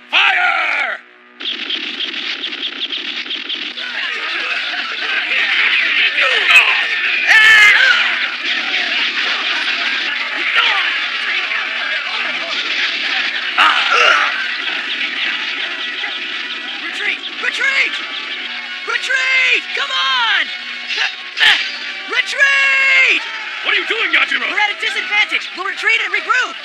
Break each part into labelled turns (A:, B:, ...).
A: Fire!
B: Retreat! Retreat! Retreat! Come on! Retreat!
A: What are you doing, Yajiro?
B: We're at a disadvantage. We'll retreat and regroup.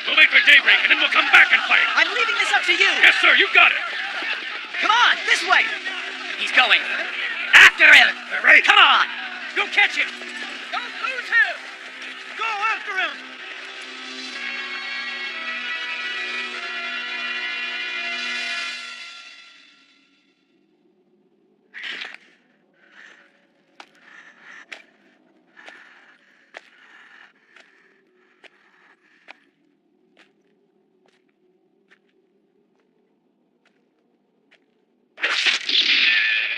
A: We'll wait for daybreak, and then we'll come back and fight.
B: I'm leaving this up to you.
A: Yes, sir, you got it.
B: Come on, this way. He's going. After him.
A: Right.
B: Come on. Go catch him.
C: Don't lose him! Go after him!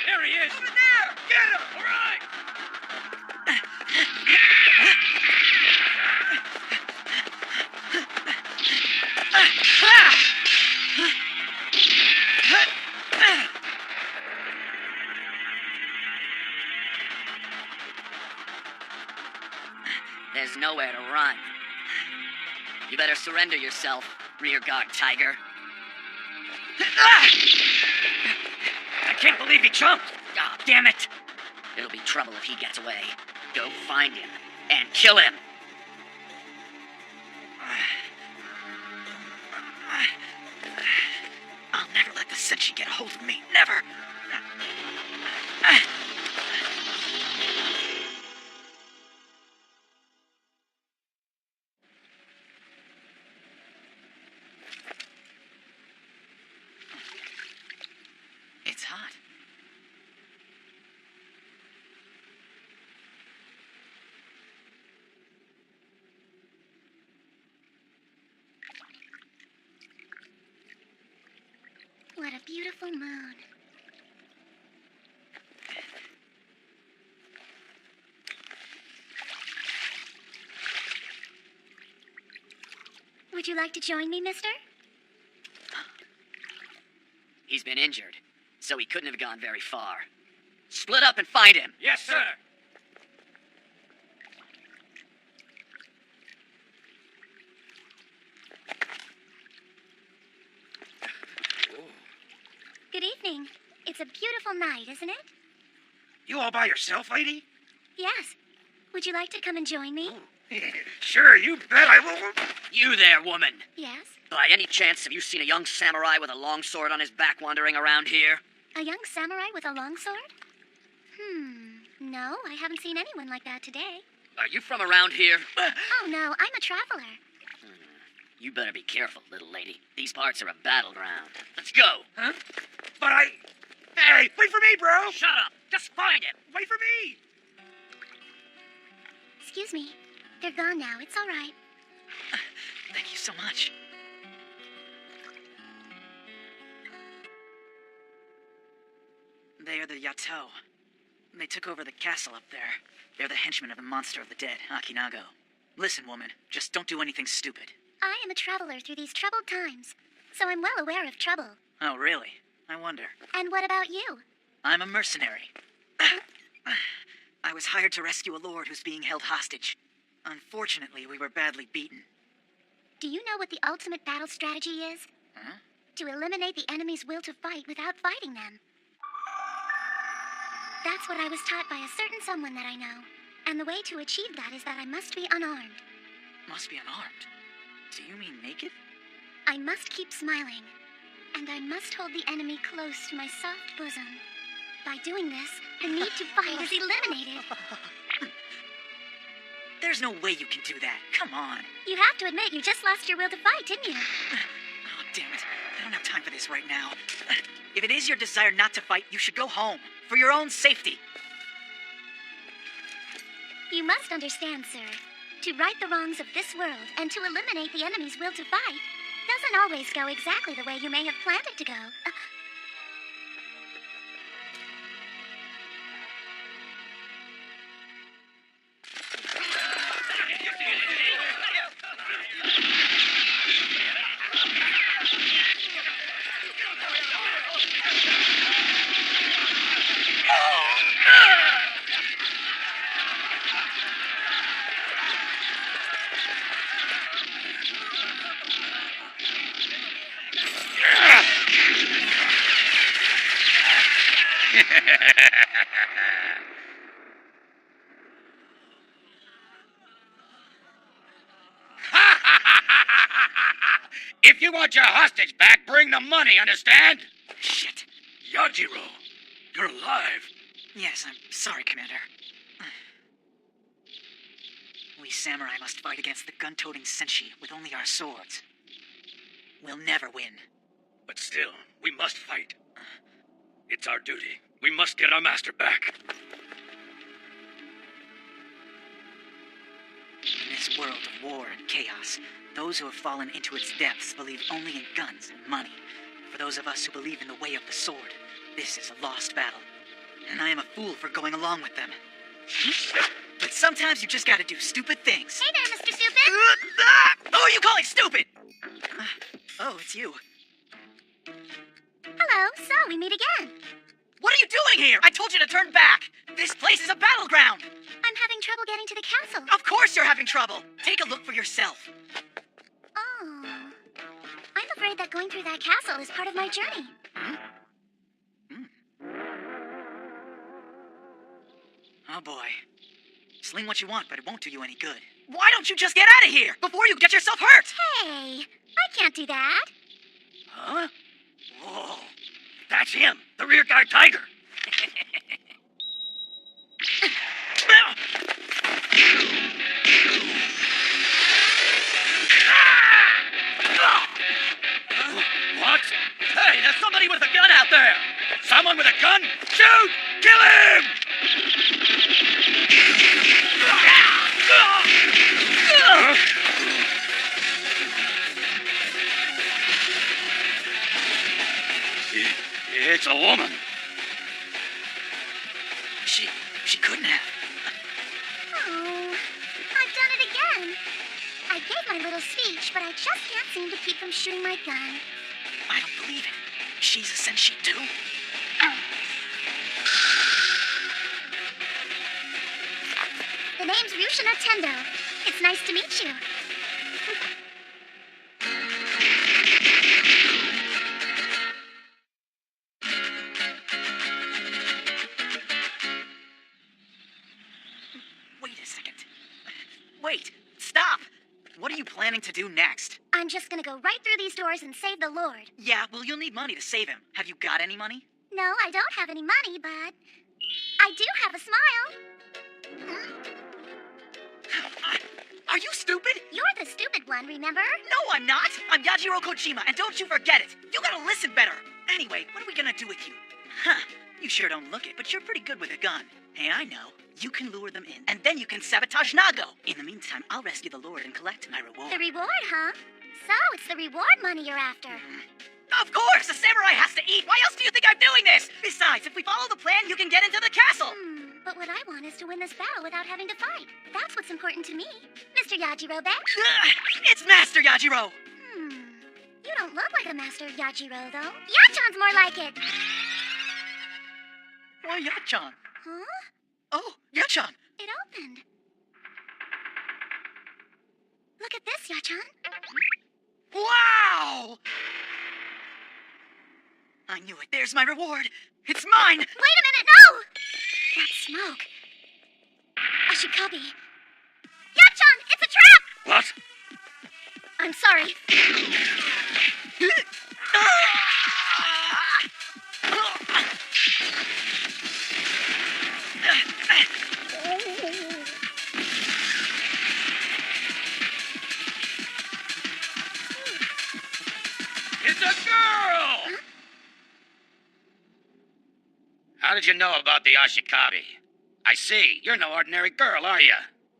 A: There he is.
C: Over there! Get him!
A: All right.
B: There's nowhere to run. You better surrender yourself, rearguard tiger. I can't believe he jumped! Oh, damn it! It'll be trouble if he gets away. Go find him and kill him! I'll never let the Senshi get a hold of me. Never! It's hot.
D: What a beautiful moon. Would you like to join me, mister?
B: He's been injured, so he couldn't have gone very far. Split up and find him.
A: Yes, sir.
D: Good evening. It's a beautiful night, isn't it?
C: You all by yourself, lady?
D: Yes. Would you like to come and join me?
C: Sure, you bet I will.
B: You there, woman.
D: Yes.
B: By any chance, have you seen a young samurai with a longsword on his back wandering around here?
D: A young samurai with a longsword? No, I haven't seen anyone like that today.
B: Are you from around here?
D: Oh, no, I'm a traveler.
B: You better be careful, little lady. These parts are a battleground. Let's go.
C: Huh? But Hey, wait for me, bro!
B: Shut up. Just find him.
C: Wait for me!
D: Excuse me. They're gone now. It's all right.
B: Thank you so much. They are the Yato. They took over the castle up there. They're the henchmen of the monster of the dead, Akinago. Listen, woman, just don't do anything stupid.
D: I am a traveler through these troubled times, so I'm well aware of trouble.
B: Oh, really? I wonder.
D: And what about you?
B: I'm a mercenary. I was hired to rescue a lord who's being held hostage. Unfortunately, we were badly beaten.
D: Do you know what the ultimate battle strategy is?
B: Huh?
D: To eliminate the enemy's will to fight without fighting them. That's what I was taught by a certain someone that I know. And the way to achieve that is that I must be unarmed.
B: Must be unarmed. Do you mean naked?
D: I must keep smiling. And I must hold the enemy close to my soft bosom. By doing this, the need to fight is eliminated.
B: There's no way you can do that. Come on.
D: You have to admit you just lost your will to fight, didn't you?
B: Oh, damn it. I don't have time for this right now. If it is your desire not to fight, you should go home. For your own safety.
D: You must understand, sir. To right the wrongs of this world and to eliminate the enemy's will to fight doesn't always go exactly the way you may have planned it to go.
C: you want your hostage back, bring the money, understand?
B: Shit.
A: Yajiro, you're alive.
B: Yes, I'm sorry, Commander. We samurai must fight against the gun-toting senshi with only our swords. We'll never win.
A: But still, we must fight. It's our duty. We must get our master back.
B: In this world of war and chaos, those who have fallen into its depths believe only in guns and money. For those of us who believe in the way of the sword, this is a lost battle. And I am a fool for going along with them. But sometimes you just gotta do stupid things.
D: Hey there, Mr. Stupid!
B: Who are you calling stupid? Oh, it's you.
D: Hello, so we meet again.
B: What are you doing here? I told you to turn back. This place is a battleground.
D: I'm having trouble getting to the castle.
B: Of course you're having trouble. Take a look for yourself.
D: Oh. I'm afraid that going through that castle is part of my journey.
B: Oh boy. Sling what you want, but it won't do you any good. Why don't you just get out of here before you get yourself hurt?
D: Hey, I can't do that.
B: Huh?
A: Whoa. That's him, the rear guard tiger.
C: What? Hey, there's somebody with a gun out there! Someone with a gun? Shoot! Kill him!
A: It's a woman.
B: She couldn't have.
D: Oh, I've done it again. I gave my little speech, but I just can't seem to keep from shooting my gun.
B: I don't believe it. She's a senshi too?
D: The name's Rushina Tendo. It's nice to meet you.
B: Wait a second. Wait, stop! What are you planning to do next?
D: I'm just gonna go right through these doors and save the Lord.
B: Yeah, well, you'll need money to save him. Have you got any money?
D: No, I don't have any money, but I do have a smile.
B: Are you stupid?
D: You're the stupid one, remember?
B: No, I'm not. I'm Yajiro Kojima, and don't you forget it. You gotta listen better. Anyway, what are we gonna do with you? Huh, you sure don't look it, but you're pretty good with a gun. Hey, I know. You can lure them in, and then you can sabotage Nago. In the meantime, I'll rescue the Lord and collect my reward.
D: The reward, huh? So it's the reward money you're after.
B: Of course! A samurai has to eat! Why else do you think I'm doing this? Besides, if we follow the plan, you can get into the castle!
D: But what I want is to win this battle without having to fight. That's what's important to me. Mr. Yajiro Beck?
B: It's Master Yajiro!
D: You don't look like a Master Yajiro, though. Yachan's more like it.
B: Why Yachan?
D: Huh?
B: Oh, Yachan!
D: It opened. Look at this, Yachan.
B: Wow! I knew it. There's my reward. It's mine!
D: Wait a minute, no! That smoke. Ashikabi. Yachan, it's a trap!
A: What?
D: I'm sorry.
C: It's a girl! How did you know about the Ashikabi? I see. You're no ordinary girl, are you?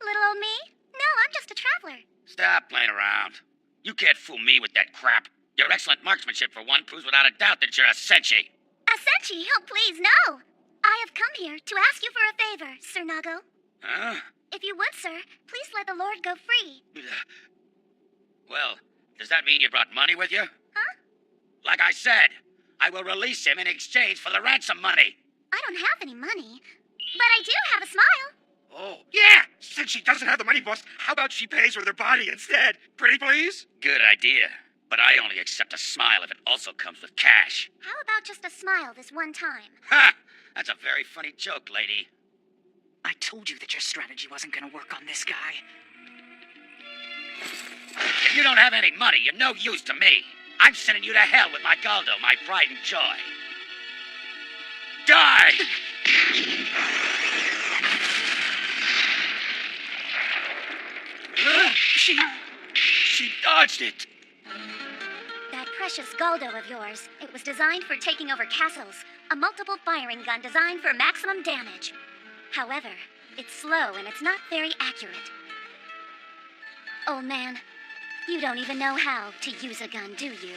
D: Little old me? No, I'm just a traveler.
C: Stop playing around. You can't fool me with that crap. Your excellent marksmanship, for one, proves without a doubt that you're a senshi.
D: A senshi? Oh, please, no! I have come here to ask you for a favor, Sir Nago.
C: Huh?
D: If you would, sir, please let the Lord go free.
C: Well, does that mean you brought money with you?
D: Huh?
C: Like I said, I will release him in exchange for the ransom money.
D: I don't have any money, but I do have a smile.
C: Oh,
A: Yeah! Since she doesn't have the money, boss, how about she pays with her body instead? Pretty please?
C: good idea. But I only accept a smile if it also comes with cash.
D: How about just a smile this one time?
C: Ha! That's a very funny joke, lady.
B: I told you that your strategy wasn't gonna work on this guy.
C: If you don't have any money, you're no use to me. I'm sending you to hell with my Galdo, my pride and joy. Die! She dodged it.
D: That precious Galdo of yours, it was designed for taking over castles. A multiple firing gun designed for maximum damage. However, it's slow and it's not very accurate. Old man, you don't even know how to use a gun, do you?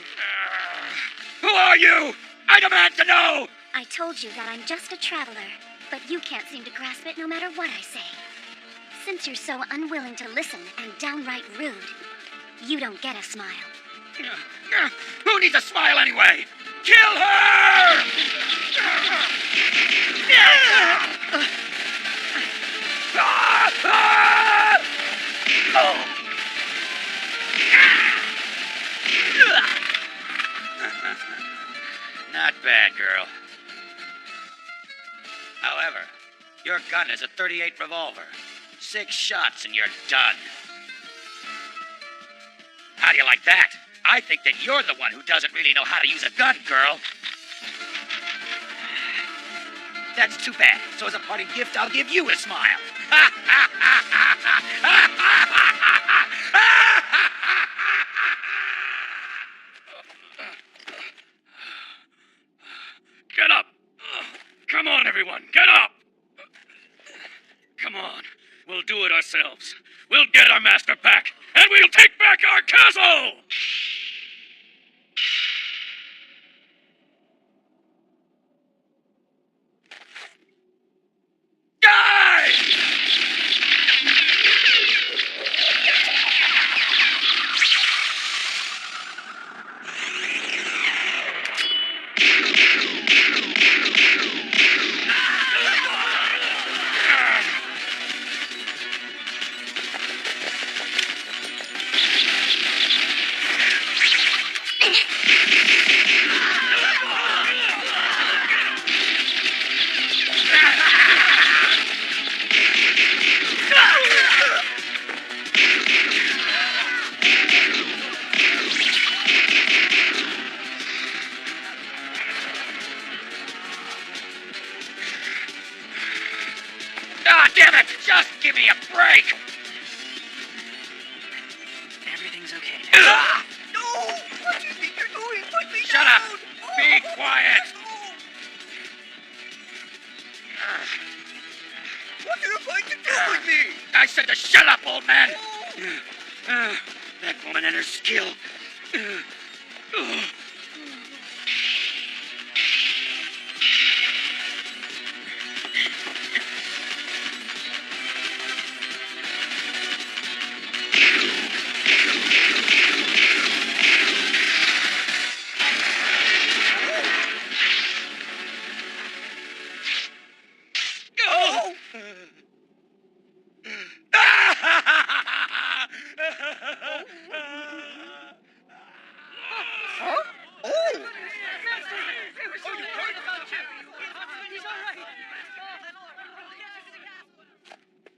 C: Who are you? I demand to know!
D: I told you that I'm just a traveler, but you can't seem to grasp it no matter what I say. Since you're so unwilling to listen and downright rude, you don't get a smile.
C: Who needs a smile anyway? Kill her! Not bad, girl. However, your gun is a .38 revolver. 6 shots and you're done. How do you like that? I think that you're the one who doesn't really know how to use a gun, girl. That's too bad. So as a parting gift, I'll give you a smile.
A: Get up! Come on, everyone, get up! Come on, we'll do it ourselves. We'll get our master back, and we'll take back our castle!
C: Die! Ah, damn it! Just give me a break!
B: Everything's okay now.
C: No! What do you think you're doing? Put me Shut down! Up! Be quiet! What are you going to do with me? I said to shut up, old man! That woman and her skill.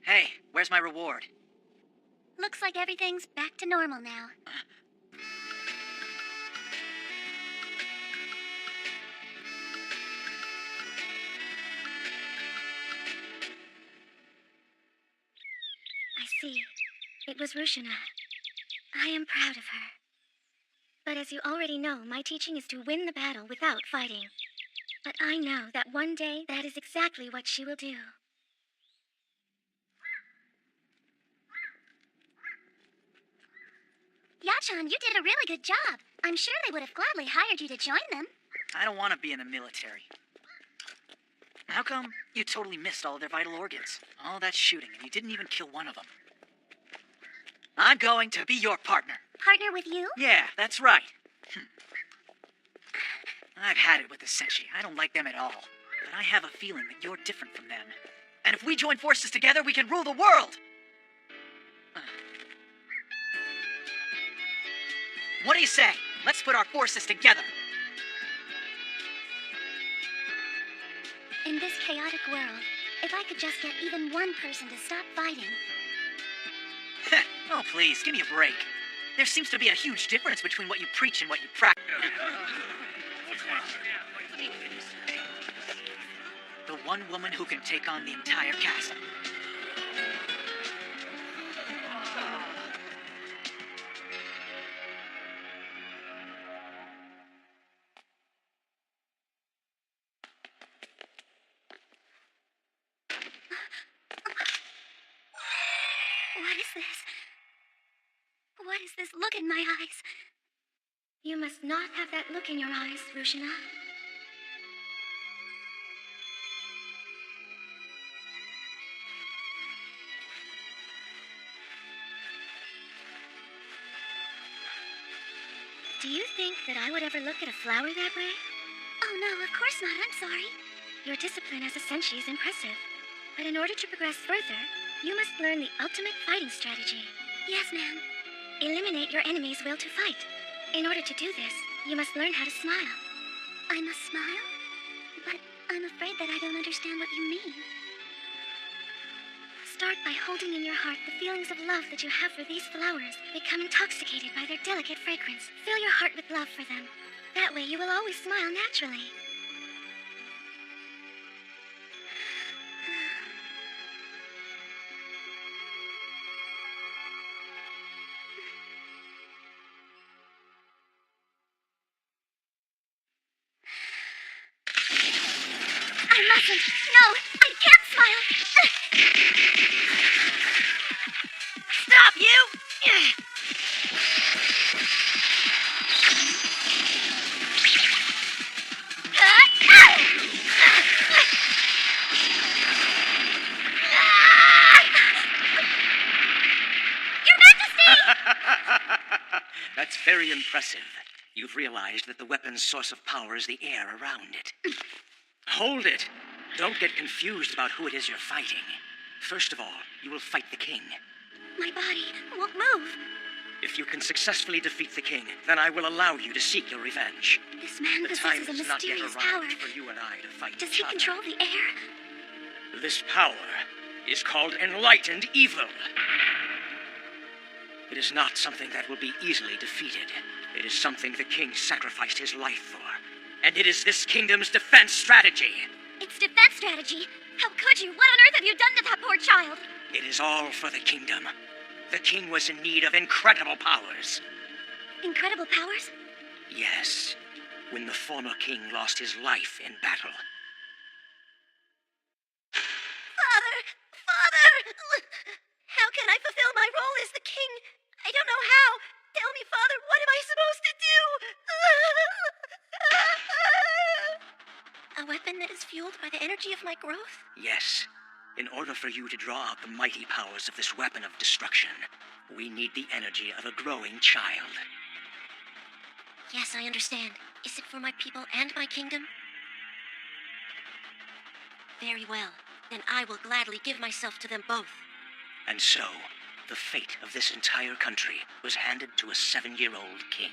B: Hey, where's my reward?
D: Looks like everything's back to normal now. I see. It was Rushina. I am proud of her. But as you already know, my teaching is to win the battle without fighting. But I know that one day that is exactly what she will do. Yachan, you did a really good job. I'm sure they would have gladly hired you to join them.
B: I don't want to be in the military. How come you totally missed all of their vital organs? All that shooting, and you didn't even kill one of them. I'm going to be your partner.
D: Partner with you?
B: Yeah, that's right. I've had it with the Senshi. I don't like them at all. But I have a feeling that you're different from them. And if we join forces together, we can rule the world! What do you say? Let's put our forces together.
D: In this chaotic world, if I could just get even one person to stop fighting.
B: Oh, please, give me a break. There seems to be a huge difference between what you preach and what you practice. The one woman who can take on the entire castle.
D: What is this? What is this look in my eyes? You must not have that look in your eyes, Rushina. Do you think that I would ever look at a flower that way? Oh no, of course not. I'm sorry. Your discipline as a senshi is impressive. But in order to progress further, you must learn the ultimate fighting strategy. Yes, ma'am. Eliminate your enemy's will to fight. In order to do this, you must learn how to smile. I must smile? But I'm afraid that I don't understand what you mean. Start by holding in your heart the feelings of love that you have for these flowers. Become intoxicated by their delicate fragrance. Fill your heart with love for them. That way you will always smile naturally. I mustn't. No, I can't smile.
B: Stop, you!
D: Your Majesty!
C: That's very impressive. You've realized that the weapon's source of power is the air around it. Hold it! Don't get confused about who it is you're fighting. First of all, you will fight the king.
D: My body won't move.
C: If you can successfully defeat the king, then I will allow you to seek your revenge.
D: This man
C: The time
D: possesses a
C: has not yet
D: mysterious power.
C: arrived for you and I to fight
D: Does
C: each
D: he
C: other.
D: control the air?
C: This power is called enlightened evil. It is not something that will be easily defeated. It is something the king sacrificed his life for. And it is this kingdom's defense strategy.
D: It's defense strategy. How could you? What on earth have you done to that poor child?
C: It is all for the kingdom. The king was in need of incredible powers.
D: Incredible powers?
C: Yes, when the former king lost his life in battle.
D: Father! Father! How can I fulfill my role as the king? I don't know how. Tell me, Father, what am I supposed to do? A weapon that is fueled by the energy of my growth?
C: Yes, in order for you to draw out the mighty powers of this weapon of destruction, we need the energy of a growing child.
D: Yes, I understand. Is it for my people and my kingdom? Very well. Then I will gladly give myself to them both.
C: And so, the fate of this entire country was handed to a 7-year-old king.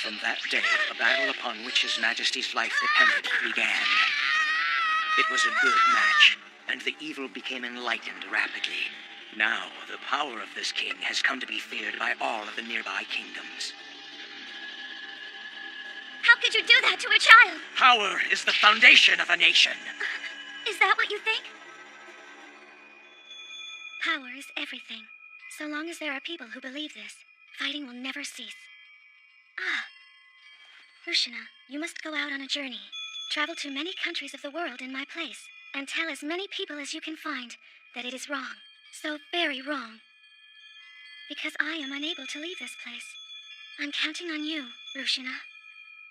C: From that day, a battle upon which His Majesty's life depended began. It was a good match, and the evil became enlightened rapidly. Now, the power of this king has come to be feared by all of the nearby kingdoms.
D: How could you do that to a child?
C: Power is the foundation of a nation.
D: Is that what you think? Power is everything. So long as there are people who believe this, fighting will never cease. Ah. Rushina, you must go out on a journey. Travel to many countries of the world in my place, and tell as many people as you can find that it is wrong. So very wrong. Because I am unable to leave this place. I'm counting on you, Rushina.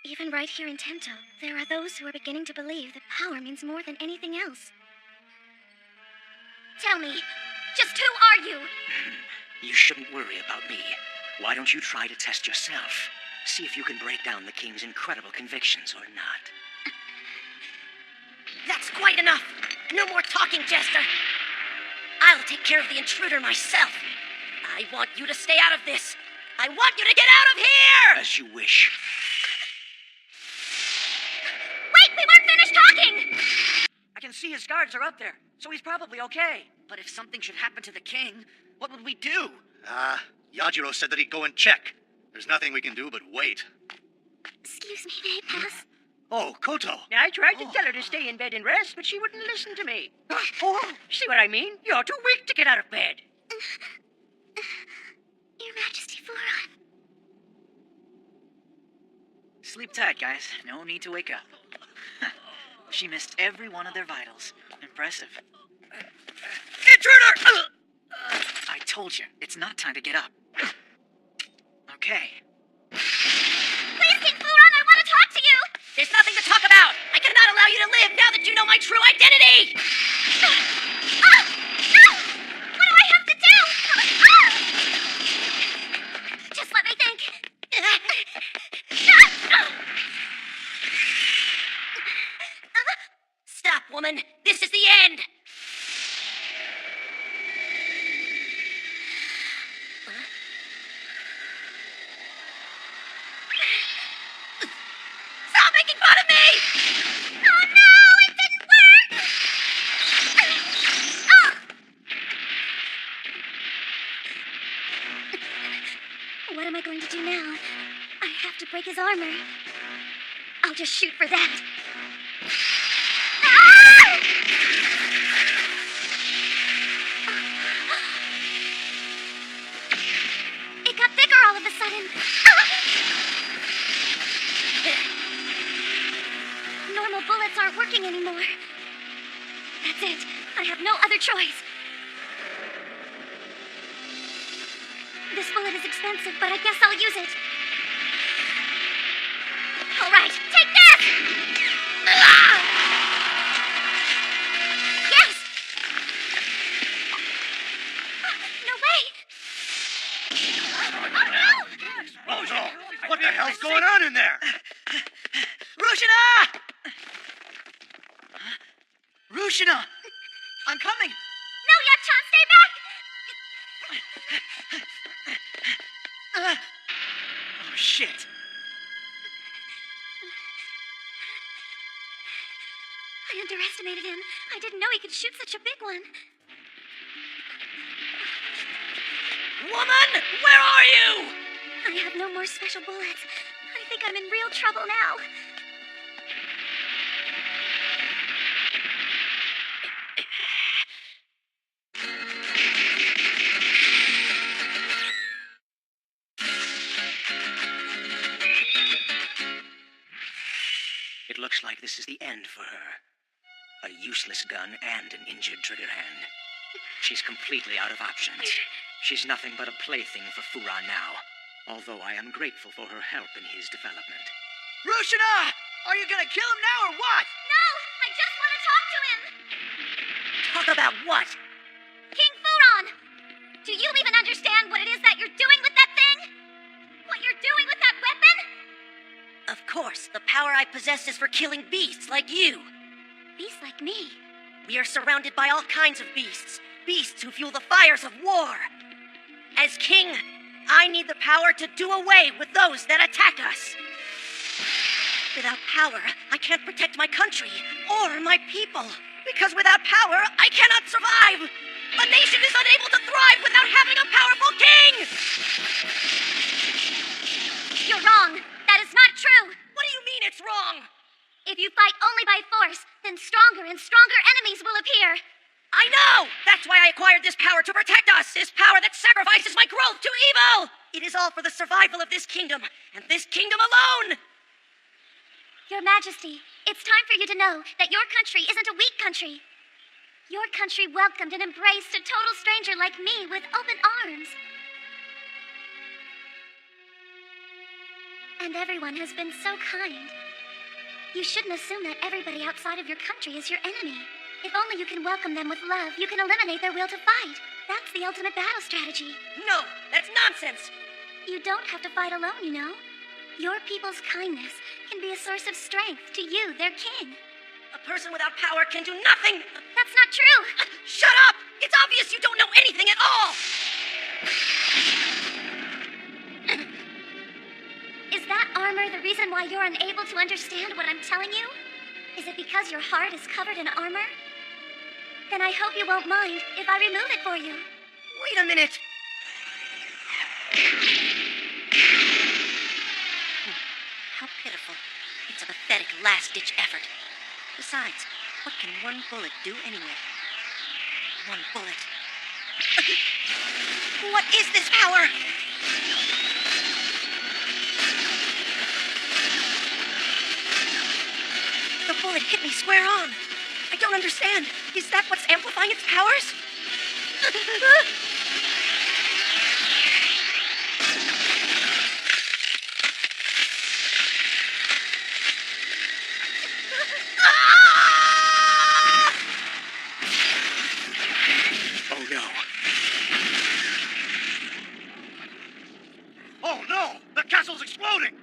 D: Even right here in Tento, there are those who are beginning to believe that power means more than anything else. Tell me, just who are you?
C: You shouldn't worry about me. Why don't you try to test yourself? See if you can break down the king's incredible convictions or not.
E: That's quite enough. No more talking, Jester. I'll take care of the intruder myself. I want you to stay out of this. I want you to get out of here!
C: As you wish.
D: Wait, we weren't finished talking!
B: I can
C: see his guards are up there, so he's probably okay.
B: But if something should happen to the king, what would we do?
F: Yajiro said that he'd go and check. There's nothing we can do but wait.
D: Excuse me, may I pass?
F: Oh, Koto!
C: I tried to tell her to stay in bed and rest, but she wouldn't listen to me. Oh, see what I mean? You're too weak to get out of bed.
D: Your Majesty, Furon.
B: Sleep tight, guys. No need to wake up. She missed every one of their vitals. Impressive.
C: Intruder!
B: I told you, it's not time to get up. Okay.
D: Please, King Furon, I want to talk to you!
E: There's nothing to talk about. I cannot allow you to live now that you know my true identity.
D: No! What do I have to do? Just let me think.
E: Stop, woman. This is the end. Stop making fun of me!
D: Oh no, it didn't work! What am I going to do now? I have to break his armor. I'll just shoot for that. It got bigger all of a sudden. Normal bullets aren't working anymore. That's it. I have no other choice. This bullet is expensive, but I guess I'll use it. All right, take this! Yes! No way! Oh no!
F: Oh no! What the hell's going on in there?
B: Rushina! Rushina! I'm coming!
D: No, Yachan, stay back!
B: Oh, shit.
D: I underestimated him. I didn't know he could shoot such a big one.
E: Woman, where are you?
D: I have no more special bullets. I think I'm in real trouble now.
C: It looks like this is the end for her. A useless gun and an injured trigger hand. She's completely out of options. She's nothing but a plaything for Furon now, although I am grateful for her help in his development.
B: Rushina! Are you gonna kill him now or what?
D: No! I just want to talk to him!
E: Talk about what?
D: King Furon! Do you even understand what it is that you're doing with that thing? What you're doing with that weapon?
E: Of course, the power I possess is for killing beasts like you.
D: Beasts like me.
E: We are surrounded by all kinds of beasts. Beasts who fuel the fires of war. As king, I need the power to do away with those that attack us. Without power, I can't protect my country or my people. Because without power, I cannot survive. A nation is unable to thrive without having a powerful king.
D: You're wrong. That is not true.
E: What do you mean it's wrong?
D: If you fight only by force, then stronger and stronger enemies will appear.
E: I know! That's why I acquired this power to protect us! This power that sacrifices my growth to evil! It is all for the survival of this kingdom, and this kingdom alone!
D: Your Majesty, it's time for you to know that your country isn't a weak country. Your country welcomed and embraced a total stranger like me with open arms. And everyone has been so kind. You shouldn't assume that everybody outside of your country is your enemy. If only you can welcome them with love, you can eliminate their will to fight. That's the ultimate battle strategy.
E: No, that's nonsense!
D: You don't have to fight alone, you know. Your people's kindness can be a source of strength to you, their king.
E: A person without power can do nothing!
D: That's not true!
E: Shut up! It's obvious you don't know anything at all!
D: Is that armor the reason why you're unable to understand what I'm telling you? Is it because your heart is covered in armor? Then I hope you won't mind if I remove it for you.
E: Wait a minute. How pitiful. It's a pathetic last-ditch effort. Besides, what can one bullet do anyway? One bullet. What is this power? The bullet hit me square on. I don't understand. Is that what's amplifying its powers?
C: Oh no.
F: Oh no! The castle's exploding!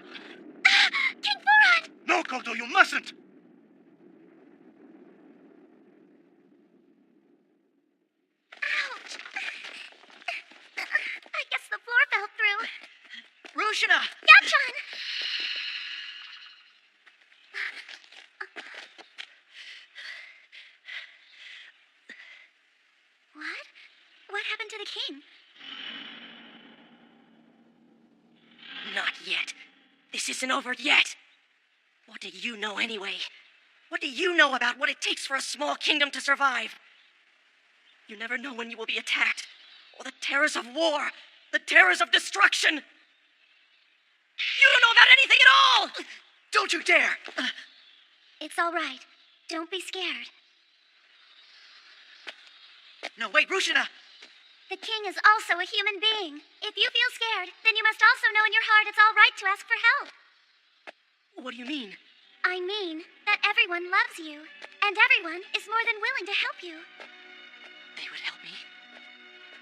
D: King Furon!
F: No, Koto, you mustn't!
D: Ouch! I guess the floor fell through.
B: Rushina!
D: Yachan! What? What happened to the king?
E: Not yet. This isn't over yet. What do you know anyway? What do you know about what it takes for a small kingdom to survive? You never know when you will be attacked, or the terrors of war, the terrors of destruction. You don't know about anything at all!
B: Don't you dare!
D: It's all right. Don't be scared.
B: No, wait, Rushina!
D: The king is also a human being. If you feel scared, then you must also know in your heart it's all right to ask for help.
E: What do you mean?
D: I mean that everyone loves you, and everyone is more than willing to help you.
E: They would help me?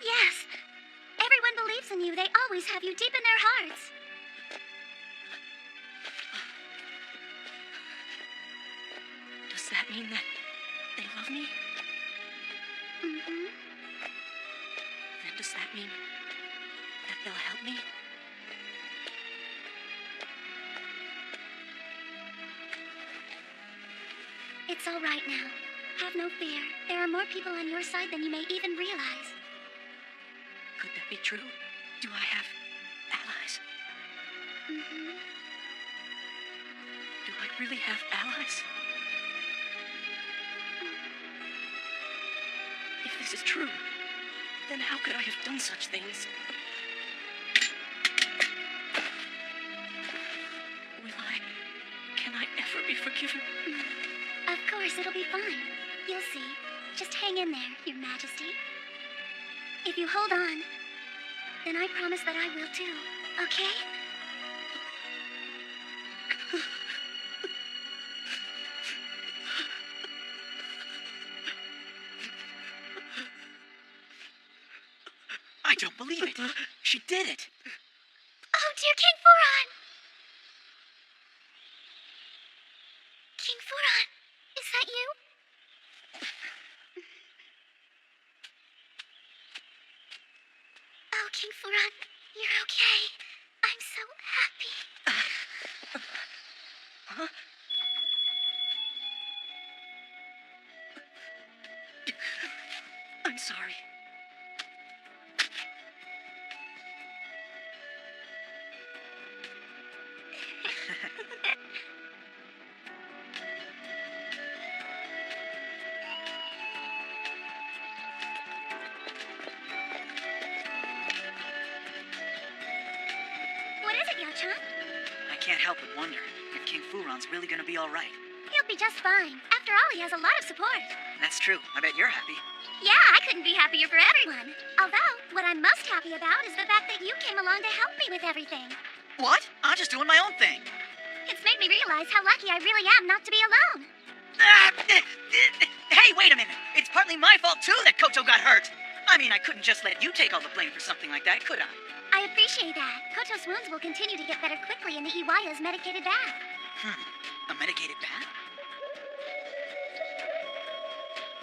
D: Yes. Everyone believes in you. They always have you deep in their hearts.
E: Does that mean that they love me?
D: Mm-hmm.
E: Then does that mean that they'll help me?
D: It's all right now. Have no fear. There are more people on your side than you may even realize.
E: Could that be true? Do I have allies?
D: Mm-hmm.
E: Do I really have allies? If this is true, then how could I have done such things? Can I ever be forgiven?
D: Of course, it'll be fine. You'll see. Just hang in there, Your Majesty. If you hold on, then I promise that I will too, okay?
B: I don't believe it. She did it.
D: Oh, dear King Furon! King Furon, is that you? Oh, King Furon, you're okay. I'm so happy.
E: Huh? I'm sorry.
D: What is it, Yachan?
B: I can't help but wonder if King Furon's really gonna be all right.
D: He'll be just fine. After all, he has a lot of support.
B: That's true. I bet you're happy.
D: Yeah, I couldn't be happier for everyone. Although, what I'm most happy about is the fact that you came along to help me with everything.
B: What? I'm just doing my own thing.
D: It's made me realize how lucky I really am not to be alone.
B: Hey, wait a minute. It's partly my fault, too, that Koto got hurt. I mean, I couldn't just let you take all the blame for something like that, could I?
D: I appreciate that. Koto's wounds will continue to get better quickly in the Iwaya's medicated bath.
B: A medicated bath?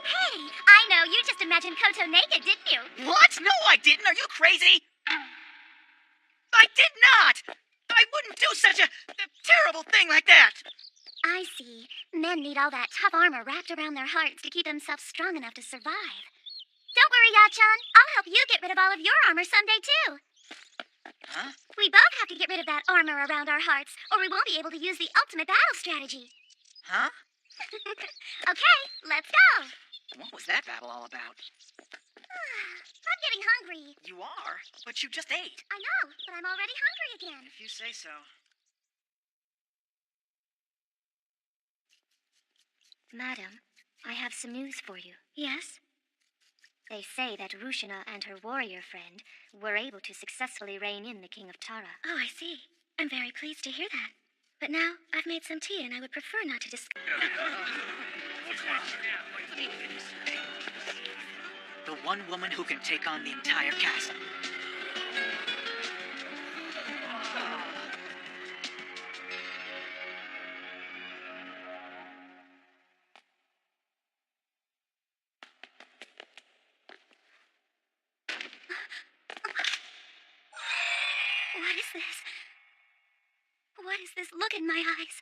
D: Hey, I know, you just imagined Koto naked, didn't you?
B: What? No, I didn't. Are you crazy? I did not! I wouldn't do such a terrible thing like that!
D: I see. men need all that tough armor wrapped around their hearts to keep themselves strong enough to survive. Don't worry, Yachan. I'll help you get rid of all of your armor someday, too.
B: Huh?
D: We both have to get rid of that armor around our hearts, or we won't be able to use the ultimate battle strategy.
B: Huh?
D: Okay, let's go.
B: What was that battle all about?
D: I'm getting hungry.
B: You are, but you just ate.
D: I know, but I'm already hungry again.
B: If you say so.
D: Madam, I have some news for you. Yes? They say that Rushina and her warrior friend were able to successfully rein in the King of Tara. Oh, I see. I'm very pleased to hear that. But now, I've made some tea and I would prefer not to discuss...
B: The one woman who can take on the entire castle.
D: What is this? What is this look in my eyes?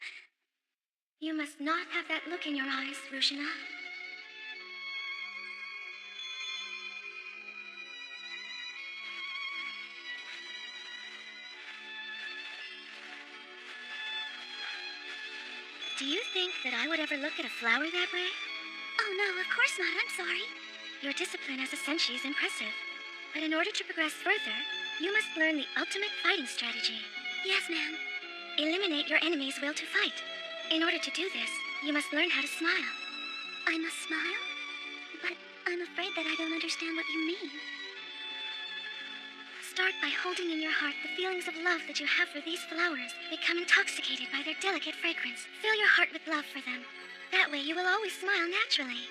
D: You must not have that look in your eyes, Rushina. Do you think that I would ever look at a flower that way? Oh no, of course not. I'm sorry. Your discipline as a senshi is impressive. But in order to progress further, you must learn the ultimate fighting strategy. Yes, ma'am. Eliminate your enemy's will to fight. In order to do this, you must learn how to smile. I must smile? But I'm afraid that I don't understand what you mean. Start by holding in your heart the feelings of love that you have for these flowers. Become intoxicated by their delicate fragrance. Fill your heart with love for them. That way you will always smile naturally.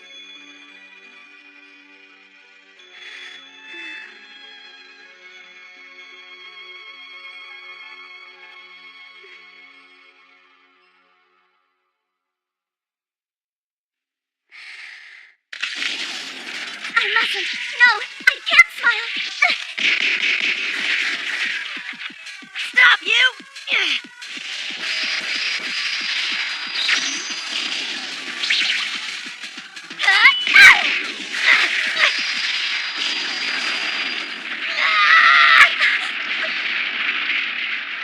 D: I mustn't. No, I can't smile.
E: Stop, you!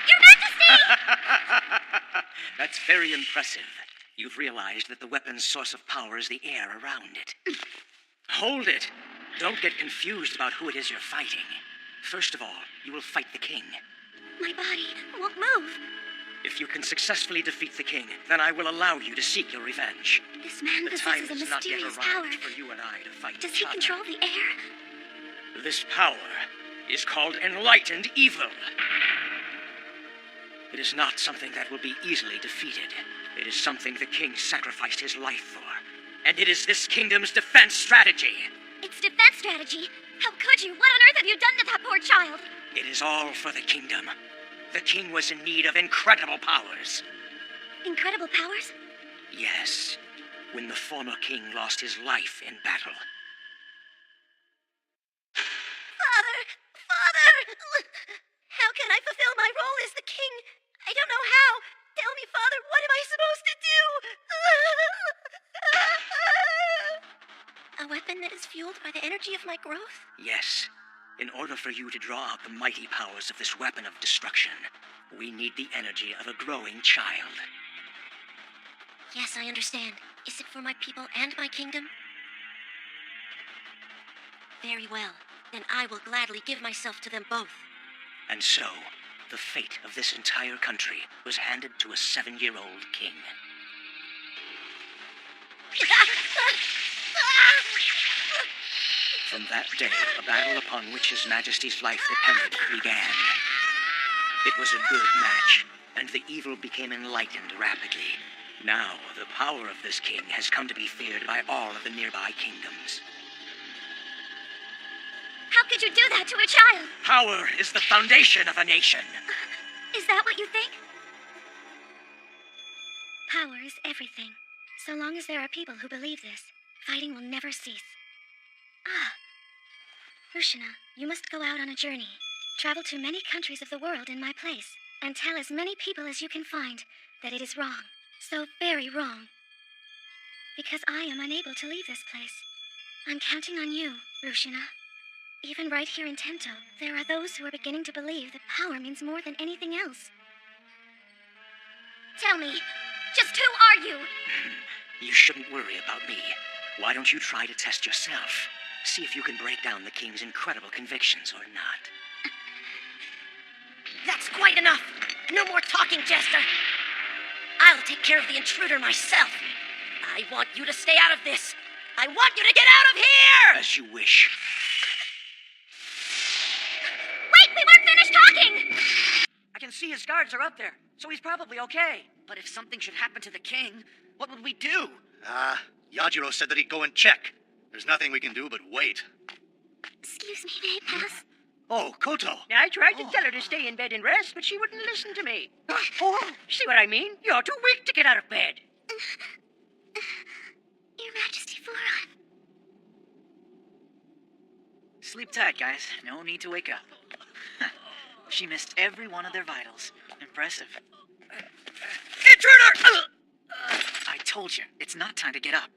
D: Your Majesty!
C: That's very impressive. You've realized that the weapon's source of power is the air around it. Hold it! Don't get confused about who it is you're fighting. First of all, you will fight the king.
D: My body won't move.
C: If you can successfully defeat the king, then I will allow you to seek your revenge.
D: This man
C: The time
D: possesses a
C: has not yet
D: mysterious power.
C: arrived for you and I to fight
D: Does
C: each
D: he
C: other.
D: control the air?
C: This power is called enlightened evil. It is not something that will be easily defeated. It is something the king sacrificed his life for. And it is this kingdom's defense strategy.
D: It's defense strategy. How could you? What on earth have you done to that poor child?
C: It is all for the kingdom. The king was in need of incredible powers.
D: Incredible powers?
C: Yes, when the former king lost his life in battle.
E: Father! Father! How can I fulfill my role as the king? I don't know how. Tell me, Father, what am I supposed to do? A weapon that is fueled by the energy of my growth?
C: Yes, in order for you to draw out the mighty powers of this weapon of destruction, we need the energy of a growing child.
E: Yes, I understand. Is it for my people and my kingdom? Very well. Then I will gladly give myself to them both.
C: And so, the fate of this entire country was handed to a 7-year-old king. From that day, a battle upon which His Majesty's life depended began. It was a good match, and the evil became enlightened rapidly. Now, the power of this king has come to be feared by all of the nearby kingdoms.
D: How could you do that to a child?
C: Power is the foundation of a nation.
D: Is that what you think? Power is everything. So long as there are people who believe this, fighting will never cease. Ah. Rushina, you must go out on a journey. Travel to many countries of the world in my place, and tell as many people as you can find that it is wrong. So very wrong. because I am unable to leave this place. I'm counting on you, Rushina. Even right here in Tento, there are those who are beginning to believe that power means more than anything else. Tell me, just who are you?
C: You shouldn't worry about me. Why don't you try to test yourself? See if you can break down the king's incredible convictions or not.
E: That's quite enough. No more talking, Jester. I'll take care of the intruder myself. I want you to stay out of this. I want you to get out of here!
C: As you wish.
D: Wait, we weren't finished talking!
G: I can see his guards are up there, so he's probably okay. But if something should happen to the king, what would we do?
F: Yajiro said that he'd go and check. There's nothing we can do but wait.
D: Excuse me, may I pass?
F: Oh, Koto!
G: I tried to tell her to stay in bed and rest, but she wouldn't listen to me. Oh, see what I mean? You're too weak to get out of bed.
D: Your Majesty Furon.
B: Sleep tight, guys. No need to wake up. She missed every one of their vitals. Impressive.
G: Intruder!
B: I told you, it's not time to get up.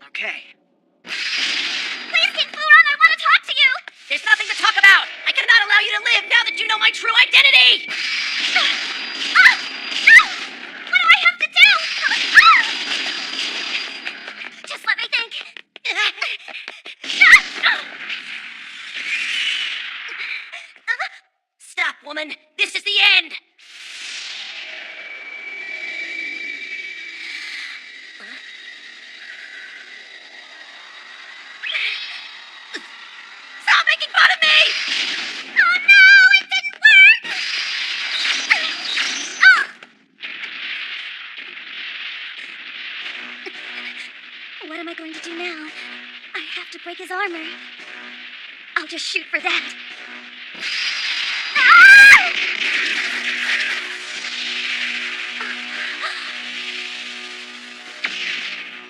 B: Okay.
D: Please, King Furon, I want to talk to you!
E: There's nothing to talk about. I cannot allow you to live now that you know my true identity!
D: No! What do I have to do? Just let me think.
E: Stop, woman. This is the end. Stop making fun of me!
D: Oh no, it didn't work! What am I going to do now? I have to break his armor. I'll just shoot for that.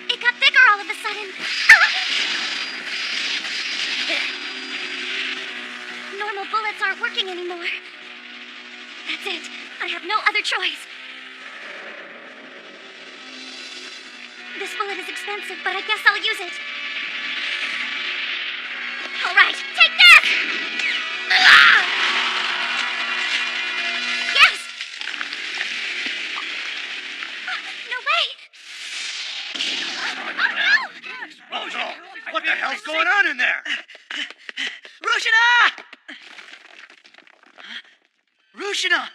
D: It got bigger all of a sudden. Normal bullets aren't working anymore. That's it. I have no other choice. This bullet is expensive, but I guess I'll use it. All right, take this! Yes! No way! Oh no!
F: Bozo! What the hell's going on in there?
B: Rushina! Rushina!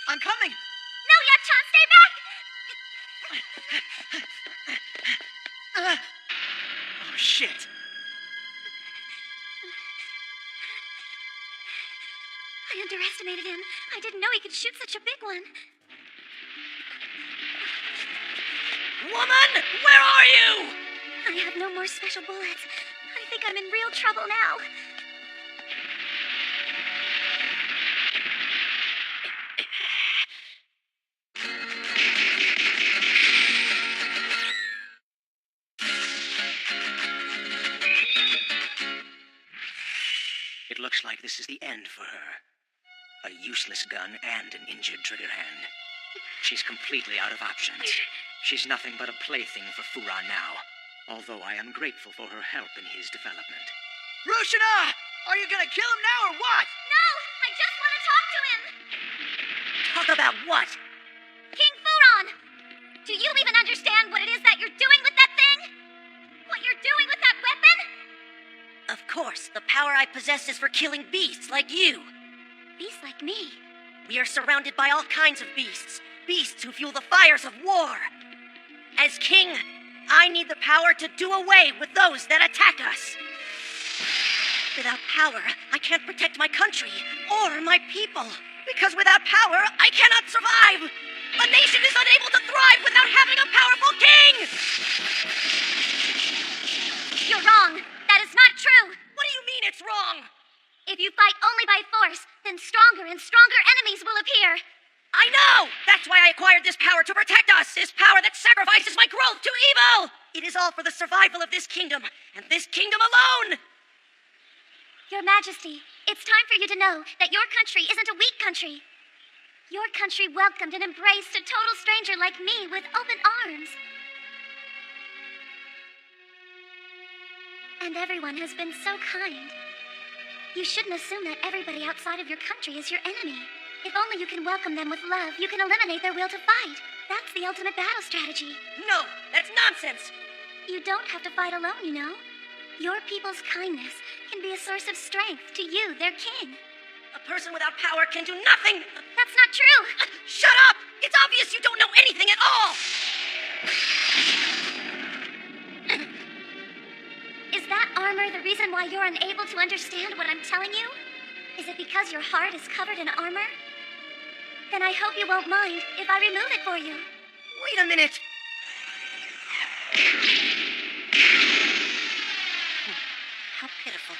B: I'm coming!
D: No, Yachan, stay back!
B: Oh, shit.
D: I underestimated him. I didn't know he could shoot such a big one.
E: Woman, where are you?
D: I have no more special bullets. I think I'm in real trouble now.
C: It looks like this is the end for her. A useless gun and an injured trigger hand. She's completely out of options. She's nothing but a plaything for Furon now, although I am grateful for her help in his development.
B: Rushina! Are you gonna kill him now or what?
D: No! I just want to talk to him!
E: Talk about what?
D: King Furon! Do you even understand what it is that you're doing with that thing? What you're doing with that weapon?
E: Of course, the power I possess is for killing beasts like you.
D: Beasts like me.
E: We are surrounded by all kinds of beasts. Beasts who fuel the fires of war. As king, I need the power to do away with those that attack us. Without power, I can't protect my country or my people. Because without power, I cannot survive. A nation is unable to thrive without having a powerful king.
D: You're wrong. That is not true.
E: What do you mean it's wrong?
D: If you fight only by force, then stronger and stronger enemies will appear.
E: I know! That's why I acquired this power to protect us! This power that sacrifices my growth to evil! It is all for the survival of this kingdom, and this kingdom alone!
D: Your Majesty, it's time for you to know that your country isn't a weak country. Your country welcomed and embraced a total stranger like me with open arms. And everyone has been so kind. You shouldn't assume that everybody outside of your country is your enemy. If only you can welcome them with love, you can eliminate their will to fight. That's the ultimate battle strategy.
E: No, that's nonsense.
D: You don't have to fight alone, you know. Your people's kindness can be a source of strength to you, their king.
E: A person without power can do nothing.
D: That's not true.
E: Shut up! It's obvious you don't know anything at all!
D: Is that armor the reason why you're unable to understand what I'm telling you? Is it because your heart is covered in armor? Then I hope you won't mind if I remove it for you.
E: Wait a minute. How pitiful.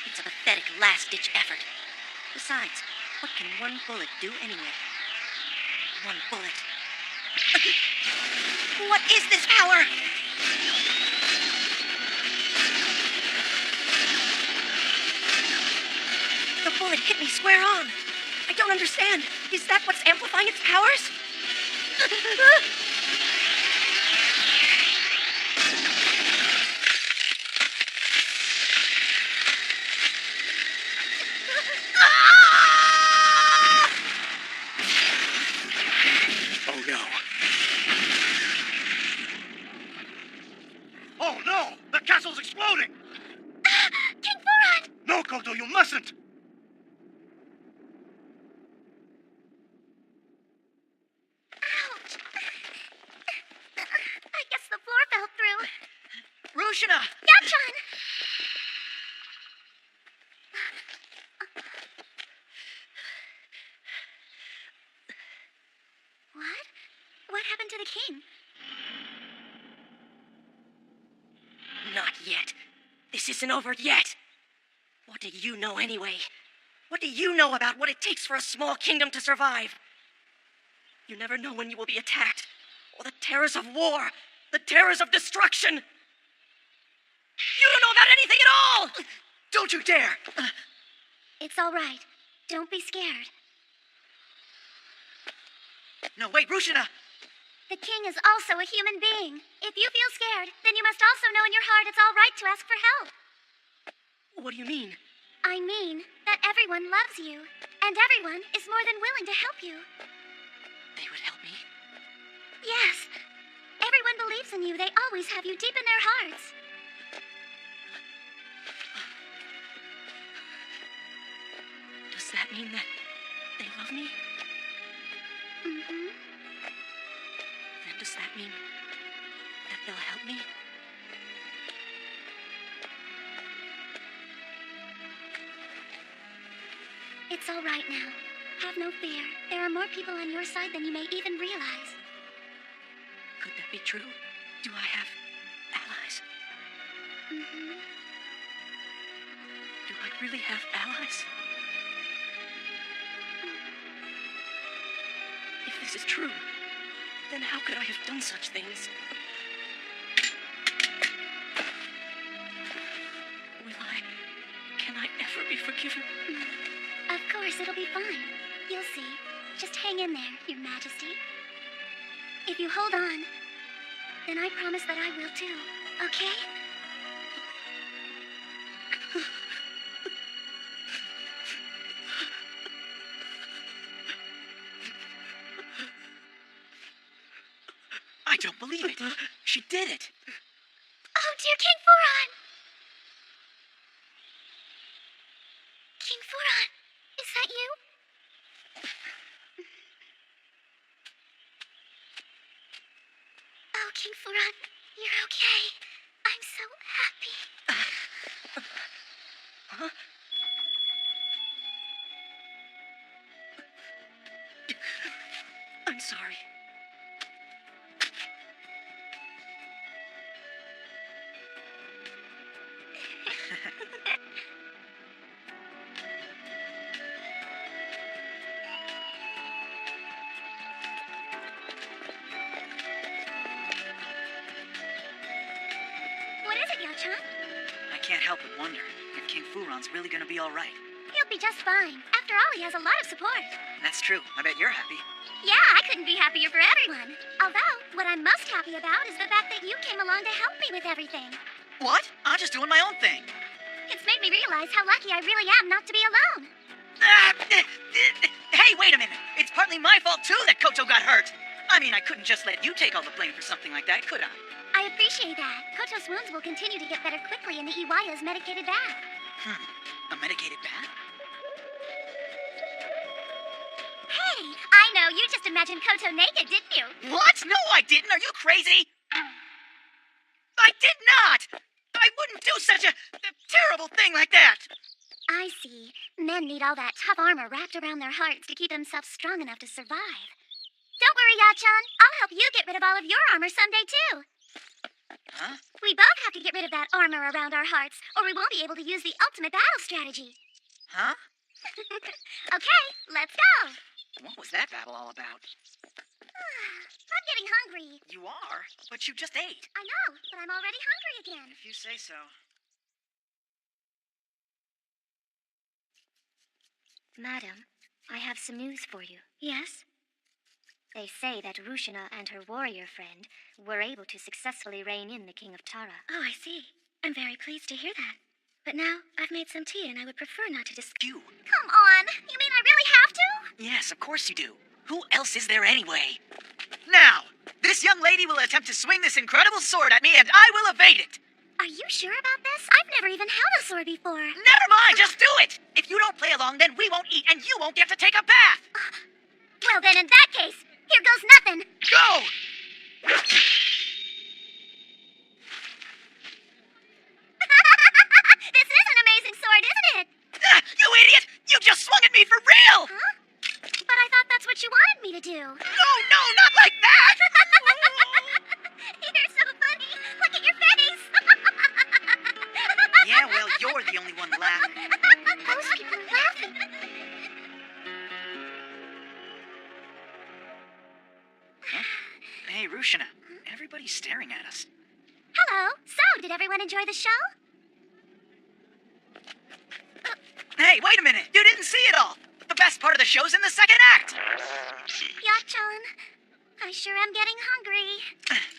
E: It's a pathetic last-ditch effort. Besides, what can one bullet do anyway? One bullet. What is this power? The bullet hit me square on. I don't understand. Is that what's amplifying its powers?
C: Oh no.
F: Oh no! The castle's exploding!
D: King Furon!
F: No, Kodo, you mustn't!
D: Ouch! I guess the floor fell through.
E: Rushina!
D: Yachan! What? What happened to the king?
E: Not yet. This isn't over yet. What do you know anyway? What do you know about what it takes for a small kingdom to survive? You never know when you will be attacked, or the terrors of war, the terrors of destruction. You don't know about anything at all!
F: Don't you dare!
D: It's all right. Don't be scared.
B: No, wait, Rushina!
D: The king is also a human being. If you feel scared, then you must also know in your heart it's all right to ask for help.
E: What do you mean?
D: I mean that everyone loves you, and everyone is more than willing to help you.
E: They would help me?
D: Yes. Everyone believes in you. They always have you deep in their hearts.
E: Does that mean that they love me?
D: Mm-hmm.
E: Then does that mean that they'll help me?
D: It's all right now. Have no fear. There are more people on your side than you may even realize.
E: Could that be true? Do I have allies?
D: Mm-hmm.
E: Do I really have allies? If this is true, then how could I have done such things? Can I ever be forgiven?
D: Of course, it'll be fine. You'll see. Just hang in there, Your Majesty. If you hold on, then I promise that I will too, okay?
B: I don't believe it. She did it.
D: Oh, dear King Furon! King Furon, is that you? Oh, King Furon, you're okay. I'm so happy.
E: Huh? I'm sorry.
D: What is it, Yachan?
B: I can't help but wonder if King Furon's really gonna be all right.
D: He'll be just fine. After all, he has a lot of support.
B: That's true. I bet you're happy.
D: Yeah, I couldn't be happier for everyone. Although, what I'm most happy about is the fact that you came along to help me with everything.
B: What? I'm just doing my own thing.
D: It's made me realize how lucky I really am not to be alone.
B: Hey, wait a minute. It's partly my fault, too, that Koto got hurt. I mean, I couldn't just let you take all the blame for something like that, could I?
D: I appreciate that. Koto's wounds will continue to get better quickly in the Iwaya's medicated bath.
B: A medicated bath?
D: Hey, I know. You just imagined Koto naked, didn't you?
B: What? No, I didn't. Are you crazy? I did not! I wouldn't do such a terrible thing like that!
D: I see. Men need all that tough armor wrapped around their hearts to keep themselves strong enough to survive. Don't worry, Yachan. I'll help you get rid of all of your armor someday, too.
B: Huh?
D: We both have to get rid of that armor around our hearts, or we won't be able to use the ultimate battle strategy.
B: Huh?
D: Okay, let's go.
B: What was that babble all about?
D: I'm getting hungry.
B: You are? But you just ate.
D: I know, but I'm already hungry again.
B: If you say so.
D: Madam, I have some news for you. Yes? They say that Rushina and her warrior friend were able to successfully rein in the King of Tara. Oh, I see. I'm very pleased to hear that. But now, I've made some tea and I would prefer not to discuss.
B: You?
D: Come on! You mean I really have to?
B: Yes, of course you do. Who else is there anyway? Now, this young lady will attempt to swing this incredible sword at me and I will evade it!
D: Are you sure about this? I've never even held a sword before.
B: Never mind, just do it! If you don't play along, then we won't eat and you won't get to take a bath!
D: Well then, in that case, here goes nothing.
B: Go!
D: This is an amazing sword, isn't it?
B: You idiot! You just swung at me for real!
D: Huh? But I thought that's what you wanted me to do.
B: No, not like that!
D: You're so funny. Look at your face.
B: Yeah, well, you're the only one laughing.
D: Those people are laughing.
B: Hey, Rushina, everybody's staring at us.
D: Hello. So, did everyone enjoy the show?
B: Hey, wait a minute! You didn't see it all! The best part of the show's in the second act!
D: Yachan, I sure am getting hungry.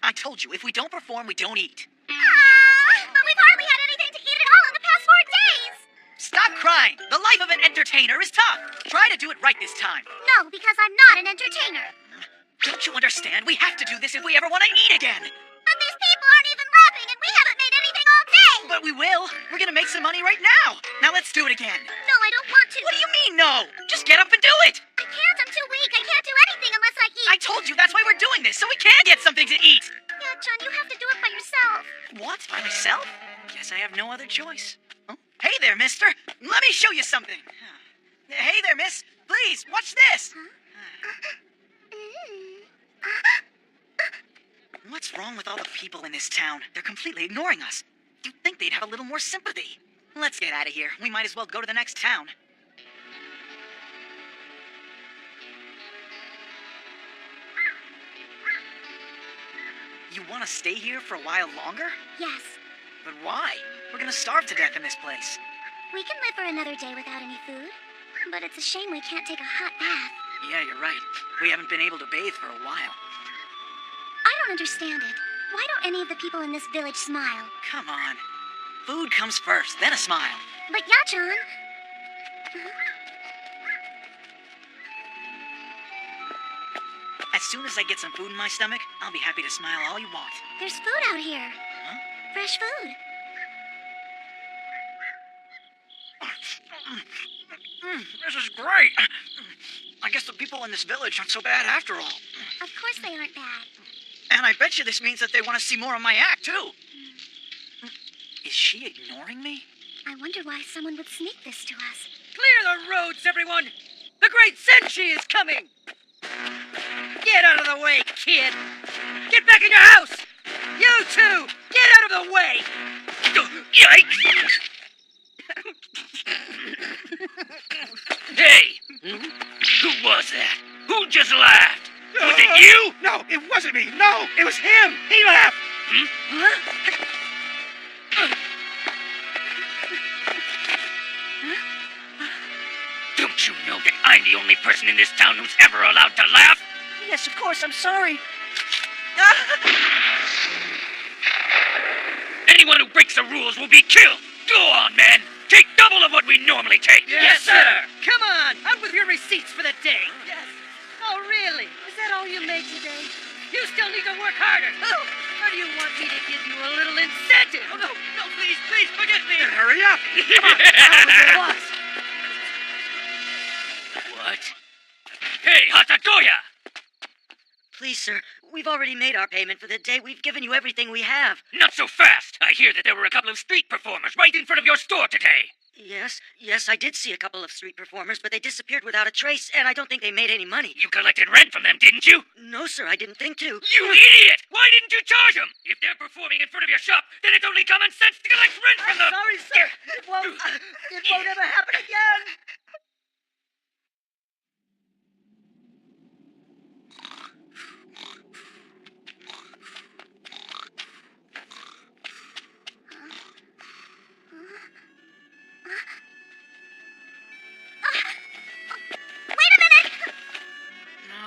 B: I told you, if we don't perform, we don't eat.
D: But we've hardly had anything to eat at all in the past 4 days.
B: Stop crying! The life of an entertainer is tough! Try to do it right this time.
D: No, because I'm not an entertainer.
B: Don't you understand? We have to do this if we ever want to eat again!
D: But these people aren't even laughing, and we haven't made anything all day.
B: But we will! We're gonna make some money right now! Now let's do it again!
D: No, I don't want to.
B: What do you mean, no? Just get up and do it!
D: I can't. I'm too weak. I can't do anything unless I eat.
B: I told you that's why we're doing this, so we can get something to eat!
D: Yachan, you have to do it by yourself.
B: What? By myself? Guess I have no other choice. Oh, hey there, mister! Let me show you something! Hey there, miss! Please, watch this! What's wrong with all the people in this town? They're completely ignoring us. You'd think they'd have a little more sympathy. Let's get out of here. We might as well go to the next town. You want to stay here for a while longer?
D: Yes.
B: But why? We're gonna starve to death in this place.
D: We can live for another day without any food. But it's a shame we can't take a hot bath.
B: Yeah, you're right. We haven't been able to bathe for a while.
D: I don't understand it. Why don't any of the people in this village smile?
B: Come on. Food comes first, then a smile.
D: But Yachan...
B: As soon as I get some food in my stomach, I'll be happy to smile all you want.
D: There's food out here.
B: Huh?
D: Fresh food.
B: This is great. I guess the people in this village aren't so bad after all.
D: Of course they aren't bad.
B: And I bet you this means that they want to see more of my act, too. Is she ignoring me?
D: I wonder why someone would sneak this to us.
G: Clear the roads, everyone! The great Senshi is coming! Get out of the way, kid! Get back in your house! You two, get out of the way!
A: Yikes! Hey! Who was that? Who just laughed? Was it you?
F: No, it wasn't me. No, it was him. He laughed.
A: Don't you know that I'm the only person in this town who's ever allowed to laugh?
G: Yes, of course, I'm sorry.
A: anyone who breaks the rules will be killed. Go on, man. Take double of what we normally take.
G: Yes, sir! Come on, out with your receipts for the day. Yes. Oh, really? Is that all you made today? You still need to work harder. Oh. Or do you want me to give you a little incentive? Oh, no, please, forget me.
F: Then hurry up.
G: Come on, out with your boss.
A: What? Hey, Hatagoya!
E: Please, sir, we've already made our payment for the day. We've given you everything we have.
A: Not so fast! I hear that there were a couple of street performers right in front of your store today.
E: Yes, I did see a couple of street performers, but they disappeared without a trace, and I don't think they made any money.
A: You collected rent from them, didn't you?
E: No, sir, I didn't think to.
A: You idiot! Why didn't you charge them? If they're performing in front of your shop, then it's only common sense to collect rent from them!
G: Sorry, sir. It won't ever happen again.
D: Wait a minute!
G: No,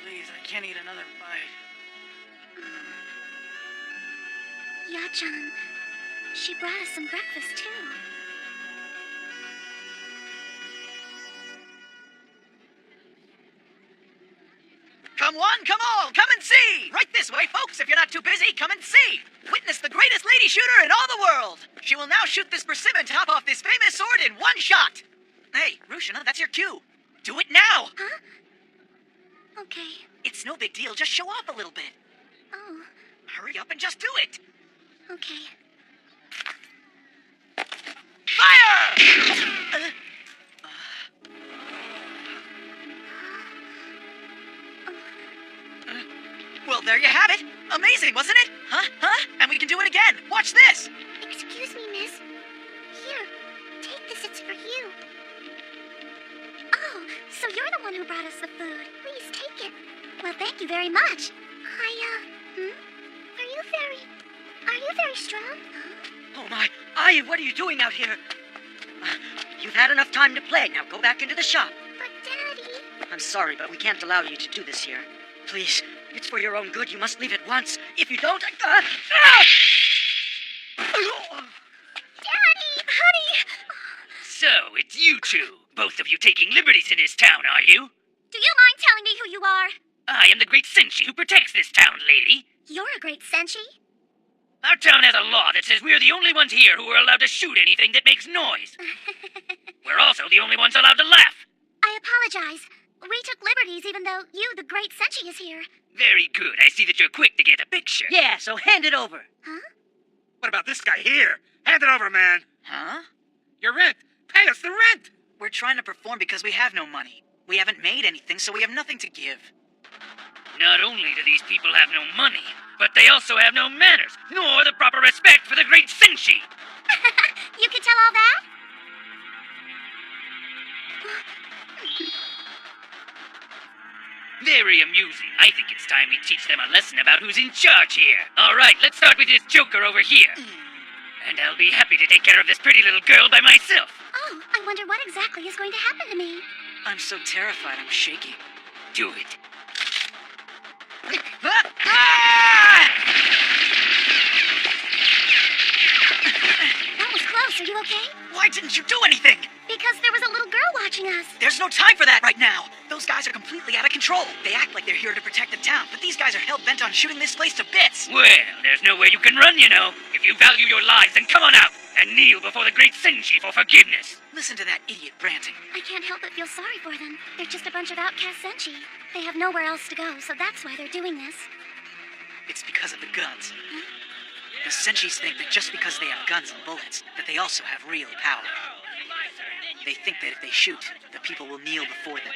G: please, I can't eat another bite.
D: Ya-chan, she brought us some breakfast, too.
B: Come one, come all, come and see! Right this way, folks, if you're not too busy, come and see! Witness the greatest lady shooter in all the world! She will now shoot this persimmon top off this famous sword in one shot! Hey, Rushina, that's your cue. Do it now!
D: Huh? Okay.
B: It's no big deal, just show off a little bit.
D: Oh,
B: Hurry up and just do it!
D: okay.
B: Fire! Well, there you have it. Amazing, wasn't it? Huh? And we can do it again. Watch this.
D: Excuse me, miss. Here, take this, it's for you. Oh, so you're the one who brought us the food. Please take it. Well, thank you very much. Are you very strong?
E: Oh, my. Ai, what are you doing out here? You've had enough time to play. Now go back into the shop.
D: But, Daddy...
E: I'm sorry, but we can't allow you to do this here. Please, it's for your own good. You must leave at once. If you don't...
D: Daddy, honey!
A: So, it's you two. Both of you taking liberties in this town, are you?
D: Do you mind telling me who you are?
A: I am the great Senshi who protects this town, lady.
D: You're a great senshi.
A: Our town has a law that says we're the only ones here who are allowed to shoot anything that makes noise. We're also the only ones allowed to laugh.
D: I apologize. We took liberties even though you, the great senshi, is here.
A: Very good. I see that you're quick to get a picture.
E: Yeah, so hand it over.
D: Huh?
F: What about this guy here? Hand it over, man.
B: Huh?
F: Your rent. Pay us the rent.
B: We're trying to perform because we have no money. We haven't made anything, so we have nothing to give.
A: Not only do these people have no money, but they also have no manners, nor the proper respect for the great Senshi.
D: You can tell all that?
A: Very amusing. I think it's time we teach them a lesson about who's in charge here. All right, let's start with this joker over here. And I'll be happy to take care of this pretty little girl by myself.
D: Oh, I wonder what exactly is going to happen to me.
B: I'm so terrified, I'm shaking.
A: Do it.
D: That was close. Are you okay?
B: Why didn't you do anything?
D: Because there was a little girl watching us.
B: There's no time for that right now. Those guys are completely out of control. They act like they're here to protect the town, but these guys are hell-bent on shooting this place to bits.
A: Well, there's nowhere you can run, you know. If you value your lives, then come on out and kneel before the great Senshi for forgiveness.
B: Listen to that idiot ranting.
D: I can't help but feel sorry for them. They're just a bunch of outcast senshi. They have nowhere else to go, so that's why they're doing this.
B: It's because of the guns. The Senshis think that just because they have guns and bullets, that they also have real power. They think that if they shoot, the people will kneel before them.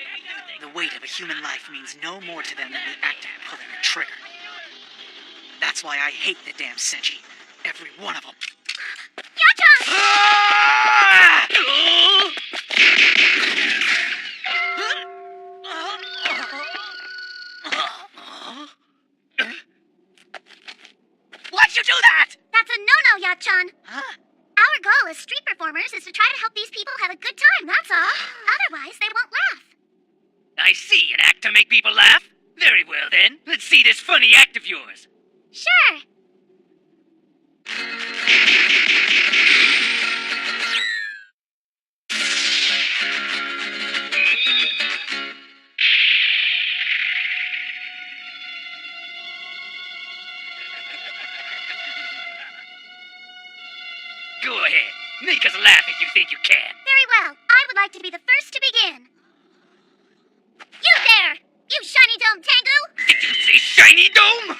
B: The weight of a human life means no more to them than the act of pulling a trigger. That's why I hate the damn Senshi. Every one of them.
D: Yacha!
B: Why'd you do that?
D: That's a no-no, Yachan.
B: Huh?
D: Our goal as street performers is to try to help these people have a good time, that's all. Otherwise, they won't laugh.
A: I see, an act to make people laugh? Very well, then. Let's see this funny act of yours.
D: Sure.
A: Go ahead. Make us laugh if you think you can.
D: Very well. I would like to be the first to begin. You there! You shiny dome Tengu!
A: Did you say shiny dome?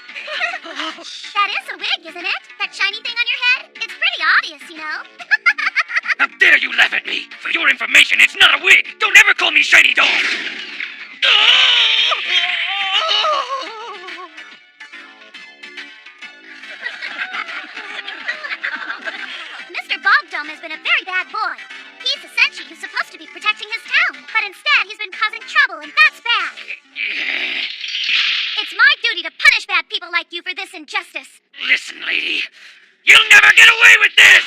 D: That is a wig, isn't it? That shiny thing on your head? It's pretty obvious, you know.
A: How dare you laugh at me? For your information, it's not a wig. Don't ever call me shiny dome.
D: Mr. Bogdome has been a very bad boy. He's a senshi who's supposed to be protecting his town, but instead he's been causing trouble, and that's bad. It's my duty to punish bad people like you for this injustice.
A: Listen, lady. You'll never get away with this!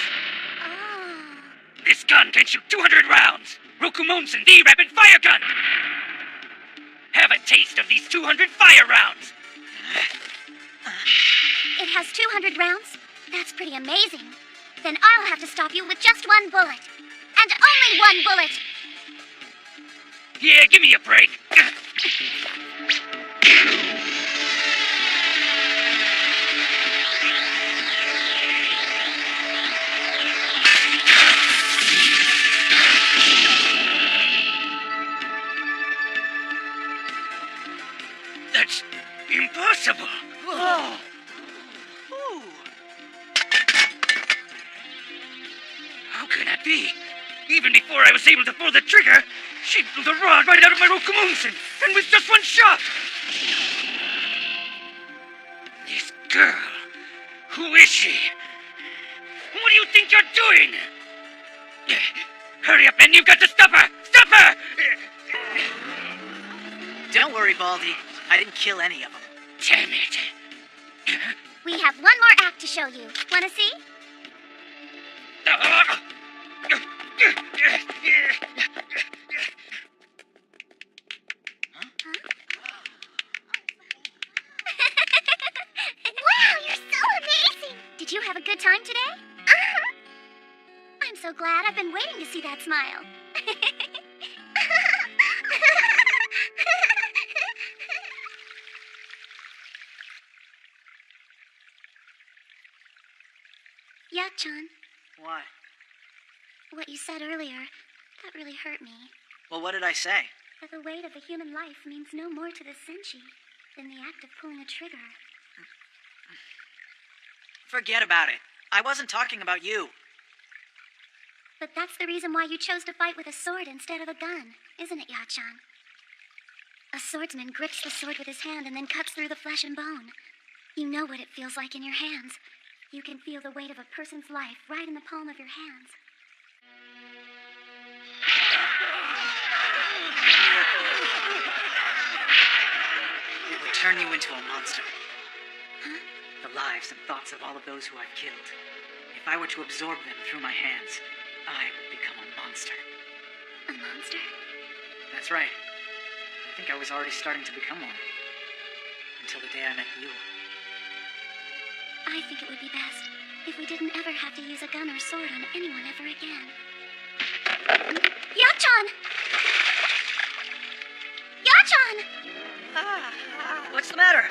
D: Oh.
A: This gun can shoot 200 rounds. Rokumonsen, the rapid fire gun. Have a taste of these 200 fire rounds.
D: It has 200 rounds? That's pretty amazing. Then I'll have to stop you with just one bullet. And only one bullet.
A: Yeah, give me a break. That's impossible.
B: Oh.
A: How can that be? Even before I was able to pull the trigger, she blew the rod right out of my Rokumonsen, and with just one shot. This girl, who is she? What do you think you're doing? Hurry up, man, you've got to stop her! Stop her!
B: Don't worry, Baldy. I didn't kill any of them.
A: Damn it.
D: We have one more act to show you. Wanna see? Wow, you're so amazing! Did you have a good time today? I'm so glad. I've been waiting to see that smile. Yak-chan,
B: What?
D: what you said earlier, that really hurt me.
B: Well, what did I say?
D: That the weight of a human life means no more to the senshi than the act of pulling a trigger.
B: Forget about it. I wasn't talking about you.
D: But that's the reason why you chose to fight with a sword instead of a gun, isn't it, Yak-chan? A swordsman grips the sword with his hand and then cuts through the flesh and bone. You know what it feels like in your hands. You can feel the weight of a person's life right in the palm of your hands.
B: It would turn you into a monster.
D: Huh?
B: The lives and thoughts of all of those who I've killed. If I were to absorb them through my hands, I would become a monster.
D: A monster?
B: That's right. I think I was already starting to become one. Until the day I met you.
D: I think it would be best if we didn't ever have to use a gun or sword on anyone ever again. Yak-chan! Yak-chan!
B: What's the matter?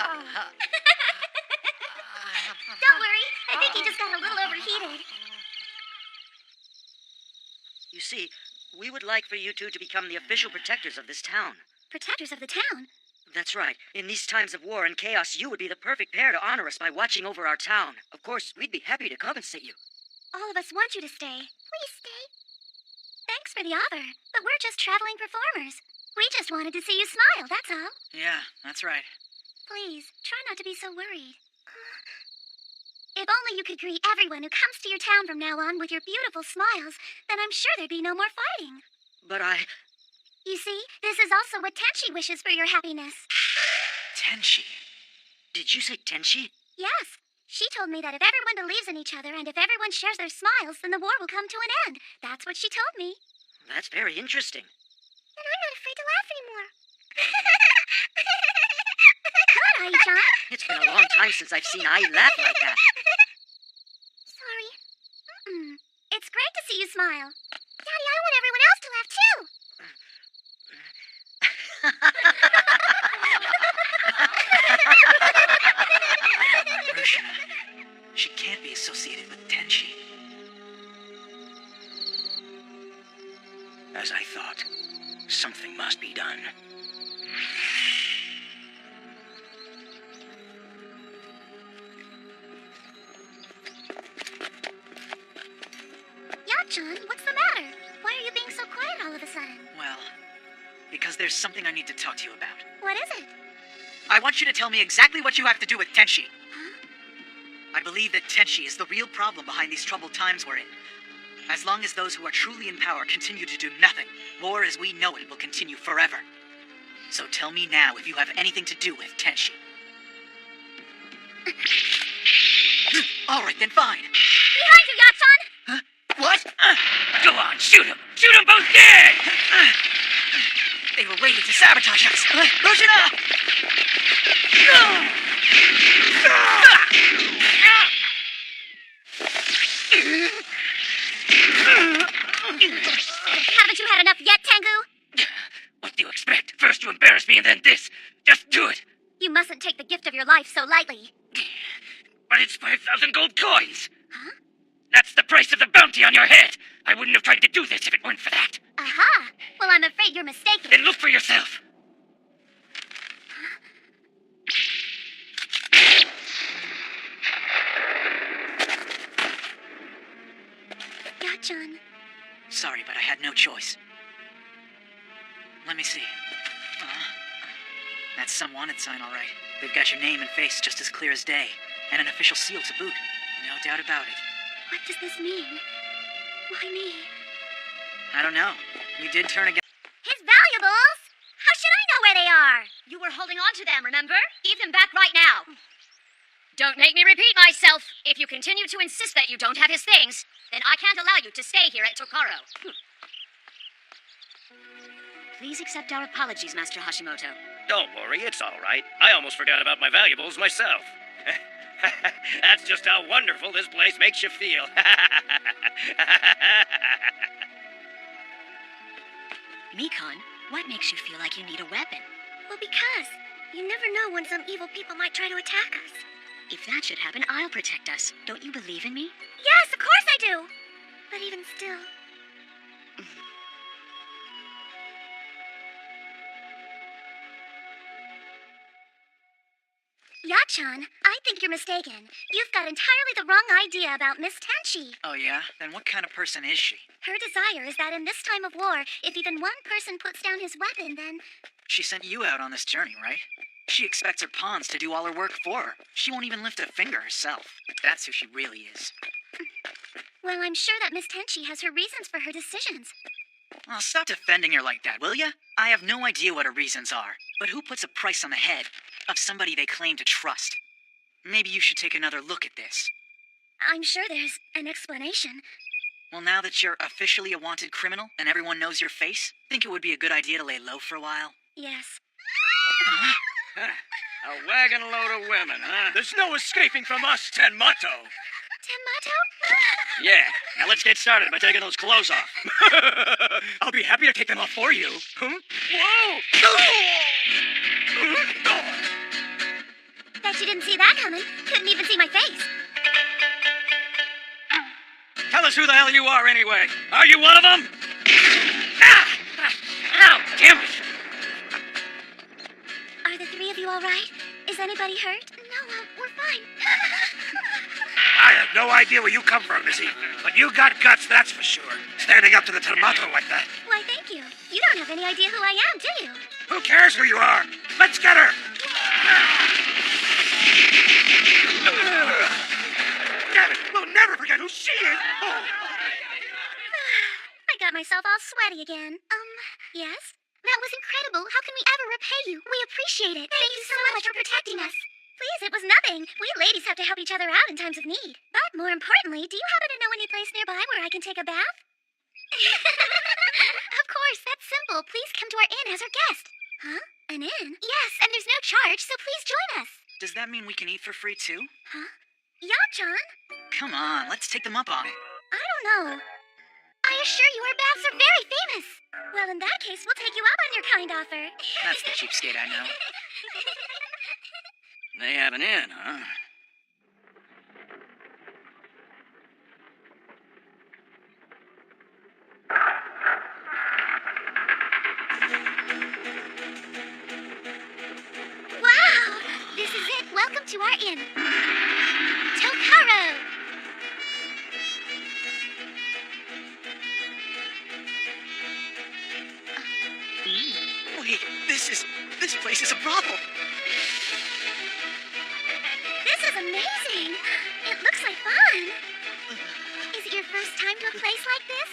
D: Don't worry, I think he just got a little overheated.
C: You see, we would like for you two to become the official protectors of this town.
D: Protectors of the town?
C: That's right. In these times of war and chaos, you would be the perfect pair to honor us by watching over our town. Of course, we'd be happy to compensate you.
D: All of us want you to stay. Please stay. Thanks for the offer, but we're just traveling performers. We just wanted to see you smile, that's all.
B: Yeah, that's right.
D: Please, try not to be so worried. If only you could greet everyone who comes to your town from now on with your beautiful smiles, then I'm sure there'd be no more fighting.
C: But I...
D: You see, this is also what Tenchi wishes for your happiness.
B: Tenshi.
C: Did you say Tenshi?
D: Yes. She told me that if everyone believes in each other and if everyone shares their smiles, then the war will come to an end. That's what she told me.
C: That's very interesting.
D: And I'm not afraid to laugh anymore. What, Ai-chan?
C: It's been a long time since I've seen Ai laugh like that.
D: Sorry. It's great to see you smile. Daddy, I want everyone else to laugh too.
B: Rushina. She can't be associated with Tenshi.
C: as I thought. Something must be done.
D: Yachan, what's the matter? Why are you being so quiet all of a sudden?
B: Well, because there's something I need to talk to you about.
D: What is it?
B: I want you to tell me exactly what you have to do with Tenshi. I believe that Tenshi is the real problem behind these troubled times we're in. As long as those who are truly in power continue to do nothing, war as we know it will continue forever. So tell me now if you have anything to do with Tenshi. All right, then fine.
D: Behind you, Yachan!
B: What?
A: Go on, shoot him! Shoot them both dead!
B: They were waiting to sabotage us. Rojana!
D: Haven't you had enough yet, Tengu?
A: What do you expect? First you embarrass me and then this. Just do it.
D: You mustn't take the gift of your life so lightly.
A: But it's 5,000 gold coins.
D: Huh?
A: That's the price of the bounty on your head. I wouldn't have tried to do this if it weren't for that.
D: Aha! Well, I'm afraid you're mistaken.
A: Then look for yourself.
D: Yachan.
B: Sorry, but I had no choice. Let me see. That's some wanted sign, all right. They've got your name and face just as clear as day, and an official seal to boot. No doubt about it.
D: What does this mean? Why me?
B: I don't know. You did turn against...
D: His valuables! How should I know where they are?
E: You were holding on to them, remember? Give them back right now. Don't make me repeat myself. If you continue to insist that you don't have his things, then I can't allow you to stay here at Tokaro. Please accept our apologies, Master Hashimoto.
A: Don't worry, it's all right. I almost forgot about my valuables myself. That's just how wonderful this place makes you feel.
E: Mikon, what makes you feel like you need a weapon?
D: Well, because you never know when some evil people might try to attack us.
E: If that should happen, I'll protect us. Don't you believe in me?
D: Yes, of course I do. But even still... Yachan, I think you're mistaken. You've got entirely the wrong idea about Miss Tenshi.
B: Oh, yeah? Then what kind of person is she?
D: Her desire is that in this time of war, if even one person puts down his weapon, then...
B: She sent you out on this journey, right? She expects her pawns to do all her work for her. She won't even lift a finger herself. That's who she really is.
D: Well, I'm sure that Miss Tenshi has her reasons for her decisions.
B: Oh, stop defending her like that, will ya? I have no idea what her reasons are. But who puts a price on the head of somebody they claim to trust? Maybe you should take another look at this.
D: I'm sure there's an explanation.
B: Well, now that you're officially a wanted criminal and everyone knows your face, think it would be a good idea to lay low for a while?
D: Yes.
A: A wagon load of women, huh? There's no escaping from us, Tenmato.
D: Tenmato?
A: Yeah, now let's get started by taking those clothes off. I'll be happy to take them off for you. Whoa!
D: Bet you didn't see that coming. Couldn't even see my face.
A: Tell us who the hell you are anyway. Are you one of them? Ah! Ow, damn it!
D: Are the three of you all right? Is anybody hurt? No, we're fine.
F: I have no idea where you come from, Missy, but you got guts, that's for sure. Standing up to the tomato like that.
D: Why, thank you. You don't have any idea who I am, do you?
F: Who cares who you are? Let's get her! Damn it, we'll never forget who she is! Oh.
D: I got myself all sweaty again. Yes? That was incredible. How can we ever repay you? We appreciate it. Thank you so much for protecting us. Please, it was nothing. We ladies have to help each other out in times of need. But more importantly, do you happen to know any place nearby where I can take a bath? Of course, that's simple. Please come to our inn as our guest. Huh? An inn? Yes, and there's no charge, so please join us.
B: Does that mean we can eat for free, too?
D: Huh? Yachan?
B: Come on, let's take them up on it.
D: I don't know. I assure you our baths are very famous. Well, in that case, we'll take you up on your kind offer.
B: That's the cheapskate I know.
A: They have an inn, huh?
D: in. Tokaro!
B: Wait, this place is a brothel.
D: This is amazing. It looks like fun. Is it your first time to a place like this?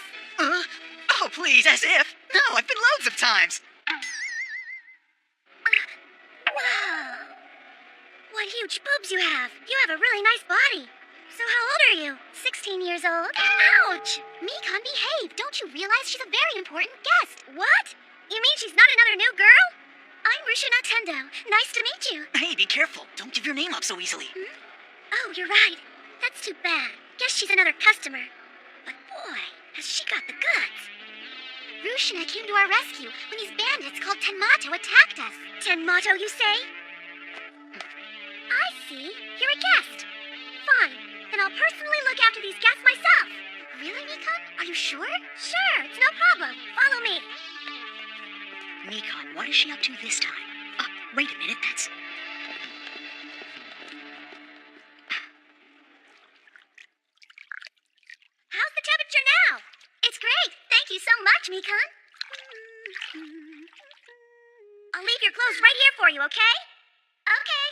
B: Oh, please, as if. No, I've been loads of times.
D: Wow. What huge boobs you have. You have a really nice body. So how old are you? 16 years old? Ouch! Mikan, behave. Don't you realize she's a very important guest? What? You mean she's not another new girl? I'm Rushina Tendo. Nice to meet you.
B: Hey, be careful. Don't give your name up so easily.
D: Oh, you're right. That's too bad. Guess she's another customer. But boy, has she got the goods. Rushina came to our rescue when these bandits called Tenmato attacked us. Tenmato, you say? I see. You're a guest. Fine. Then I'll personally look after these guests myself. Really, Mikan? Are you sure? Sure, it's no problem. Follow me.
B: Mikan, what is she up to this time? Wait a minute, that's...
D: How's the temperature now? It's great. Thank you so much, Mikan. I'll leave your clothes right here for you, okay? Okay.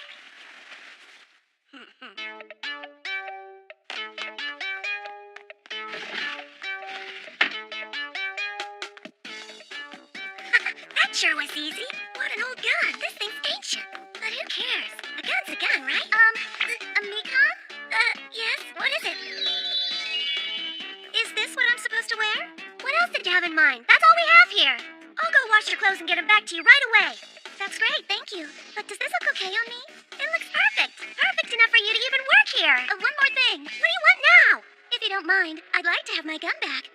D: That sure was easy. What an old gun. This thing's ancient. But who cares? A gun's a gun, right? Mikan? Yes? What is it? Is this what I'm supposed to wear? What else did you have in mind? That's all we have here. I'll go wash your clothes and get them back to you right away. That's great, thank you. But does this look okay on me? It looks perfect. Perfect enough for you to even work here. One more thing. What do you want now? If you don't mind, I'd like to have my gun back.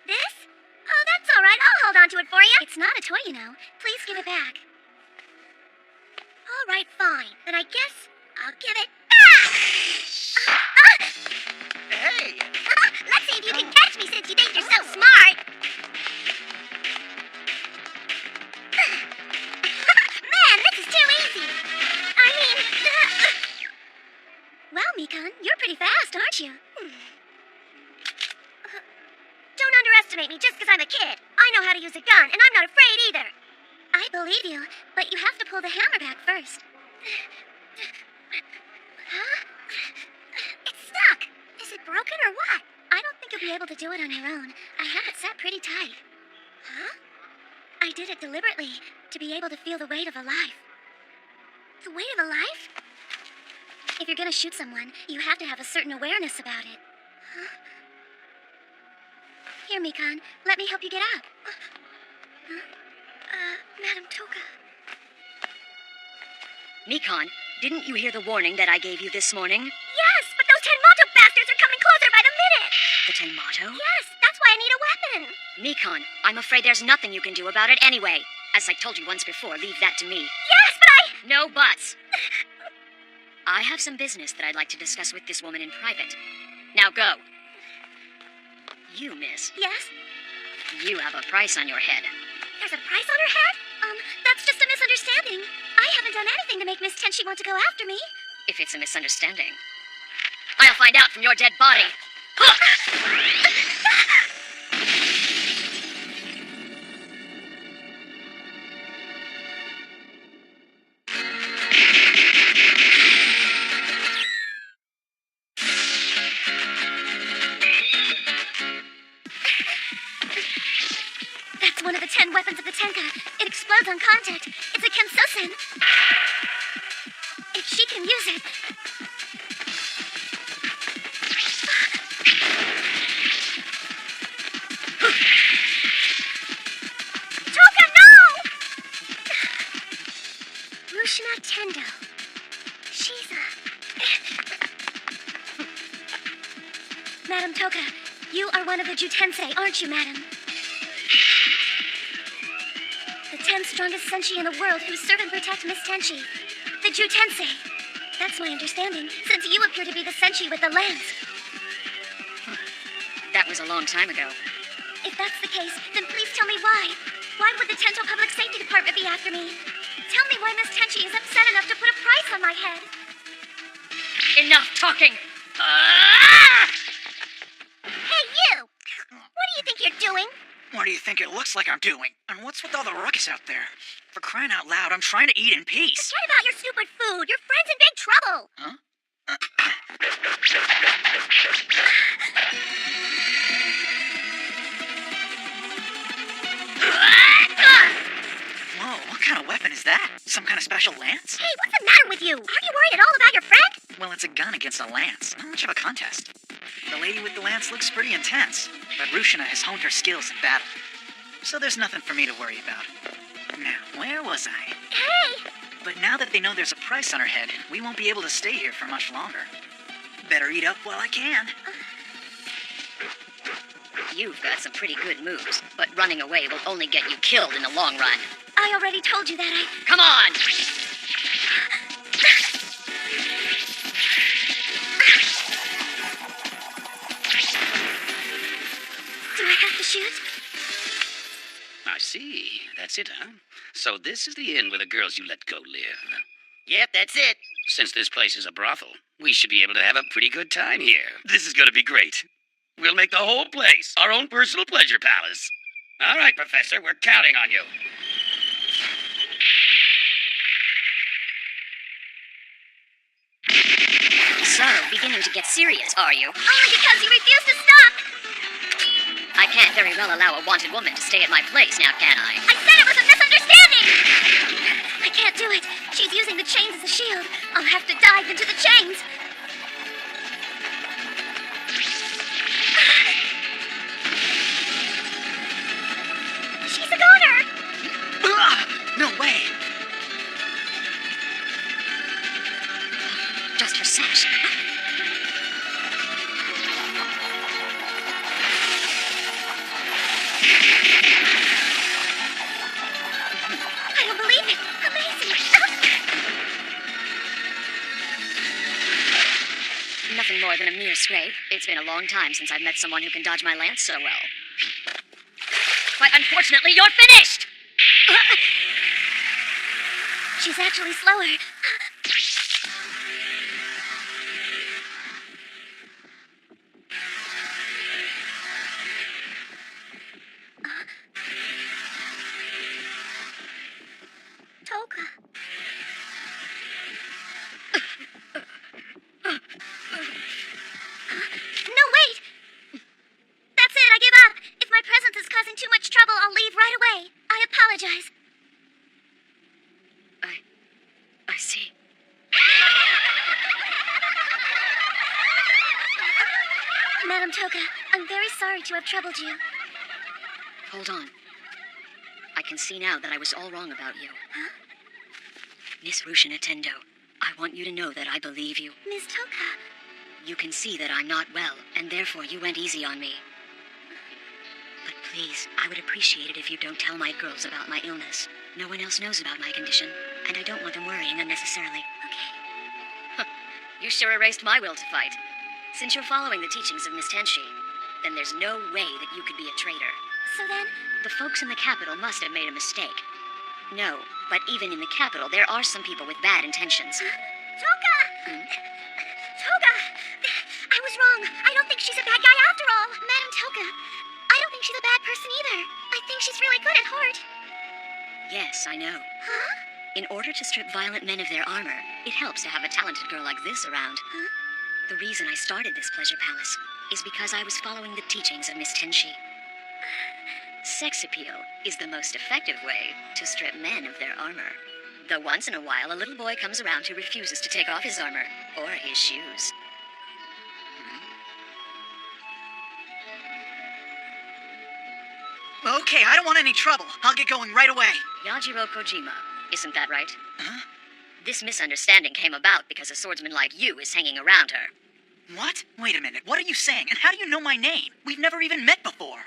D: This? Oh, that's all right. I'll hold on to it for you. It's not a toy, you know. Please give it back. All right, fine. Then I guess I'll give it back.
B: Hey!
D: Let's see if you can catch me since you think you're so smart. Man, this is too easy. I mean... Well, Mikan, you're pretty fast, aren't you? Don't underestimate me just because I'm a kid. I know how to use a gun, and I'm not afraid either. I believe you, but you have to pull the hammer back first. Huh? It's stuck. Is it broken or what? I don't think you'll be able to do it on your own. I have it set pretty tight. Huh? I did it deliberately, to be able to feel the weight of a life. The weight of a life? If you're gonna shoot someone, you have to have a certain awareness about it. Huh? Here, Mikan, let me help you get up. Madam Toka.
H: Mikan, didn't you hear the warning that I gave you this morning?
D: Yes, but those Tenmato bastards are coming closer by the minute!
H: The Tenmato?
D: Yes, that's why I need a weapon!
H: Mikan, I'm afraid there's nothing you can do about it anyway. As I told you once before, leave that to me.
D: Yes, but
H: No buts! I have some business that I'd like to discuss with this woman in private. Now go. You, miss.
D: Yes?
H: You have a price on your head.
D: There's a price on her head? That's just a misunderstanding. I haven't done anything to make Miss Tenchi want to go after me.
H: If it's a misunderstanding, I'll find out from your dead body.
D: That's one of the 10 weapons of the Tenka. It explodes on contact. It's a Kensosen. If she can use it... Toka, no! Rushina Tendo. She's Madam Toka, you are one of the Jutensei, aren't you, madam? The 10 strongest senshi in the world who serve and protect Miss Tenchi. The Jutensei. That's my understanding, since you appear to be the senshi with the lance.
H: That was a long time ago.
D: If that's the case, then please tell me why. Why would the Tento Public Safety Department be after me? Tell me why Miss Tenchi is upset enough to put a price on my head.
H: Enough talking!
D: Hey, you! What do you think you're doing?
B: What do you think it looks like I'm doing? And what's with all the ruckus out there? For crying out loud, I'm trying to eat in peace.
D: Forget about your stupid food. Your friend's in big trouble.
B: Huh? Whoa, what kind of weapon is that? Some kind of special lance?
D: Hey, what's the matter with you? Aren't you worried at all about your friend?
B: Well, it's a gun against a lance. Not much of a contest. The lady with the lance looks pretty intense, but Rushina has honed her skills in battle. So there's nothing for me to worry about. Now, where was I?
D: Hey!
B: But now that they know there's a price on her head, we won't be able to stay here for much longer. Better eat up while I can.
H: You've got some pretty good moves, but running away will only get you killed in the long run.
D: I already told you that
H: Come on!
D: Do I have to shoot?
A: I see. That's it, huh? So this is the inn where the girls you let go live.
G: Yep, that's it.
A: Since this place is a brothel, we should be able to have a pretty good time here. This is going to be great. We'll make the whole place our own personal pleasure palace. All right, Professor, we're counting on you.
H: So, beginning to get serious, are you?
D: Only because you refuse to stop!
H: I can't very well allow a wanted woman to stay at my place now, can I?
D: I said it was a misunderstanding! I can't do it. She's using the chains as a shield. I'll have to dive into the chains. She's a goner!
B: No way!
H: Just her sash.
D: I don't believe it. Amazing.
H: Nothing more than a mere scrape. It's been a long time since I've met someone who can dodge my lance so well. But unfortunately, you're finished!
D: She's actually slower. Toka. No, wait! That's it, I give up. If my presence is causing too much trouble, I'll leave right away. I apologize.
H: I see.
D: Madam Toka, I'm very sorry to have troubled you.
H: Hold on. I can see now that I was all wrong about you.
D: Huh?
H: Miss Rushina Tendo, I want you to know that I believe you.
D: Miss Toka.
H: You can see that I'm not well, and therefore you went easy on me. But please, I would appreciate it if you don't tell my girls about my illness. No one else knows about my condition, and I don't want them worrying unnecessarily.
D: Okay.
H: You sure erased my will to fight. Since you're following the teachings of Miss Tenshi, then there's no way that you could be a traitor.
D: So then,
H: The folks in the capital must have made a mistake. No, but even in the capital, there are some people with bad intentions.
D: Toka! Toka! I was wrong. I don't think she's a bad guy after all. Madam Toka, I don't think she's a bad person either. I think she's really good at heart.
H: Yes, I know.
D: Huh?
H: In order to strip violent men of their armor, it helps to have a talented girl like this around.
D: Huh?
H: The reason I started this pleasure palace is because I was following the teachings of Miss Tenshi. Sex appeal is the most effective way to strip men of their armor. Though once in a while, a little boy comes around who refuses to take off his armor or his shoes.
B: Okay, I don't want any trouble. I'll get going right away.
H: Yajiro Kojima, isn't that right?
B: Huh?
H: This misunderstanding came about because a swordsman like you is hanging around her.
B: What? Wait a minute, what are you saying? And how do you know my name? We've never even met before.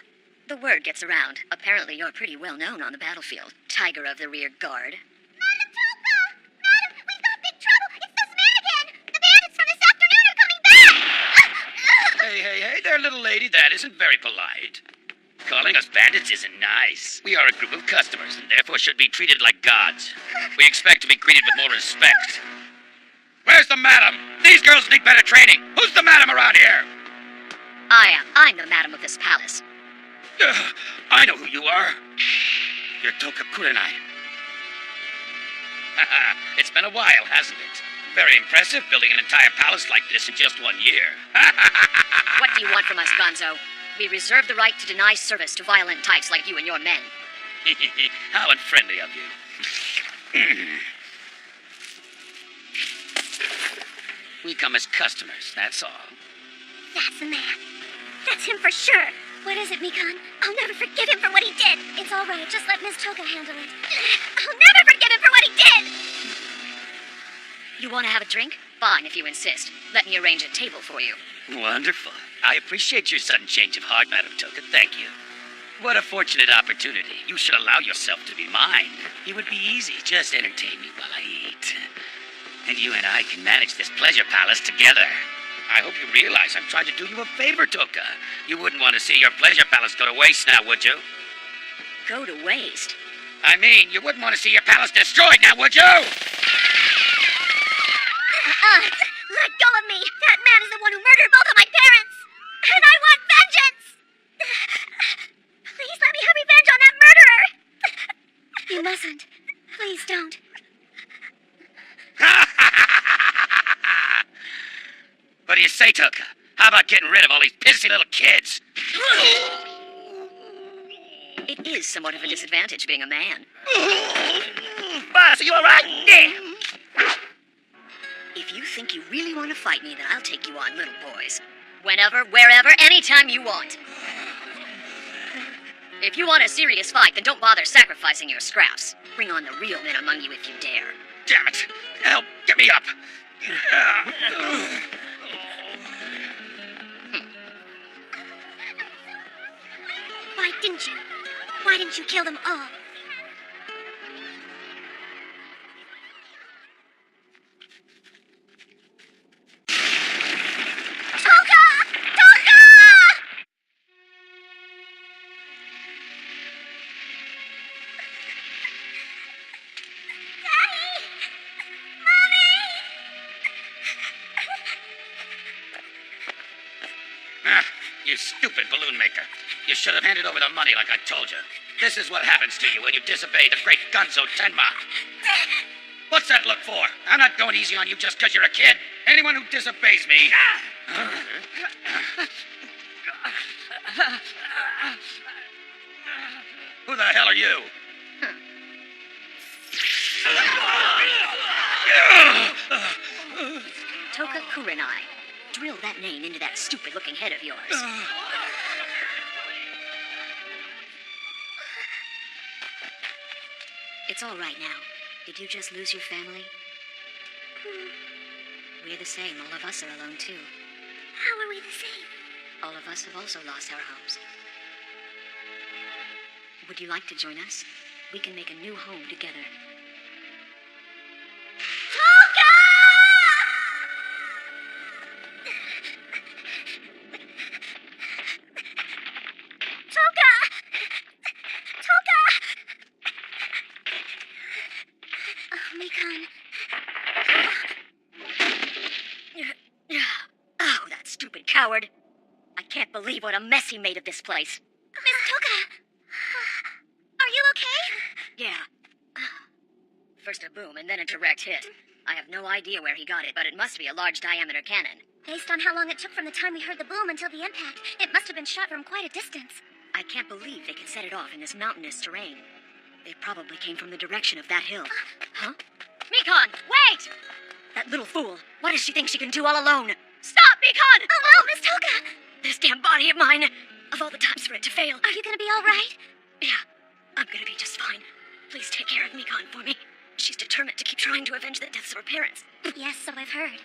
H: The word gets around. Apparently you're pretty well known on the battlefield. Tiger of the rear guard.
D: Madam Toka! Madam, we've got big trouble! It's this man again! The bandits from this afternoon are coming back!
A: Hey there, little lady. That isn't very polite. Calling us bandits isn't nice. We are a group of customers and therefore should be treated like gods. We expect to be greeted with more respect. Where's the madam? These girls need better training. Who's the madam around here?
H: I am. I'm the madam of this palace.
A: I know who you are. You're Toka Kurenai. It's been a while, hasn't it? Very impressive, building an entire palace like this in just 1 year.
H: What do you want from us, Gonzo? We reserve the right to deny service to violent types like you and your men.
A: How unfriendly of you. We come as customers, that's all.
D: That's the man. That's him for sure. What is it, Mikan? I'll never forgive him for what he did. It's all right. Just let Miss Toka handle it. I'll never forgive him for what he did.
H: You want to have a drink? Fine, if you insist. Let me arrange a table for you.
A: Wonderful. I appreciate your sudden change of heart, Madam Toka. Thank you. What a fortunate opportunity. You should allow yourself to be mine. It would be easy. Just entertain me while I eat. And you and I can manage this pleasure palace together. I hope you realize I'm trying to do you a favor, Toka. You wouldn't want to see your pleasure palace go to waste now, would you?
H: Go to waste?
A: I mean, you wouldn't want to see your palace destroyed now, would you?
D: Let go of me. That man is the one who murdered both of my parents. And I want vengeance. Please let me have revenge on that murderer. You mustn't. Please don't.
A: What do you say, Toka? How about getting rid of all these pissy little kids?
H: It is somewhat of a disadvantage being a man.
A: Boss, are you all right?
H: If you think you really want to fight me, then I'll take you on, little boys. Whenever, wherever, anytime you want. If you want a serious fight, then don't bother sacrificing your scraps. Bring on the real men among you if you dare.
A: Damn it. Help, get me up.
D: Why didn't you? Why didn't you kill them all?
A: You stupid balloon maker. You should have handed over the money like I told you. This is what happens to you when you disobey the great Gonzo Tenma. What's that look for? I'm not going easy on you just because you're a kid. Anyone who disobeys me... Who the hell are you?
H: Toka Kurenai. Drill that name into that stupid-looking head of yours. It's all right now. Did you just lose your family? We're the same. All of us are alone, too.
D: How are we the same?
H: All of us have also lost our homes. Would you like to join us? We can make a new home together. Oh, that stupid coward. I can't believe what a mess he made of this place.
D: Miss Toka! Are you okay?
H: Yeah. First a boom and then a direct hit. I have no idea where he got it, but it must be a large diameter cannon.
D: Based on how long it took from the time we heard the boom until the impact, it must have been shot from quite a distance.
H: I can't believe they could set it off in this mountainous terrain. They probably came from the direction of that hill. Huh? Mikon, wait! That little fool. What does she think she can do all alone? Stop, Mikon!
D: Oh no, Miss Toka!
H: This damn body of mine. Of all the times for it to fail.
D: Are you gonna be all right?
H: Yeah, I'm gonna be just fine. Please take care of Mikon for me. She's determined to keep trying to avenge the deaths of her parents.
D: Yes, so I've heard.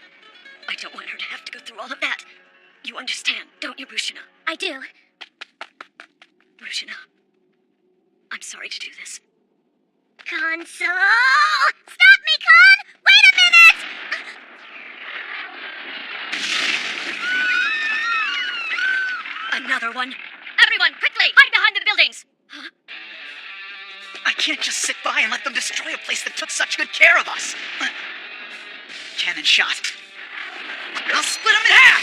H: I don't want her to have to go through all of that. You understand, don't you, Rushina?
D: I do.
H: Rushina, I'm sorry to do this.
D: Gonzo! Stop me, Con! Wait a minute!
H: Another one. Everyone, quickly, hide behind the buildings. Huh?
B: I can't just sit by and let them destroy a place that took such good care of us. cannon shot. I'll split him in half!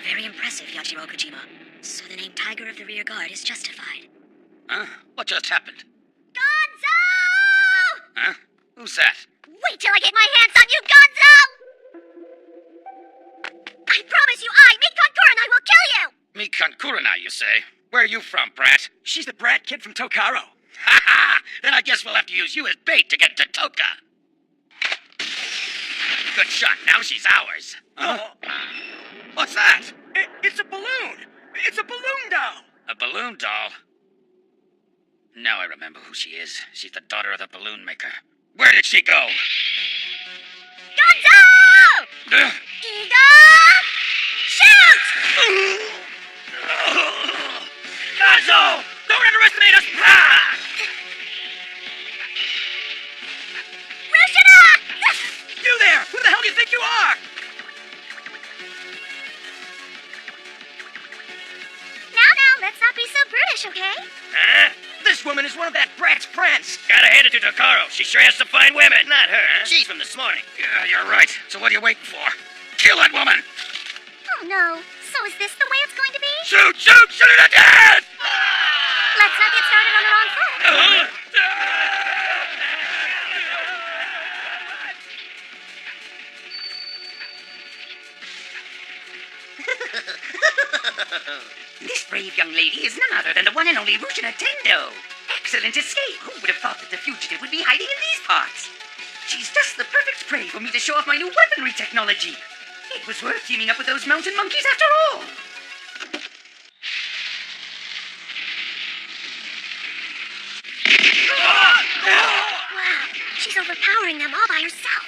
H: Very impressive, Yachiro Kojima. So the name Tiger of the Rear Guard is justified.
A: Huh? What just happened?
D: Gonzo!
A: Huh? Who's that?
D: Wait till I get my hands on you, Gonzo! I promise you, Mikon Kurenai, will kill you!
A: Mikon Kurenai, you say? Where are you from, brat?
C: She's the brat kid from Tokaro.
A: Ha ha! Then I guess we'll have to use you as bait to get to Toka. Good shot. Now she's ours. Huh? What's that?
C: It's a balloon. It's a balloon doll.
A: A balloon doll? Now I remember who she is. She's the daughter of the balloon maker. Where did she go?
D: Gonzo! Ego! Shoot!
A: Gonzo! Don't underestimate us! Ah!
D: Rushina!
C: You there! Who the hell do you think you are?
D: Now, let's not be so brutish, okay?
A: Huh?
C: This woman is one of that brat's friends.
A: Gotta hand it to Tokaro. She sure has some fine women. Not her. She's from this morning. Yeah, you're right. So what are you waiting for? Kill that woman!
D: Oh no. So is this the way it's going to be?
A: Shoot! Shoot! Shoot her to death!
D: Let's not get started on the wrong foot.
B: This brave young lady is none other than the one and only Rushina Tendo. Excellent escape. Who would have thought that the fugitive would be hiding in these parts? She's just the perfect prey for me to show off my new weaponry technology. It was worth teaming up with those mountain monkeys after all.
D: Wow, she's overpowering them all by herself.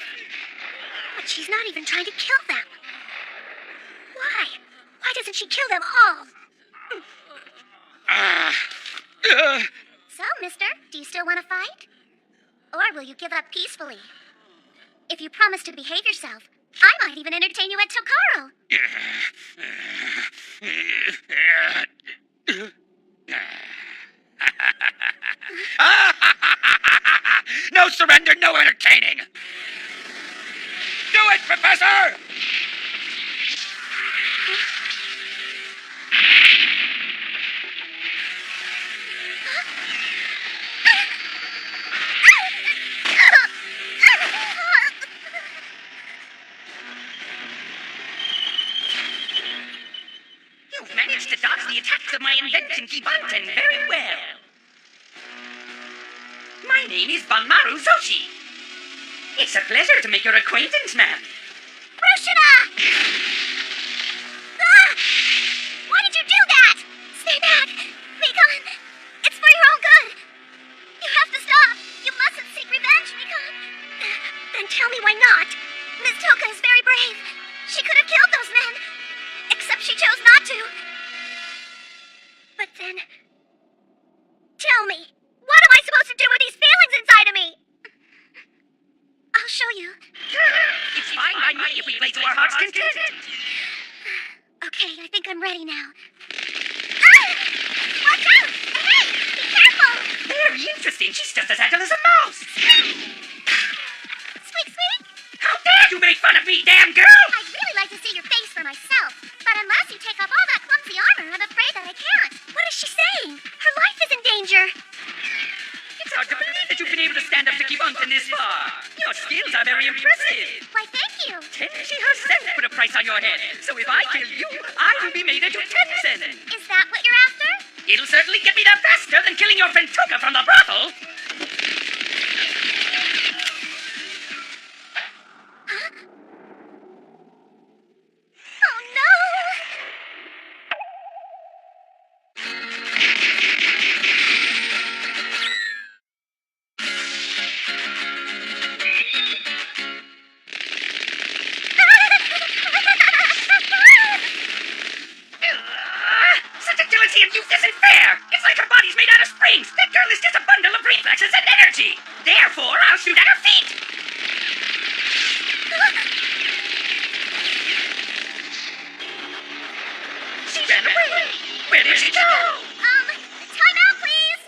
D: But she's not even trying to kill them. Why? Why doesn't she kill them all? So, mister, do you still want to fight? Or will you give up peacefully? If you promise to behave yourself, I might even entertain you at Tokaro.
A: No surrender, no entertaining! Do it, Professor!
B: You've managed to dodge the attacks of my invention, Kibanten, very well. My name is Banmaru Zoshi. It's a pleasure to make your acquaintance, ma'am.
D: Rushina! Ah! Why did you do that? Stay back! Mikon! It's for your own good! You have to stop! You mustn't seek revenge, Mikon! Then tell me why not? Miss Toka is very brave. She could have killed those men. Except she chose not to. But then... Tell me, what am I supposed to do with these feelings inside of me? I'll show you.
B: It's fine by me if we play to our heart's content.
D: Okay, I think I'm ready now. Ah! Watch out! Hey! Be careful!
B: Very interesting. She's just as agile as a mouse.
D: Squeak, squeak!
B: How dare you make fun of me, damn girl!
D: I'd really like to see your face for myself. But unless you take off all that clumsy armor, I'm afraid that I can't. What is she saying? Her life is in danger.
B: It's hard to believe that you've been able to stand up to Kibunten this far. Your skills are very impressive.
D: Why, thank you.
B: Tenchi herself put a price on your head. So if I kill you, I will be made into Tensen.
D: Is that what you're after?
B: It'll certainly get me there faster than killing your friend Toka from the brothel.
D: Oh, no!
B: Such agility and youth isn't fair. It's like her body's made out of springs. That girl is just a bundle of reflexes and energy. Therefore, I'll shoot at her feet. She ran away. Where did she go?
D: Time out, please!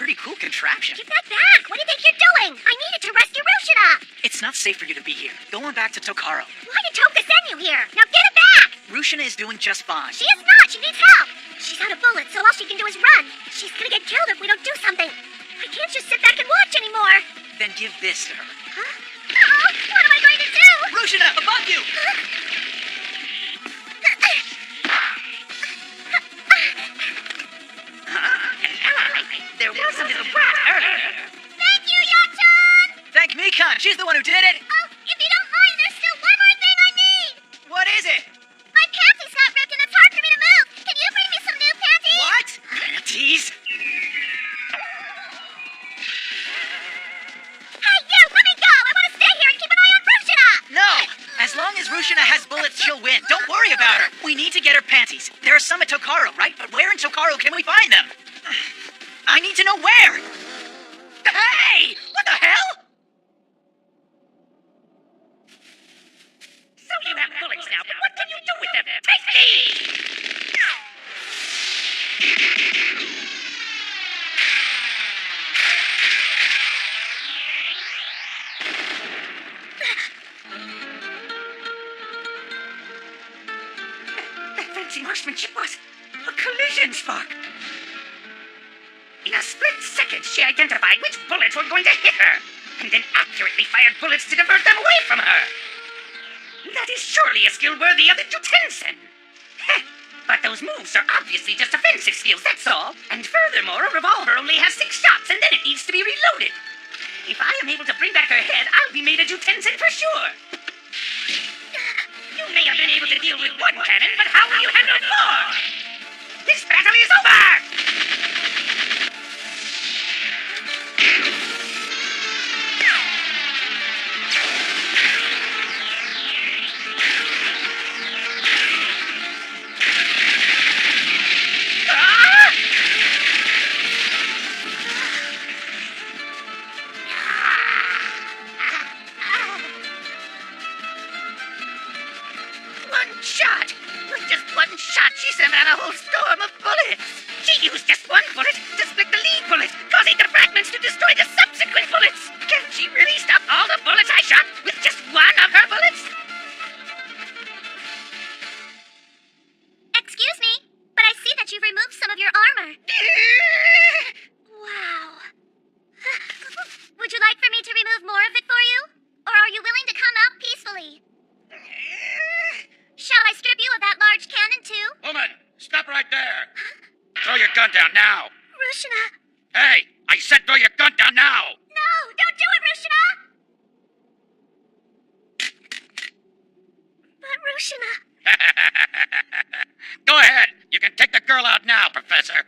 B: pretty cool contraption.
D: Give that back! What do you think you're doing? I needed to rescue Rushina!
B: It's not safe for you to be here. Go on back to Tokaro.
D: Why did Toka send you here? Now get it back!
B: Rushina is doing just fine.
D: She is not! She needs help! She's out of bullets, so all she can do is run. She's gonna get killed if we don't do something. I can't just sit back and watch anymore.
B: Then give this to her.
D: Huh? Oh, what am I going to do?
B: Rushina, above you!
C: There was a little brat earlier.
D: Thank you, Yachan!
B: Thank Mikan. She's the one who did it.
D: Oh, if you don't mind, there's still one more thing I need!
B: What is it?
D: My panties got ripped and it's hard for me to move. Can you bring me some new panties?
B: What? Panties?
D: Hey, you! Let me go! I want to stay here and keep an eye on Rushina!
B: No! As long as Rushina has bullets, she'll win. Don't worry about her. We need to get her panties. There are some at Tokaro, right? But where in Tokaro can we find them? I need to know where! Hey! What the hell?
A: So you have bullets now, but what can you do with them? Take these!
C: That fancy marksmanship was a collision spark.
A: In a split second, she identified which bullets were going to hit her, and then accurately fired bullets to divert them away from her. That is surely a skill worthy of the Jutensen. Heh, but those moves are obviously just offensive skills, that's all. And furthermore, a revolver only has 6 shots, and then it needs to be reloaded. If I am able to bring back her head, I'll be made a Jutensen for sure. You may have been able to deal with one cannon, but how will you handle 4? This battle is over! One shot! With just one shot, she sent out a whole storm of bullets! She used just one bullet to split the lead bullet, causing the fragments to destroy the subsequent bullets! Can she really stop all the bullets I shot with just one of her bullets?
D: Excuse me, but I see that you've removed some of your armor. Wow. Would you like for me to remove more of it for you? Or are you willing to come out peacefully? Shall I strip you of that large cannon, too?
F: Woman, stop right there. Throw your gun down now.
D: Rushina!
F: Hey, I said throw your gun down now.
D: No! Don't do it, Rushina! But Rushina...
F: Go ahead. You can take the girl out now, Professor.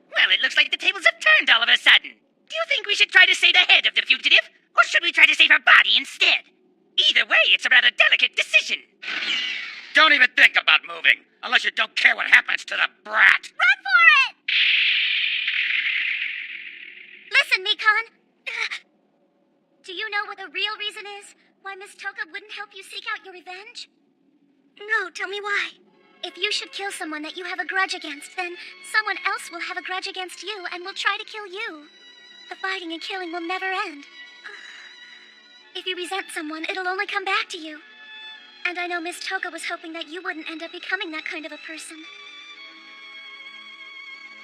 A: Well, it looks like the tables have turned all of a sudden. Do you think we should try to save the head of the fugitive, or should we try to save her body instead? Either way, it's a rather delicate decision.
F: Don't even think about moving, unless you don't care what happens to the brat.
D: Run for it! Listen, Mikan. Do you know what the real reason is why Miss Toka wouldn't help you seek out your revenge? No, tell me why. If you should kill someone that you have a grudge against, then someone else will have a grudge against you and will try to kill you. The fighting and killing will never end. If you resent someone, it'll only come back to you. And I know Miss Toka was hoping that you wouldn't end up becoming that kind of a person.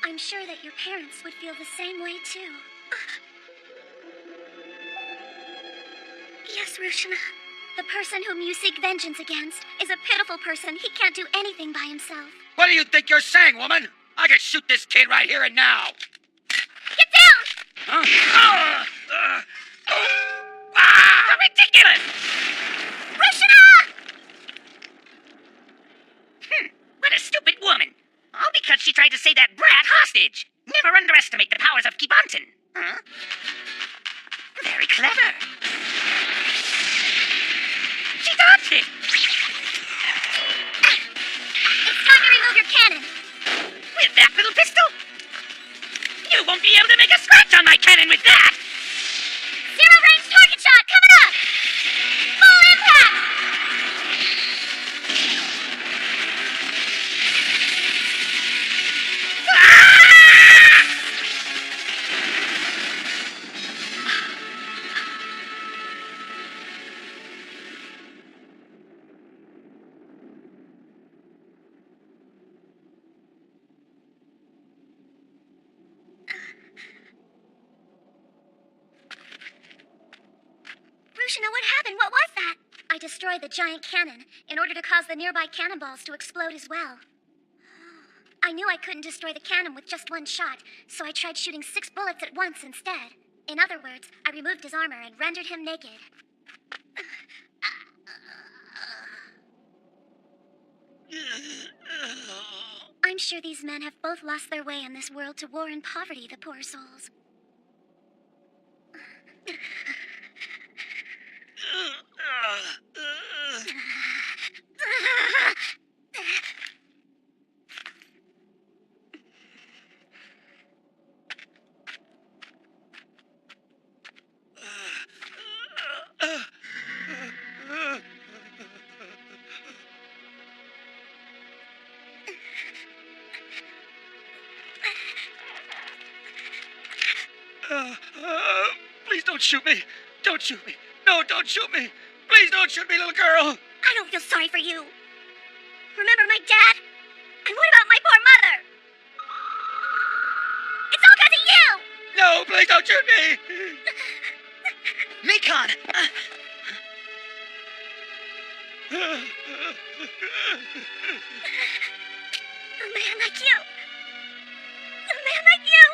D: I'm sure that your parents would feel the same way, too. Yes, Rushina. The person whom you seek vengeance against is a pitiful person. He can't do anything by himself.
F: What do you think you're saying, woman? I could shoot this kid right here and now.
D: Get down!
F: Huh?
A: Ridiculous!
D: Rushina!
A: What a stupid woman. All because she tried to say that brat hostage. Never underestimate the powers of Kibanten. Huh? Very clever. She dodged it.
D: It's time to remove your cannon.
A: With that little pistol? You won't be able to make a scratch on my cannon with that.
D: Zero range target shot coming up! Full impact!
A: Ah!
D: Rushina, what happened? What was that? I destroyed the giant cannon in order to cause the nearby cannonballs to explode as well. I knew I couldn't destroy the cannon with just one shot, so I tried shooting 6 bullets at once instead. In other words, I removed his armor and rendered him naked. I'm sure these men have both lost their way in this world to war and poverty, the poor souls.
A: Please don't shoot me. Don't shoot me. No, don't shoot me. Please don't shoot me, little girl.
D: I don't feel sorry for you. Remember my dad? And what about my poor mother? It's all because of you!
A: No, please don't shoot me.
B: Mekon!
D: A man like you. A man like you.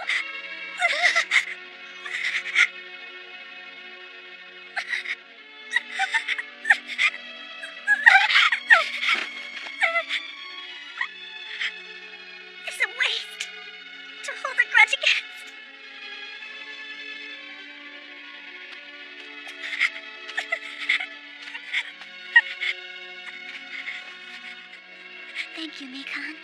D: It's a waste to hold a grudge against. Thank you, Mekon.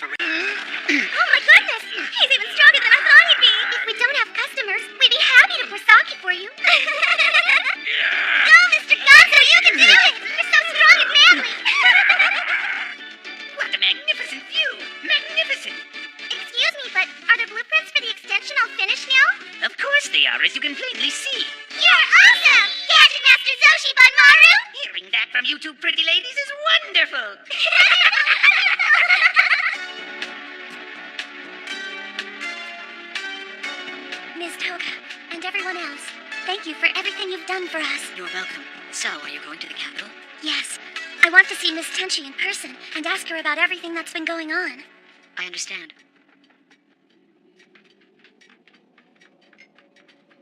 D: Oh my goodness! He's even stronger than I thought he'd be! If we don't have customers, we'd be happy to pour sake for you. Go, Mr. Gonzo, you can do it! You're so strong and manly!
A: What a magnificent view. Magnificent.
D: Excuse me, but are the blueprints for the extension all finished now?
A: Of course they are, as you can plainly see.
D: You're awesome! Gadget Master Zoshi Banmaru!
A: Hearing that from you two pretty ladies is wonderful.
D: Miss Toga, and everyone else, thank you for everything you've done for us.
H: You're welcome. So, are you going to the capital?
D: Yes, I want to see Miss Tenchi in person and ask her about everything that's been going on.
H: I understand.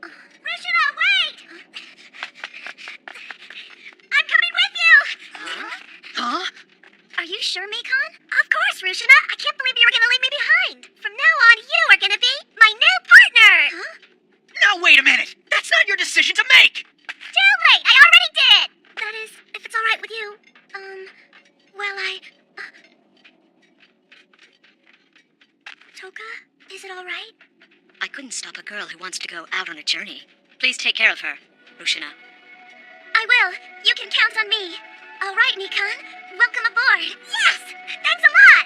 D: Rushina, wait! I'm coming with you!
B: Huh?
D: Are you sure, Mekon? Of course, Rushina. I can't believe you were going to leave me behind. From now on, you are going to be my new partner! Huh?
B: Now, wait a minute! That's not your decision to make!
D: Too late! I already did! That is, if it's all right with you. Well, Toka, is it all right?
H: I couldn't stop a girl who wants to go out on a journey. Please take care of her, Rushina.
D: I will. You can count on me. All right, Mekon. Welcome aboard. Yes! Thanks a lot!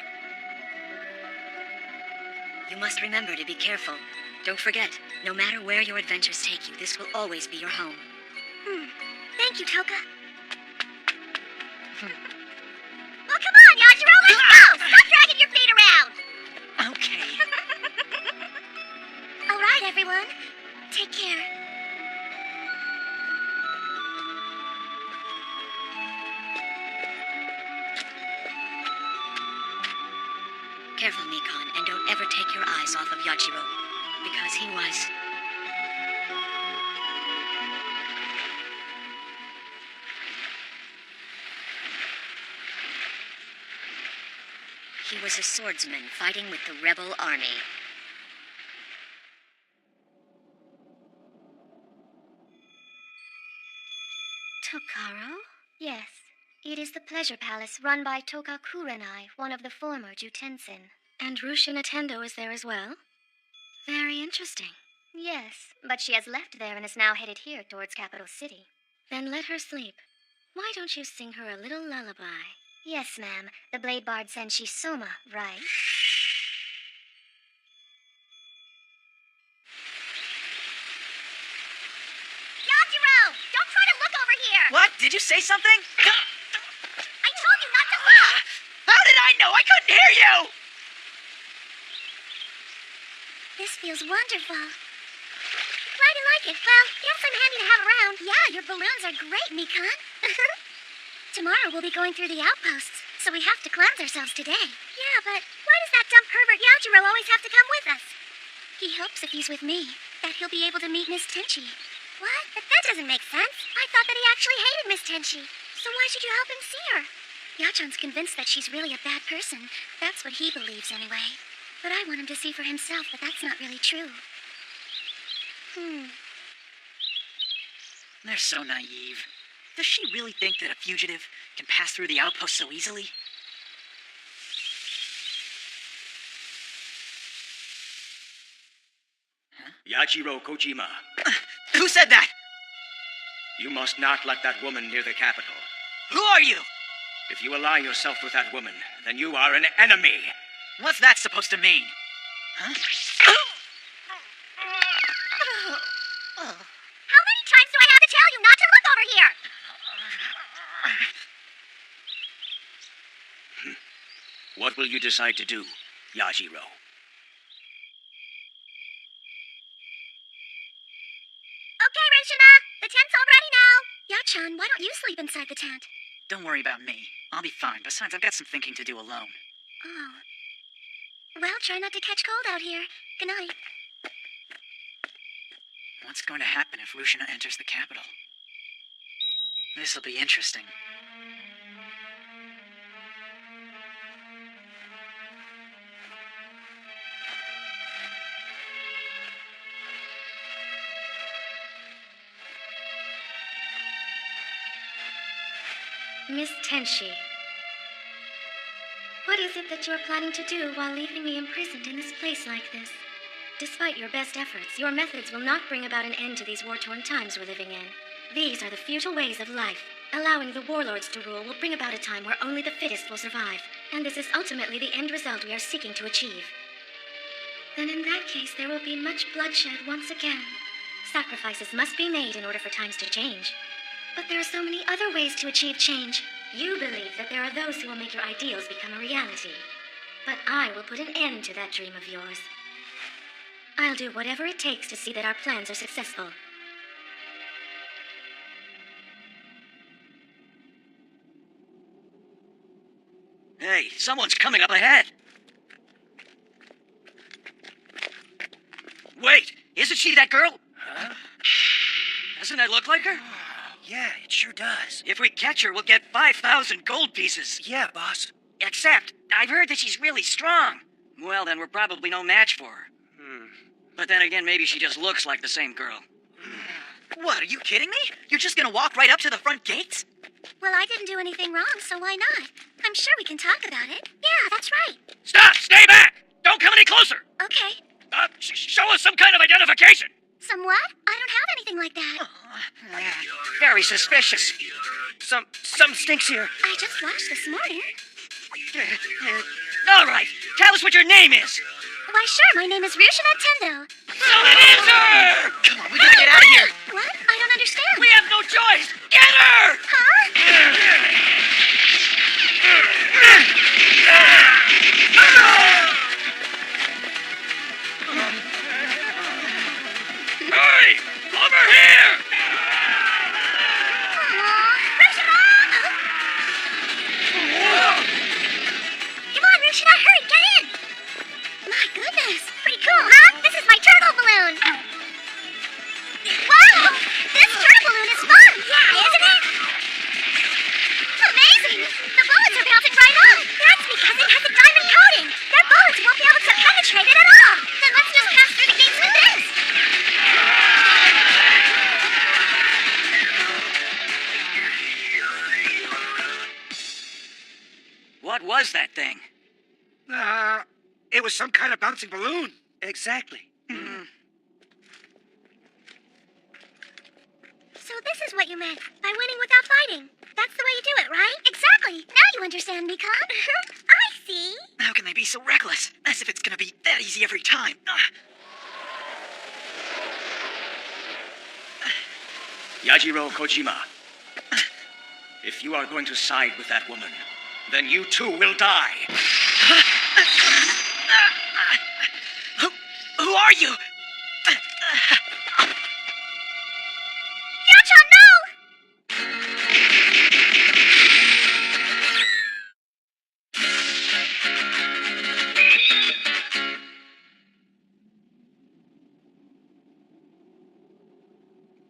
H: You must remember to be careful. Don't forget, no matter where your adventures take you, this will always be your home.
D: Thank you, Toka. Well, come on, Yajiro, let's go! Stop dragging your feet around!
B: Okay.
D: All right, everyone. Take care.
H: Careful, Mekon, and don't ever take your eyes off of Yajiro, because he was... He was a swordsman fighting with the rebel army.
D: Tokaro? Yes. It is the Pleasure Palace run by Toka Kurenai, one of the former Jutensen. And Rushina Tendo is there as well? Very interesting. Yes, but she has left there and is now headed here towards Capital City. Then let her sleep. Why don't you sing her a little lullaby? Yes, ma'am. The Blade Bard Senshi Soma, right? Yajiro! Don't try to look over here!
B: What? Did you say something?
D: I told you not to look!
B: How did I know? I couldn't hear you!
D: This feels wonderful. Glad you like it. Well, yes, I'm handy to have around. Yeah, your balloons are great, Mikan. Tomorrow we'll be going through the outposts, so we have to cleanse ourselves today. Yeah, but why does that dumb pervert Yajiro always have to come with us? He hopes if he's with me, that he'll be able to meet Miss Tenchi. What? That doesn't make sense. I thought that he actually hated Miss Tenchi. So why should you help him see her? Yachan's convinced that she's really a bad person. That's what he believes anyway. But I want him to see for himself that that's not really true.
B: They're so naive. Does she really think that a fugitive can pass through the outpost so easily?
C: Yajiro Kojima,
B: Who said that?
C: you must not let that woman near the capital.
B: Who are you?
C: If you ally yourself with that woman, then you are an enemy.
B: What's that supposed to mean? Huh?
D: How many times do I have to tell you not to look over here?
C: What will you decide to do, Yajiro?
D: Okay, Rishina, the tent's all ready now. Yachan, why don't you sleep inside the tent?
B: Don't worry about me. I'll be fine. Besides, I've got some thinking to do alone.
D: Oh. Well, try not to catch cold out here. Good night.
B: What's going to happen if Rushina enters the capital? This'll be interesting.
D: Miss Tenchi. What is it that you're planning to do while leaving me imprisoned in this place like this? Despite your best efforts, your methods will not bring about an end to these war-torn times we're living in. These are the futile ways of life. Allowing the warlords to rule will bring about a time where only the fittest will survive, and this is ultimately the end result we are seeking to achieve. Then in that case, there will be much bloodshed once again. Sacrifices must be made in order for times to change. But there are so many other ways to achieve change. You believe that there are those who will make your ideals become a reality. But I will put an end to that dream of yours. I'll do whatever it takes to see that our plans are successful.
C: Hey, someone's coming up ahead. Wait, isn't she that girl?
F: Huh?
C: Doesn't that look like her?
F: Yeah, it sure does.
C: If we catch her, we'll get 5,000 gold pieces.
F: Yeah, boss.
C: Except, I've heard that she's really strong. Well, then we're probably no match for her. But then again, maybe she just looks like the same girl.
B: What, are you kidding me? You're just gonna walk right up to the front gates?
D: Well, I didn't do anything wrong, so why not? I'm sure we can talk about it. Yeah, that's right.
A: Stop! Stay back! Don't come any closer!
D: Okay.
A: Show us some kind of identification!
D: Some what? I don't have anything like that.
C: Very suspicious. Some stinks here.
D: I just watched this morning.
C: All right, tell us what your name is.
D: Why, sure, my name is Rushina Tendo.
A: So it is her!
B: Come on, we gotta get out of here!
D: What? I don't understand.
A: We have no choice! Get her!
D: Huh?
A: Hurry! Over here!
D: Rushina! Come on, Rushina, hurry, get in! My goodness, pretty cool, huh? This is my turtle balloon. Wow! This turtle balloon is fun! Yeah, isn't it? Amazing! The bullets are bouncing right off. That's because it has a diamond coating. Their bullets won't be able to penetrate it at all. Then let's just pass through the gates with this.
C: What was that thing?
F: It was some kind of bouncing balloon.
C: Exactly.
D: So this is what you meant by winning without fighting. That's the way you do it, right? Exactly. Now you understand me, Con. I see.
B: How can they be so reckless? As if it's gonna be that easy every time.
C: Yajiro Kojima. If you are going to side with that woman, then you too will die.
B: Who Who are you?
D: Yachan, no!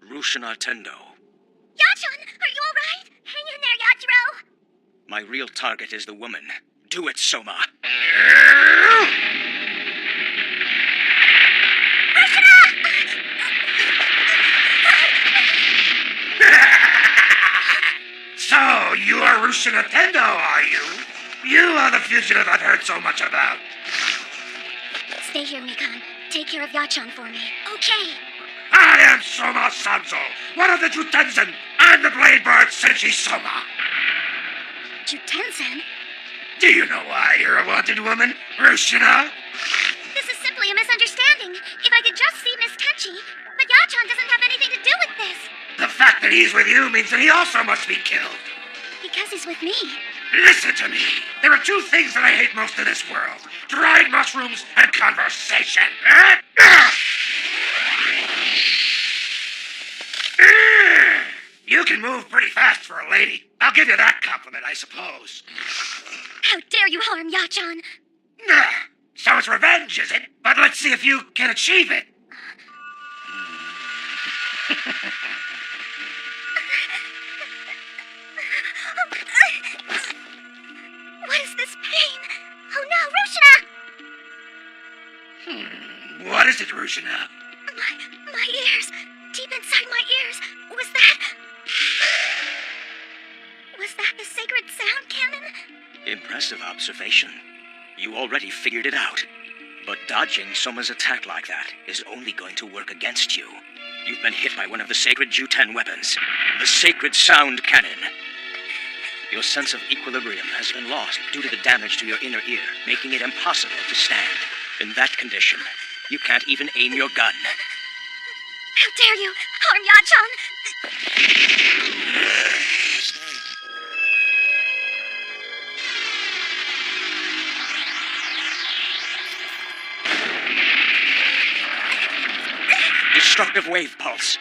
C: Rushana Tendo.
D: Yachan, are you alright? Hang in there, Yajiro!
C: My real target is the woman. Do it, Soma.
F: So, you are Rushana Tendo, are you? You are the fugitive I've heard so much about.
D: Stay here, Mikan. Take care of Yachan for me. Okay.
F: I am Soma Sanzo, one of the Jutensen. I'm the Blade Bird Senshi Soma.
D: Jutensen?
F: Do you know why you're a wanted woman, Rushana?
D: This is simply a misunderstanding. If I could just see Miss Tenchi. But Yachan doesn't have anything to do with this.
F: The fact that he's with you means that he also must be killed.
D: Because he's with me.
F: Listen to me. There are two things that I hate most in this world. Dried mushrooms and conversation. You can move pretty fast for a lady. I'll give you that compliment, I suppose.
D: How dare you harm Yachan?
F: So it's revenge, is it? But let's see if you can achieve it.
D: What is this pain? Oh no, Rushana!
F: What is it, Rushana?
D: My ears. Deep inside my ears. Was that the sacred sound cannon?
C: Impressive observation. You already figured it out. But dodging Soma's attack like that is only going to work against you. You've been hit by one of the sacred Juten weapons, the sacred sound cannon. Your sense of equilibrium has been lost due to the damage to your inner ear, making it impossible to stand. In that condition, you can't even aim your gun.
D: How dare you harm Yachan?
C: Destructive wave pulse.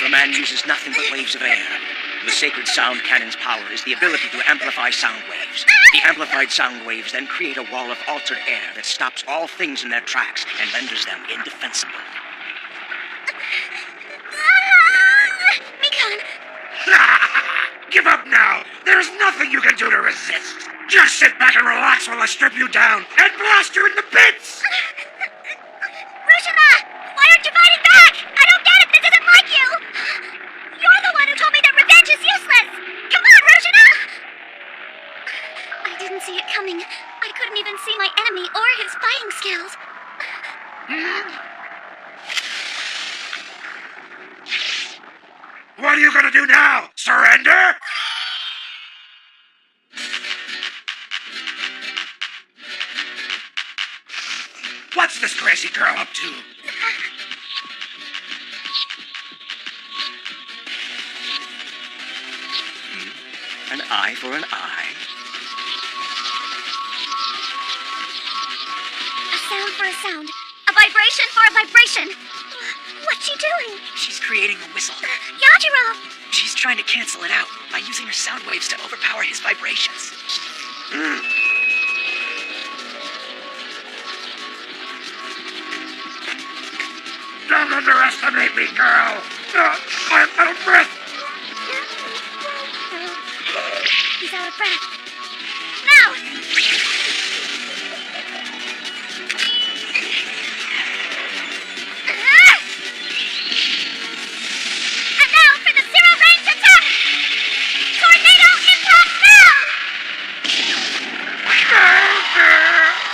C: The man uses nothing but waves of air. The sacred sound cannon's power is the ability to amplify sound waves. The amplified sound waves then create a wall of altered air that stops all things in their tracks and renders them indefensible.
D: Mikan!
F: Give up now! There's nothing you can do to resist! Just sit back and relax while I strip you down and blast you in the bits!
D: Rushana! Why aren't you fighting back? I don't get it! This isn't like you! You're the one who told me that revenge is useless! Come on, Rushana! I didn't see it coming. I couldn't even see my enemy or his fighting skills.
F: What are you gonna do now? Surrender? What's this crazy girl up to?
C: An eye for an eye.
D: A sound for a sound. A vibration for a vibration. What's she doing?
B: She's creating a whistle.
D: Yajiro!
B: She's trying to cancel it out by using her sound waves to overpower his vibrations.
F: Don't underestimate me, girl! I'm out of breath!
D: He's out of breath. Now! And now for the zero range attack! Tornado impact now!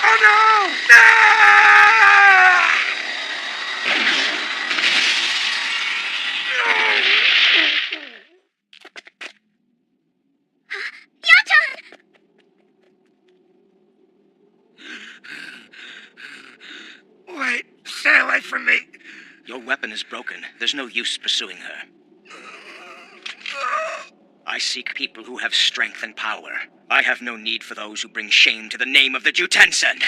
F: Oh no! No!
D: Yachan!
F: Wait, stay away from me.
C: Your weapon is broken. There's no use pursuing her. I seek people who have strength and power. I have no need for those who bring shame to the name of the Jutensen.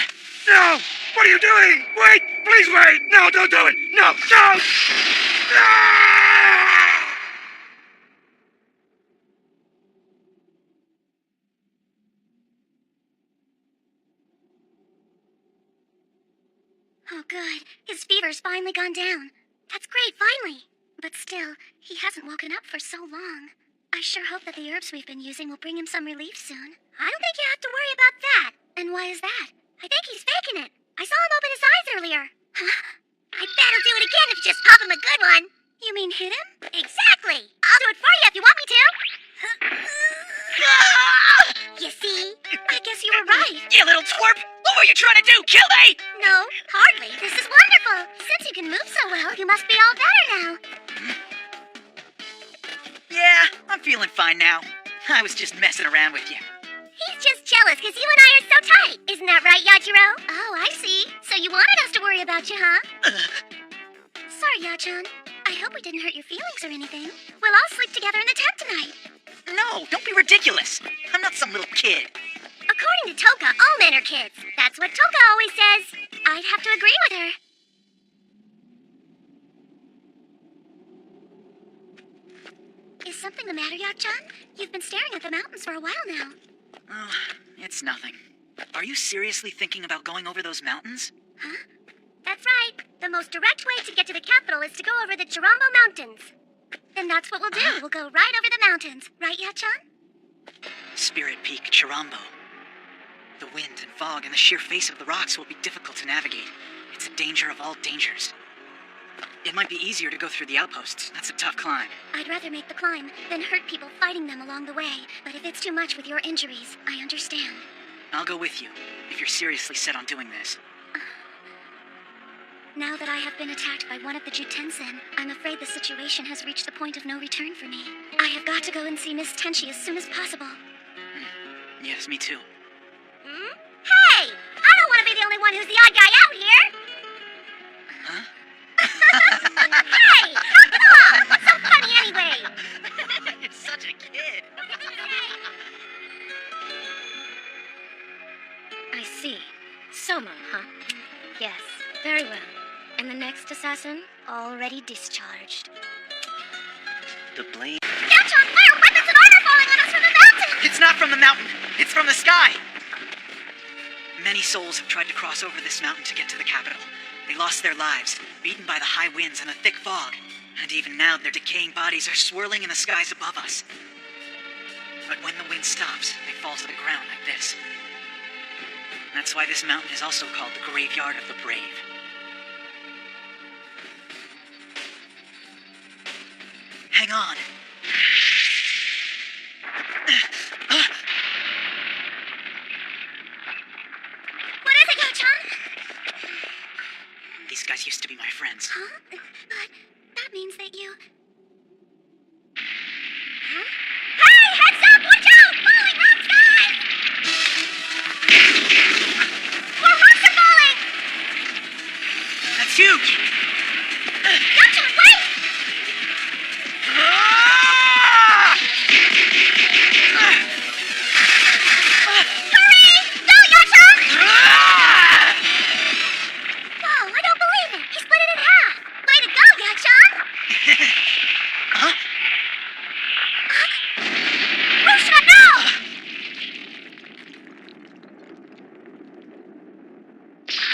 F: No! What are you doing? Wait, please! Please wait! No, don't do it! No! No! Ah!
D: Oh, good. His fever's finally gone down. That's great, finally. But still, he hasn't woken up for so long. I sure hope that the herbs we've been using will bring him some relief soon. I don't think you have to worry about that. And why is that? I think he's faking it. I saw him open his eyes earlier. Huh?
E: I bet he'll do it again if you just pop him a good one.
D: You mean hit him?
E: Exactly. I'll do it for you if you want me to. You see?
D: I guess you were right.
C: You little twerp! What were you trying to do? Kill me?
D: No, hardly. This is wonderful. Since you can move so well, you must be all better now.
B: Yeah, I'm feeling fine now. I was just messing around with you.
E: He's just jealous because you and I are so tight. Isn't that right, Yajiro?
D: Oh, I see. So you wanted us to worry about you, huh? Sorry, Yachan. I hope we didn't hurt your feelings or anything. We'll all sleep together in the tent tonight.
B: No, don't be ridiculous. I'm not some little kid.
E: According to Toka, all men are kids. That's what Toka always says.
D: I'd have to agree with her. Is something the matter, Yachan? You've been staring at the mountains for a while now.
B: Oh, it's nothing. Are you seriously thinking about going over those mountains?
D: Huh?
E: That's right. The most direct way to get to the capital is to go over the Chirambo Mountains.
D: Then that's what we'll do. We'll go right over the mountains. Right, Yachan?
B: Spirit Peak, Chirambo. The wind and fog and the sheer face of the rocks will be difficult to navigate. It's a danger of all dangers. It might be easier to go through the outposts. That's a tough climb.
D: I'd rather make the climb than hurt people fighting them along the way. But if it's too much with your injuries, I understand.
B: I'll go with you, if you're seriously set on doing this.
D: Now that I have been attacked by one of the Jutensen, I'm afraid the situation has reached the point of no return for me. I have got to go and see Miss Tenchi as soon as possible.
B: Yes, me too.
E: Hey! I don't want to be the only one who's the odd guy out here!
B: Huh?
E: Hey! Knock it off! What's so funny anyway?
B: You're such a kid.
D: I see. Soma, huh? Yes, very well. And the next assassin, already discharged.
B: The blade...
E: Yachan, why are weapons and armor falling on us from the mountain?
B: It's not from the mountain. It's from the sky. Many souls have tried to cross over this mountain to get to the capital. They lost their lives, beaten by the high winds and the thick fog. And even now, their decaying bodies are swirling in the skies above us. But when the wind stops, they fall to the ground like this. That's why this mountain is also called the Graveyard of the Brave. Hang on.
E: What is it, Yachan?
B: These guys used to be my friends.
D: Huh? But that means that you...
E: Huh? Hey, heads up! Watch out! Falling rocks, guys! More rocks are falling!
B: That's huge!
E: Yachan, wait! Hurry! Go, Yachan! Whoa, I don't believe it! He split it in half! Way to go, Yachan!
B: Huh?
E: Rusha, no!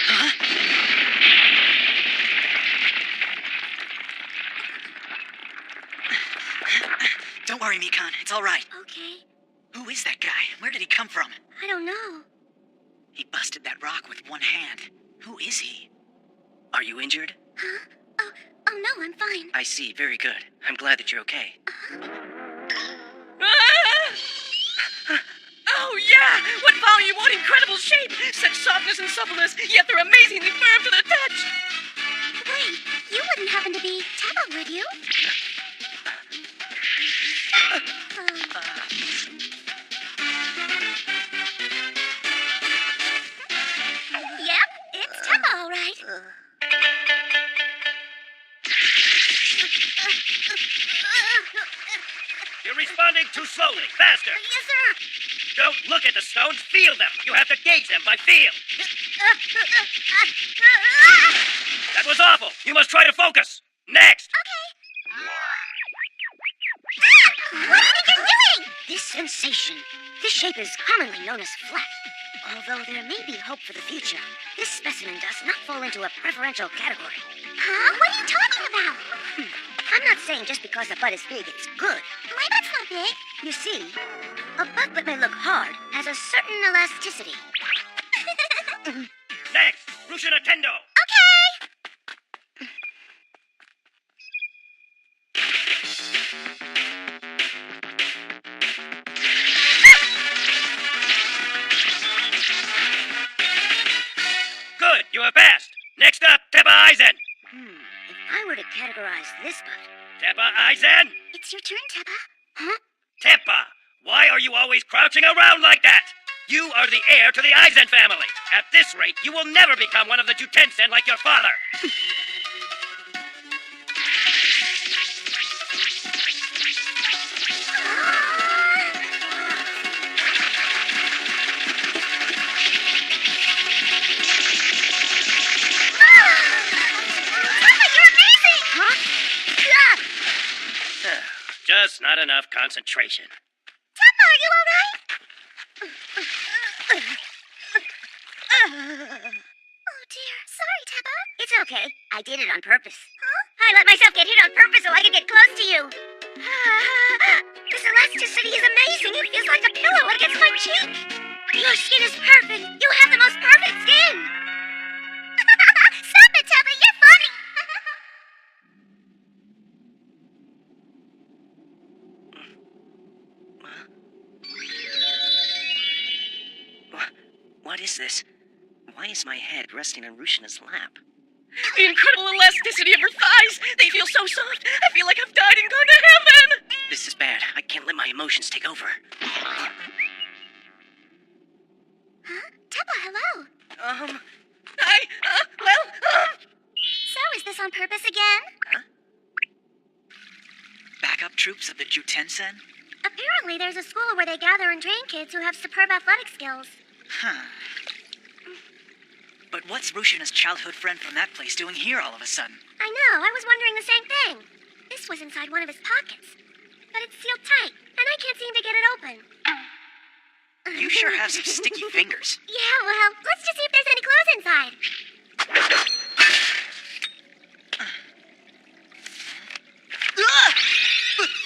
B: Huh? Don't worry, Mikan. It's all right.
D: Okay,
B: Who is that guy? Where did he come from?
D: I don't know.
B: He busted that rock with one hand. Who is he? Are you injured?
D: Huh? Oh no, I'm fine.
B: I see. Very good. I'm glad that you're okay.
G: Oh, yeah! What volume, what incredible shape! Such softness and suppleness, yet they're amazingly firm to the touch!
D: Wait, you wouldn't happen to be Teppa, would you?
E: Yep, it's Teppa, all right.
A: You're responding too slowly. Faster.
E: Yes, sir.
A: Don't look at the stones, feel them. You have to gauge them by feel. That was awful. You must try to focus. Next.
D: What do you think you're doing?
H: This sensation. This shape is commonly known as flat. Although there may be hope for the future, this specimen does not fall into a preferential category.
D: Huh? What are you talking about?
H: I'm not saying just because the butt is big, it's good.
D: My butt's not big.
H: You see, a butt that may look hard has a certain elasticity.
A: Next. Rushin Attendo.
D: Okay.
A: Good. You have passed. Next up, Teppa Eisen.
H: If I were to categorize this butt,
A: Teppa Eisen.
D: It's your turn, Teppa.
H: huh?
A: Teppa, why are you always crouching around like that? You are the heir to the Eisen family. At this rate, you will never become one of the Jutensen like your father. Just not enough concentration.
D: Teppa, are you all right? Oh dear, sorry, Teppa.
H: It's okay. I did it on purpose. Huh? I let myself get hit on purpose so I could get close to you. This elasticity is amazing. It feels like a pillow against my cheek. Your skin is perfect. You have the most perfect skin.
D: Stop it, Teppa, you're funny.
C: What is this? Why is my head resting on Rushina's lap?
G: The incredible elasticity of her thighs! They feel so soft! I feel like I've died and gone to heaven!
C: This is bad. I can't let my emotions take over.
D: Huh? Teppa, hello. So is this on purpose again?
B: Backup troops of the Jutensen?
D: Apparently there's a school where they gather and train kids who have superb athletic skills.
B: Huh. But what's Rushina's childhood friend from that place doing here all of a sudden?
D: I know, I was wondering the same thing. This was inside one of his pockets. But it's sealed tight, and I can't seem to get it open.
B: You sure have some sticky fingers.
D: Yeah, well, let's just see if there's any clues inside.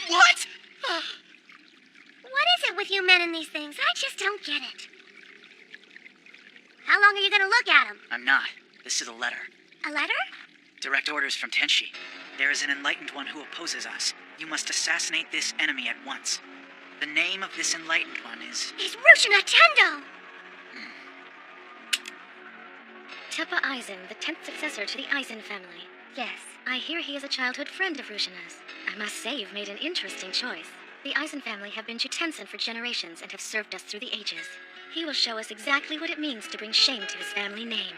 B: What?
D: What is it with you men and these things? I just don't get it. How long are you gonna look at them?
B: I'm not. This is a letter.
D: A letter?
B: Direct orders from Tenshi. There is an enlightened one who opposes us. You must assassinate this enemy at once. The name of this enlightened one is...
D: It's Rushin Attendo!
I: Teppa Eisen, the 10th successor to the Eisen family. Yes, I hear he is a childhood friend of Rushina's. I must say you've made an interesting choice. The Eisen family have been Jutensen for generations and have served us through the ages. He will show us exactly what it means to bring shame to his family name.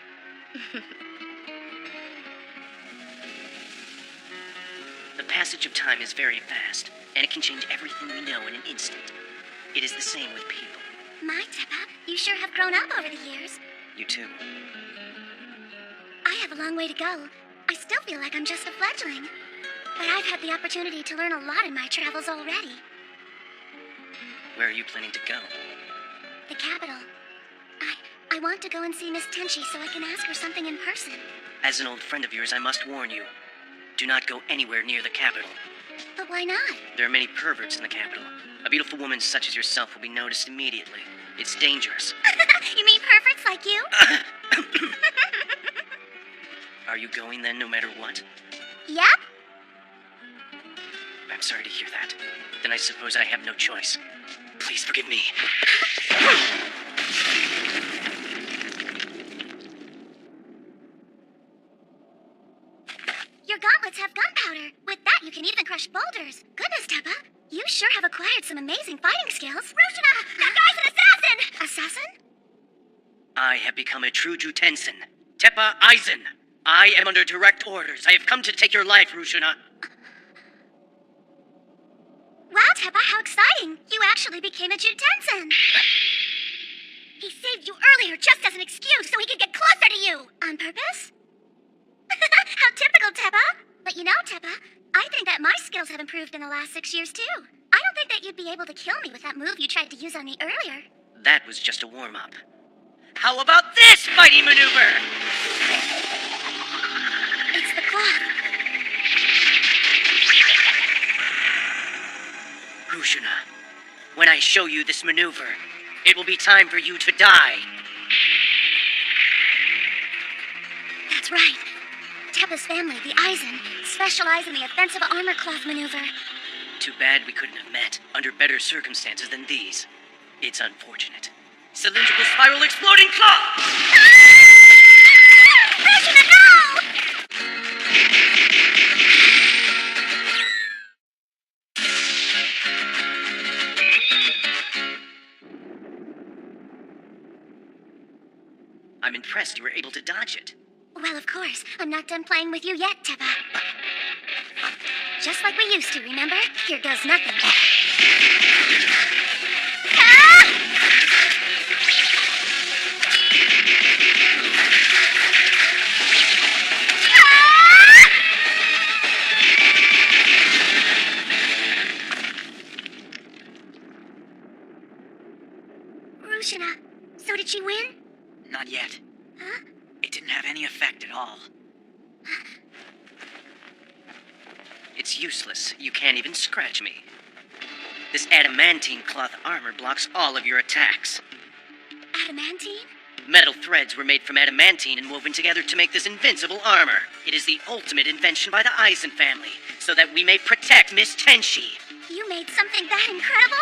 C: The passage of time is very fast, and it can change everything we know in an instant. It is the same with people.
D: My Teppa, you sure have grown up over the years.
C: You too.
D: I have a long way to go. I still feel like I'm just a fledgling. But I've had the opportunity to learn a lot in my travels already.
C: Where are you planning to go?
D: The capital. I want to go and see Miss Tenshi so I can ask her something in person.
C: As an old friend of yours, I must warn you. Do not go anywhere near the capital.
D: But why not?
C: There are many perverts in the capital. A beautiful woman such as yourself will be noticed immediately. It's dangerous.
D: You mean perverts like you?
C: Are you going then, no matter what?
D: Yep.
C: I'm sorry to hear that. Then I suppose I have no choice. Please forgive me.
D: Your gauntlets have gunpowder. With that, you can even crush boulders. Goodness, Teppa, you sure have acquired some amazing fighting skills. Rushina, that guy's an assassin! Assassin?
C: I have become a true Jutensen. Teppa Eisen. I am under direct orders. I have come to take your life, Rushina.
D: Wow, Teppa, how exciting! You actually became a Jutensen! He saved you earlier just as an excuse so he could get closer to you. On purpose? How typical, Teppa. But you know, Teppa, I think that my skills have improved in the last 6 years, too. I don't think that you'd be able to kill me with that move you tried to use on me earlier.
A: That was just a warm-up. How about this mighty maneuver?
D: It's the cloth.
A: Rushuna, when I show you this maneuver, it will be time for you to die.
D: That's right. Teppa's family, the Eisen, specialize in the offensive armor cloth maneuver.
A: Too bad we couldn't have met under better circumstances than these. It's unfortunate. Cylindrical spiral exploding claw!
D: Rushuna, no!
A: I'm impressed you were able to dodge it.
D: Well, of course. I'm not done playing with you yet, Teppa. Just like we used to, remember? Here goes nothing. Ah! Rushuna, so did she win?
B: Not yet.
D: Huh?
B: It didn't have any effect at all.
A: It's useless. You can't even scratch me. This adamantine cloth armor blocks all of your attacks.
D: Adamantine?
A: Metal threads were made from adamantine and woven together to make this invincible armor. It is the ultimate invention by the Eisen family, so that we may protect Miss Tenshi.
D: You made something that incredible?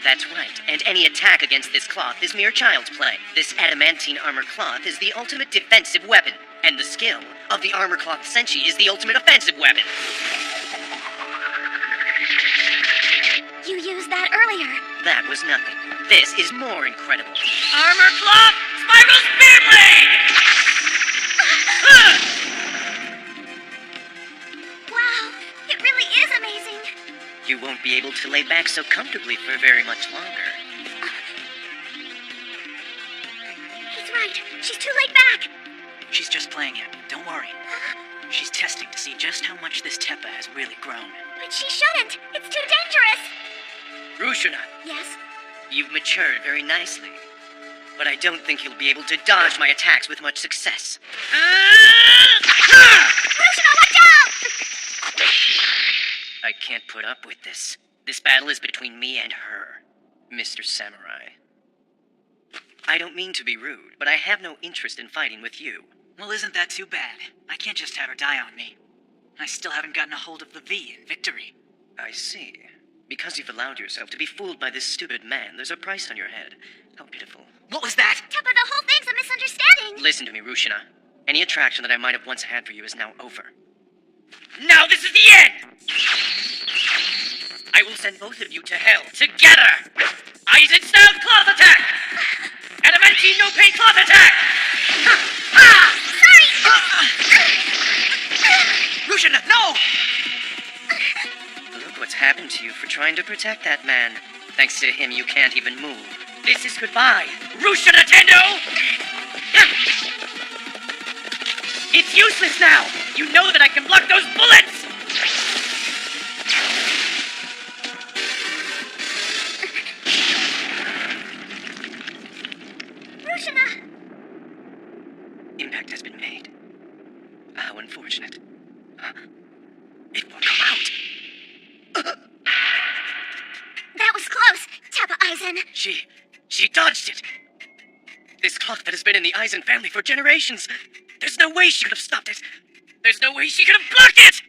A: That's right, and any attack against this cloth is mere child's play. This adamantine armor cloth is the ultimate defensive weapon, and the skill of the armor cloth Senshi is the ultimate offensive weapon.
D: You used that earlier.
A: That was nothing. This is more incredible. Armor cloth, spiral spear blade!
D: Wow, it really is amazing.
A: You won't be able to lay back so comfortably for very much longer.
D: He's right. She's too laid back.
B: She's just playing it. Don't worry. She's testing to see just how much this Teppa has really grown.
D: But she shouldn't. It's too dangerous.
A: Rushuna,
D: Yes?
A: you've matured very nicely. But I don't think you'll be able to dodge my attacks with much success.
D: Rushuna, watch out!
A: I can't put up with this. This battle is between me and her, Mr. Samurai. I don't mean to be rude, but I have no interest in fighting with you.
B: Well, isn't that too bad? I can't just have her die on me. I still haven't gotten a hold of the V in victory.
A: I see. Because you've allowed yourself to be fooled by this stupid man, there's a price on your head. How pitiful.
B: What was that?
D: Teppa, the whole thing's a misunderstanding.
A: Listen to me, Rushina. Any attraction that I might have once had for you is now over. Now this is the end! I will send both of you to hell together! Eisen-style cloth attack! Adamantine no-pain cloth attack!
B: Rushina, no!
A: Look what's happened to you for trying to protect that man. Thanks to him, you can't even move. This is goodbye. Rushina Tendo! It's useless now! You know that I can block those bullets!
D: Rushina!
A: Impact has been made. How unfortunate. It will come out.
D: That was close, Teppa Eisen.
A: She dodged it. This cloth that has been in the Eisen family for generations. There's no way she could have stopped it. There's no way she could have blocked it!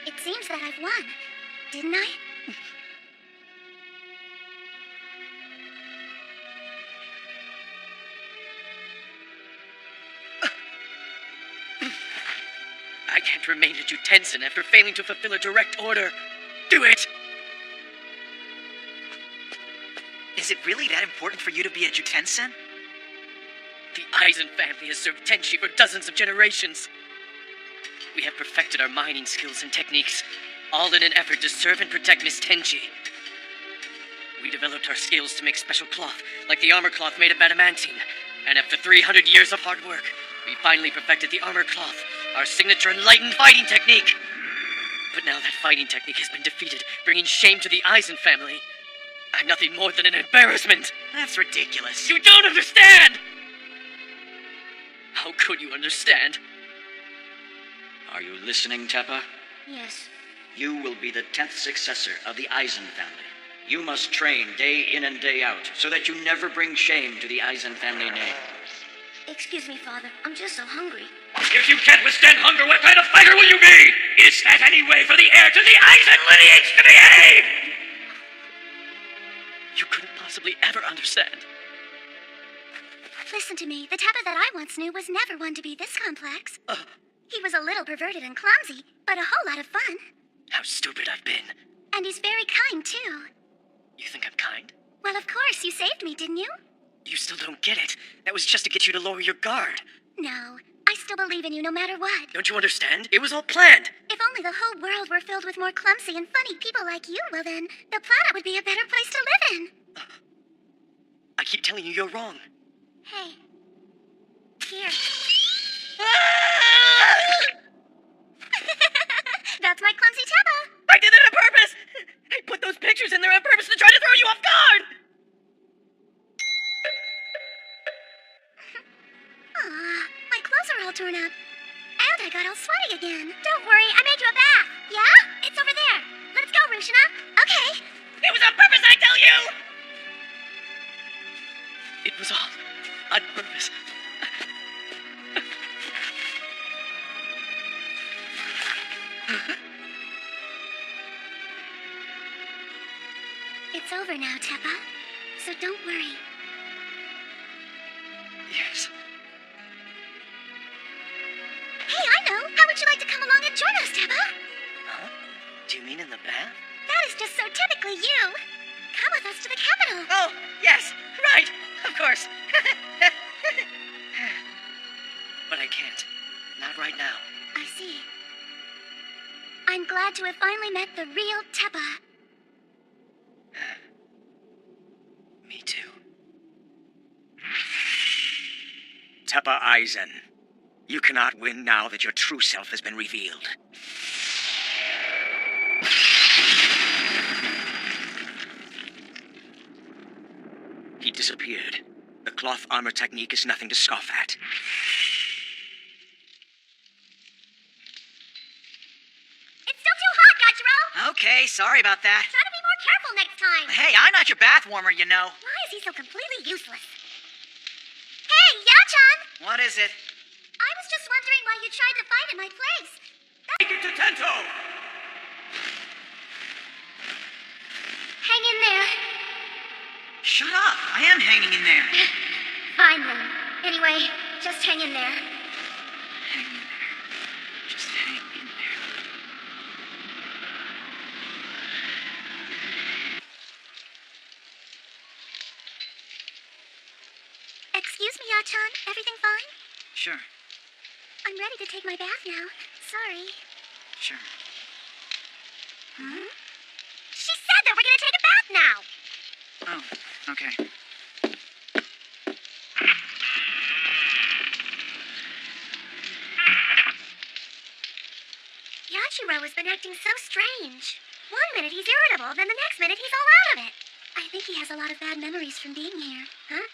D: It seems that I've won, didn't I?
A: I can't remain a Jutensen after failing to fulfill a direct order. Do it!
B: Is it really that important for you to be a Jutensen?
J: The Eisen family has served Tenchi for dozens of generations. We have perfected our mining skills and techniques, all in an effort to serve and protect Miss Tenchi. We developed our skills to make special cloth, like the armor cloth made of adamantine. And after 300 years of hard work, we finally perfected the armor cloth, our signature enlightened fighting technique. But now that fighting technique has been defeated, bringing shame to the Eisen family. I'm nothing more than an embarrassment.
B: That's ridiculous.
J: You don't understand! How could you understand?
C: Are you listening, Teppa?
D: Yes.
C: You will be the 10th successor of the Eisen family. You must train day in and day out, so that you never bring shame to the Eisen family name.
D: Excuse me, Father. I'm just so hungry.
F: If you can't withstand hunger, what kind of fighter will you be? Is that any way for the heir to the Eisen lineage to behave?
J: You couldn't possibly ever understand.
D: Listen to me. The Teppa that I once knew was never one to be this complex. He was a little perverted and clumsy, but a whole lot of fun.
J: How stupid I've been.
D: And he's very kind, too.
J: You think I'm kind?
D: Well, of course. You saved me, didn't you?
J: You still don't get it. That was just to get you to lower your guard.
D: No. I still believe in you no matter what.
J: Don't you understand? It was all planned.
D: If only the whole world were filled with more clumsy and funny people like you, well then, the planet would be a better place to live in.
J: I keep telling you you're wrong.
D: Hey. Here. That's my clumsy Teppa.
J: I did it on purpose! I put those pictures in there on purpose to try to throw you off guard!
D: Aw, my clothes are all torn up. And I got all sweaty again. Don't worry, I made you a bath. Yeah? It's over there. Let's go, Rushina. Okay.
J: It was on purpose, I tell you! It was all on purpose.
D: It's over now, Teppa. So don't worry.
J: Yes.
D: Hey, I know. How would you like to come along and join us, Teppa?
J: Huh? Do you mean in the bath?
D: That is just so typically you. Come with us to the capital.
J: Oh, yes, right, of course. But I can't. Not right now.
D: I see. I'm glad to have finally met the real Teppa.
J: Me too.
C: Teppa Eisen, you cannot win now that your true self has been revealed. He disappeared. The cloth armor technique is nothing to scoff at.
D: It's still too hot, Gajiro!
B: Okay, sorry about that.
D: Try to be more careful next time.
B: Hey, I'm not your bath warmer, you know.
D: Why is he so completely useless? Hey, Yachan!
B: What is it?
D: I was just wondering why you tried to fight in my place.
F: Take it to Tento!
D: Hang in there.
B: Shut up. I am hanging in there.
D: Fine then. Anyway, just hang in there.
B: Hang in there. Just hang in there.
D: Excuse me, Yachan. Everything fine?
B: Sure,
D: I'm ready to take my bath now. Sorry.
B: sure.
D: Huh? She said that we're gonna take a bath now.
B: Oh, okay.
D: Yachiro has been acting so strange. One minute he's irritable, then the next minute he's all out of it. I think he has a lot of bad memories from being here. Huh?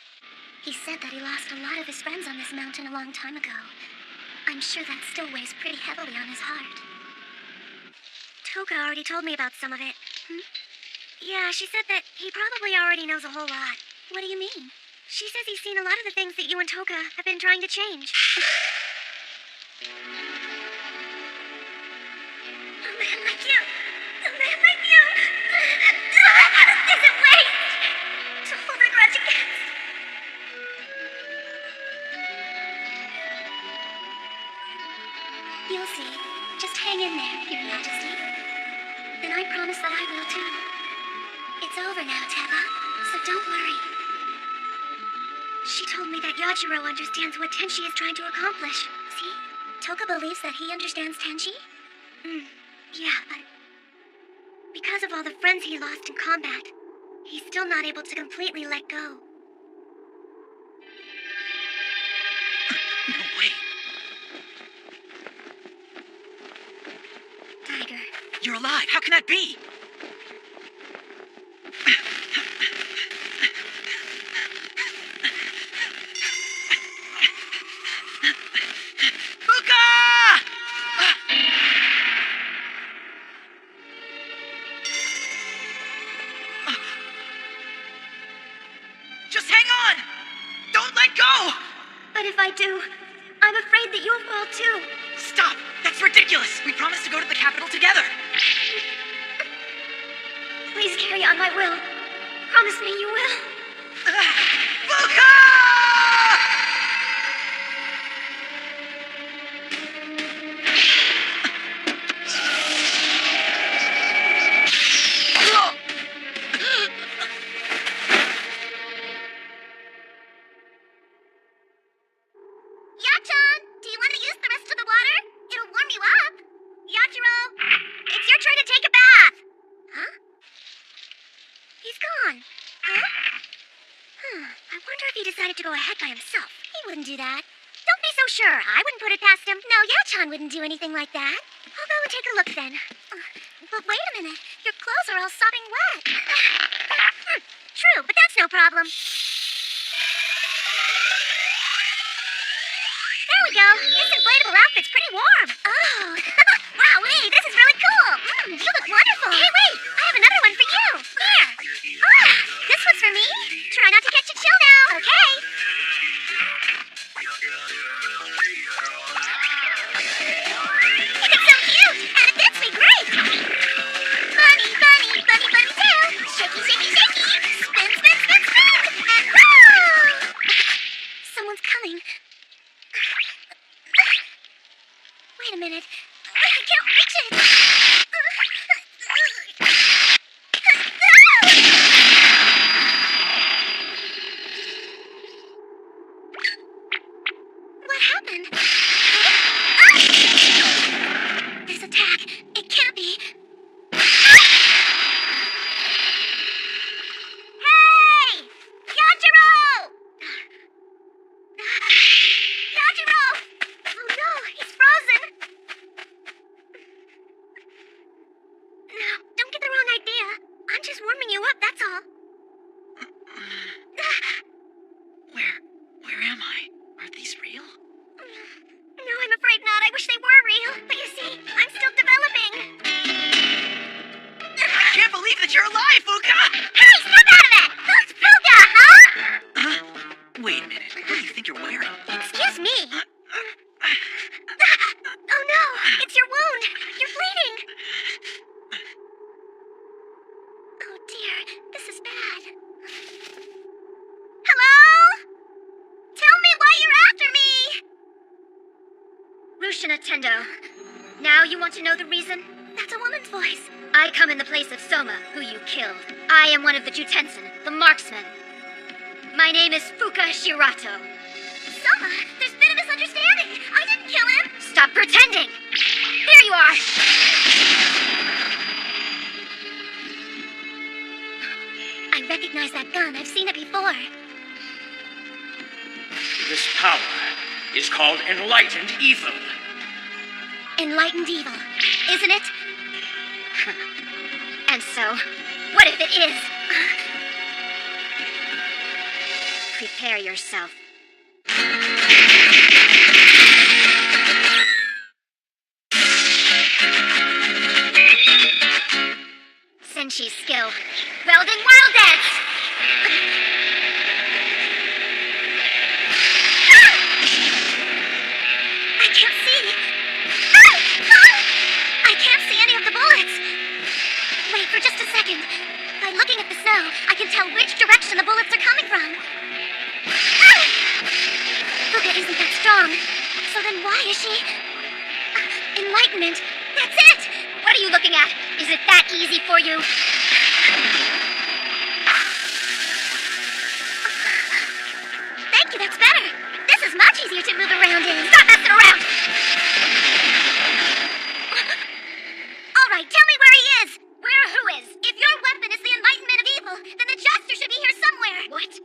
D: He said that he lost a lot of his friends on this mountain a long time ago. I'm sure that still weighs pretty heavily on his heart. Toka already told me about some of it. Yeah, she said that he probably already knows a whole lot. What do you mean? She says he's seen a lot of the things that you and Toka have been trying to change. A man like you! A man like you! Isn't waste to hold a grudge against. You'll see. Just hang in there, Your Majesty. And I promise that I will too. It's over now, Teppa, so don't worry. She told me that Yajiro understands what Tenchi is trying to accomplish. See? Toka believes that he understands Tenchi? Yeah, but because of all the friends he lost in combat, he's still not able to completely let go.
B: No way.
D: Tiger.
B: You're alive. How can that be? Just hang on! Don't let go!
D: But if I do, I'm afraid that you'll fall too.
B: Stop! That's ridiculous! We promised to go to the capital together!
D: Please carry on my will. Promise me you will.
B: Fuka!
D: Yachan, do you want to use the rest of the water? It'll warm you up. Yajiro, it's your turn to take a bath. Huh? He's gone. Huh? I wonder if he decided to go ahead by himself. He wouldn't do that. Don't be so sure. I wouldn't put it past him. No, Yachan wouldn't do anything like that. I'll go and take a look then. But wait a minute. Your clothes are all sopping wet. True, but that's no problem. There we go. This inflatable outfit's pretty warm. Oh. Wow, wait, this is really cool. You look wonderful. Hey, wait. I have another one for you. Here. Oh, this one's for me. Try not to catch a chill now. Okay. It's so cute, and it fits me great. Bunny, bunny, bunny, bunny tail. Shaky, shaky, shaky. Spin, spin, spin, spin. And woo! Someone's coming. Wait a minute. I can't reach it. What happened? This attack, it can't be. Hey! Yajiro! Yajiro! Oh no, he's frozen! No, don't get the wrong idea. I'm just warming you up, that's all.
B: Where am I? Are these real?
D: No, I'm afraid not. I wish they were real. But you see, I'm still developing.
B: I can't believe that you're alive, Fuka!
D: Hey, snap out of it! Who's Fuka, huh?
B: Wait a minute. What do you think you're wearing?
D: Excuse me. Oh no, it's your wound. You're bleeding. Oh dear, this is bad. Hello? Tell me why you're after me!
I: Rushina Tendo. Now you want to know the reason?
D: That's a woman's voice.
I: I come in the place of Soma, who you killed. I am one of the Jutensen, the marksmen. My name is Fuka Shirato.
D: Soma, there's been a misunderstanding. I didn't kill him.
I: Stop pretending! There you are!
D: I recognize that gun. I've seen it before.
C: This power is called enlightened evil.
D: Enlightened evil, isn't it?
I: And so, what if it is? Prepare yourself. Senshi's skill. Welding Wild Dance!
D: I can't see. I can't see any of the bullets. Wait for just a second. By looking at the snow, I can tell which direction the bullets are coming from. Fuka isn't that strong. So then why is she... enlightenment. That's it!
I: What are you looking at? Is it that easy for you?
D: Thank easier to move around in. Stop messing around! All right, tell me where he is. Where who is? If your weapon is the enlightenment of evil, then the Jester should be here somewhere. What?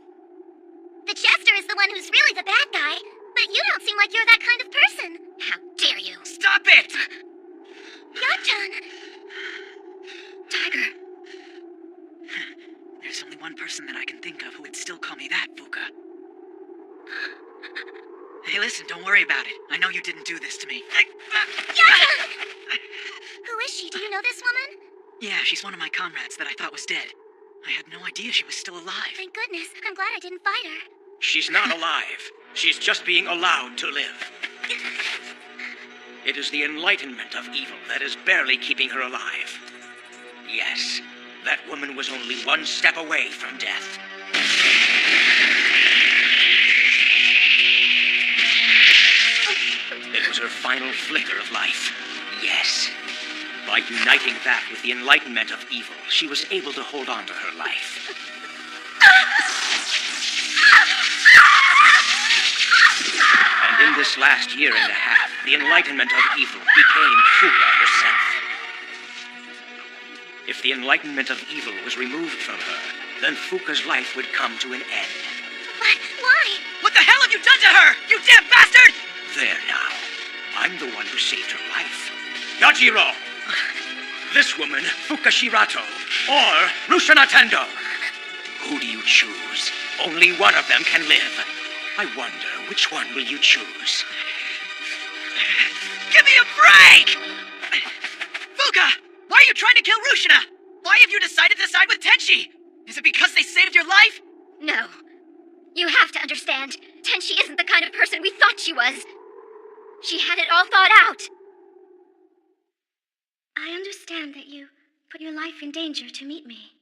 D: The Jester is the one who's really the bad guy, but you don't seem like you're that kind of person. How dare you?
B: Stop it!
D: Yachan!
B: Tiger! There's only one person that I can think of who would still call me that, Fuka. Hey, listen, don't worry about it. I know you didn't do this to me.
D: Yachan! Who is she? Do you know this woman?
B: Yeah, she's one of my comrades that I thought was dead. I had no idea she was still alive.
D: Thank goodness. I'm glad I didn't fight her.
C: She's not alive. She's just being allowed to live. It is the enlightenment of evil that is barely keeping her alive. Yes, that woman was only one step away from death. It was her final flicker of life. Yes. By uniting that with the enlightenment of evil, she was able to hold on to her life. And in this last year and a half, the enlightenment of evil became Fuka herself. If the enlightenment of evil was removed from her, then Fuka's life would come to an end.
D: But why?
B: What the hell have you done to her? You damn bastard!
C: There now. I'm the one who saved her life. Yajiro! This woman, Fuka Shirato, or Rushana Tendo. Who do you choose? Only one of them can live. I wonder, which one will you choose?
B: Give me a break! Fuka! Why are you trying to kill Rushana? Why have you decided to side with Tenchi? Is it because they saved your life?
D: No. You have to understand, Tenchi isn't the kind of person we thought she was. She had it all thought out. I understand that you put your life in danger to meet me,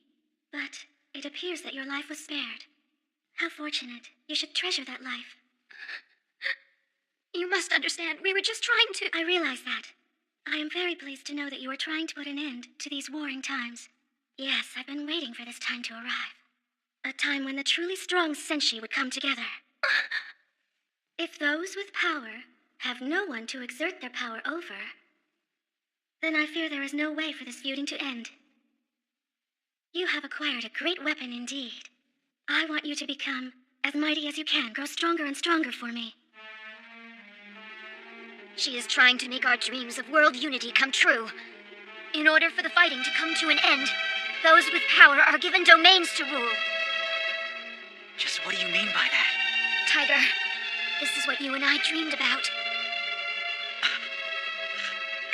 D: but it appears that your life was spared. How fortunate. You should treasure that life. You must understand, we were just trying to... I realize that. I am very pleased to know that you are trying to put an end to these warring times. Yes, I've been waiting for this time to arrive. A time when the truly strong Senshi would come together. If those with power have no one to exert their power over, then I fear there is no way for this feuding to end. You have acquired a great weapon indeed. I want you to become as mighty as you can, grow stronger and stronger for me. She is trying to make our dreams of world unity come true. In order for the fighting to come to an end, those with power are given domains to rule.
B: Just what do you mean by that?
D: Tiger, this is what you and I dreamed about.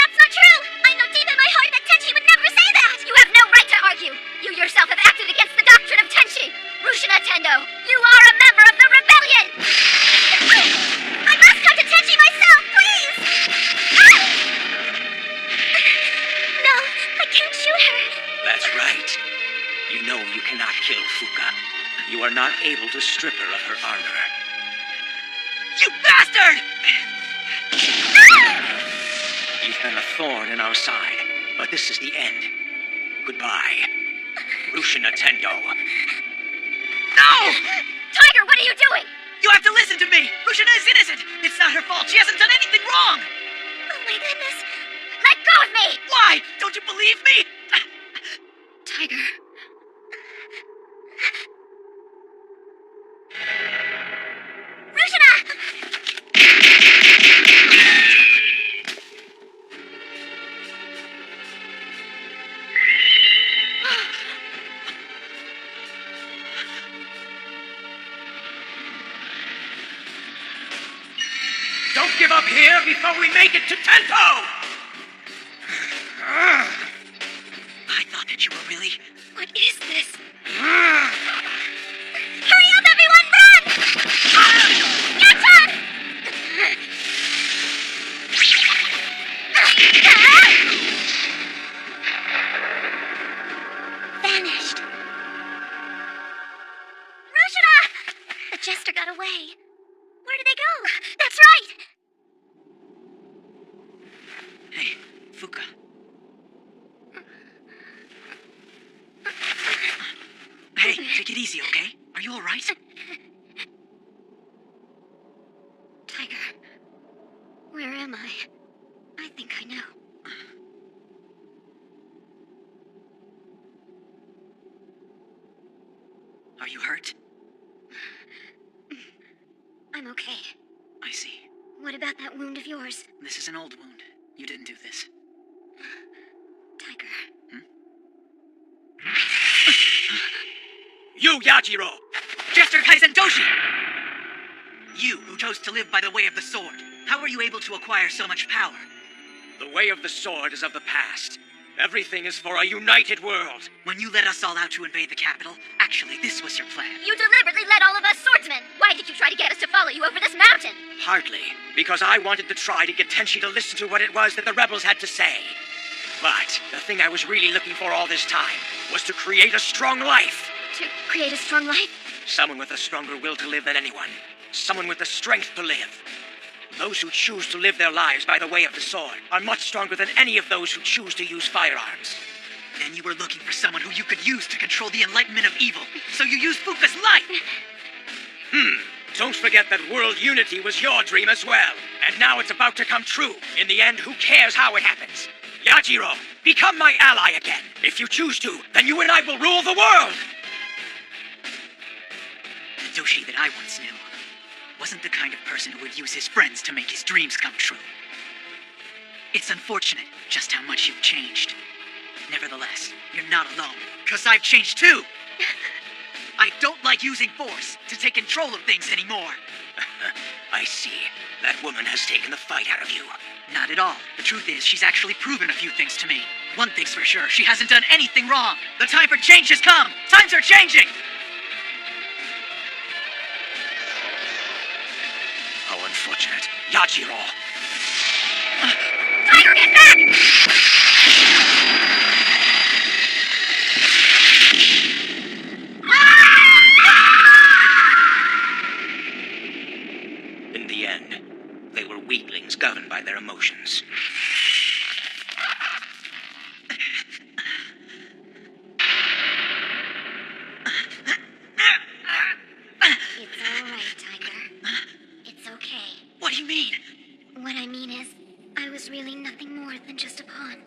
D: That's not true! I know deep in my heart that Tenchi would never say that! You have no right to argue! You yourself have acted against the doctrine of Tenchi! Rushana Tendo, you are a member of the rebellion! I must come to Tenchi myself, please! No, I can't shoot her.
C: That's right. You know you cannot kill Fuka. You are not able to strip her of her armor.
B: You bastard!
C: You've been a thorn in our side, but this is the end. Goodbye, Rushana Tendo.
B: No!
D: Tiger, what are you doing?
B: You have to listen to me! Rushana is innocent! It's not her fault! She hasn't done anything wrong!
D: Oh my goodness! Let go of me!
B: Why? Don't you believe me?
D: Tiger. Rushana!
C: Don't give up here before we make it to Tento!
B: I thought that you were really...
D: What is this? Hurry up, everyone! Run! Yachan! Vanished. Rushana! The jester got away. Where did they go? That's right!
B: Hey, Fuka. Hey, take it easy, okay? Are you alright?
D: Tiger. Tiger. Where am I? I think I know.
B: Are you hurt?
D: I'm okay.
B: I see.
D: What about that wound of yours?
B: This is an old wound. You didn't do this.
D: Tiger.
C: You, Yajiro!
B: Jester Kaizen Doshi! You, who chose to live by the way of the sword, how were you able to acquire so much power?
C: The way of the sword is of the past. Everything is for a united world.
B: When you led us all out to invade the capital, actually, this was your plan.
D: You deliberately led all of us swordsmen! Why did you try to get us to follow you over this mountain?
C: Hardly, because I wanted to try to get Tenchi to listen to what it was that the rebels had to say. But the thing I was really looking for all this time was to create a strong life.
D: To create a strong life?
C: Someone with a stronger will to live than anyone. Someone with the strength to live. Those who choose to live their lives by the way of the sword are much stronger than any of those who choose to use firearms.
B: Then you were looking for someone who you could use to control the enlightenment of evil, so you used Fuka's life!
C: Don't forget that world unity was your dream as well. And now it's about to come true. In the end, who cares how it happens? Yajiro, become my ally again. If you choose to, then you and I will rule the world!
B: The Doshi that I once knew wasn't the kind of person who would use his friends to make his dreams come true. It's unfortunate just how much you've changed. Nevertheless, you're not alone, because I've changed too! I don't like using force to take control of things anymore.
C: I see. That woman has taken the fight out of you.
B: Not at all. The truth is, she's actually proven a few things to me. One thing's for sure, she hasn't done anything wrong. The time for change has come! Times are changing!
C: How unfortunate. Yajiro!
D: Tiger, get back!
C: In the end, they were weaklings governed by their emotions.
D: It's all right, Tiger. It's okay.
B: What do you mean?
D: What I mean is, I was really nothing more than just a pawn.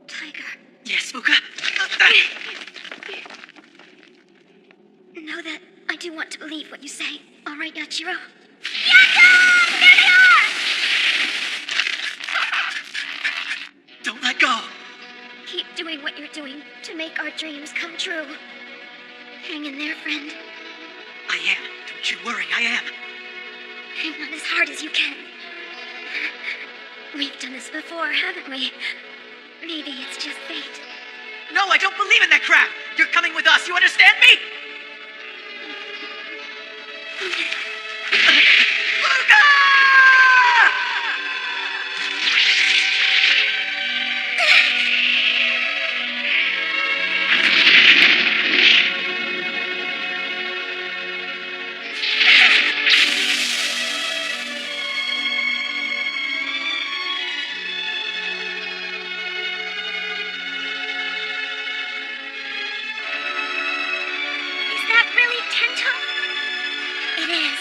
D: Tiger,
B: Yes, Fuka?
D: know that I do want to believe what you say. All right, Yachiro?
B: Don't let go!
D: Keep doing what you're doing to make our dreams come true. Hang in there, friend.
B: I am. Don't you worry, I am.
D: Hang on as hard as you can. We've done this before, haven't we? Maybe it's just fate.
B: No, I don't believe in that crap! You're coming with us, you understand me? Fuka!
D: Is that really Tento? It is.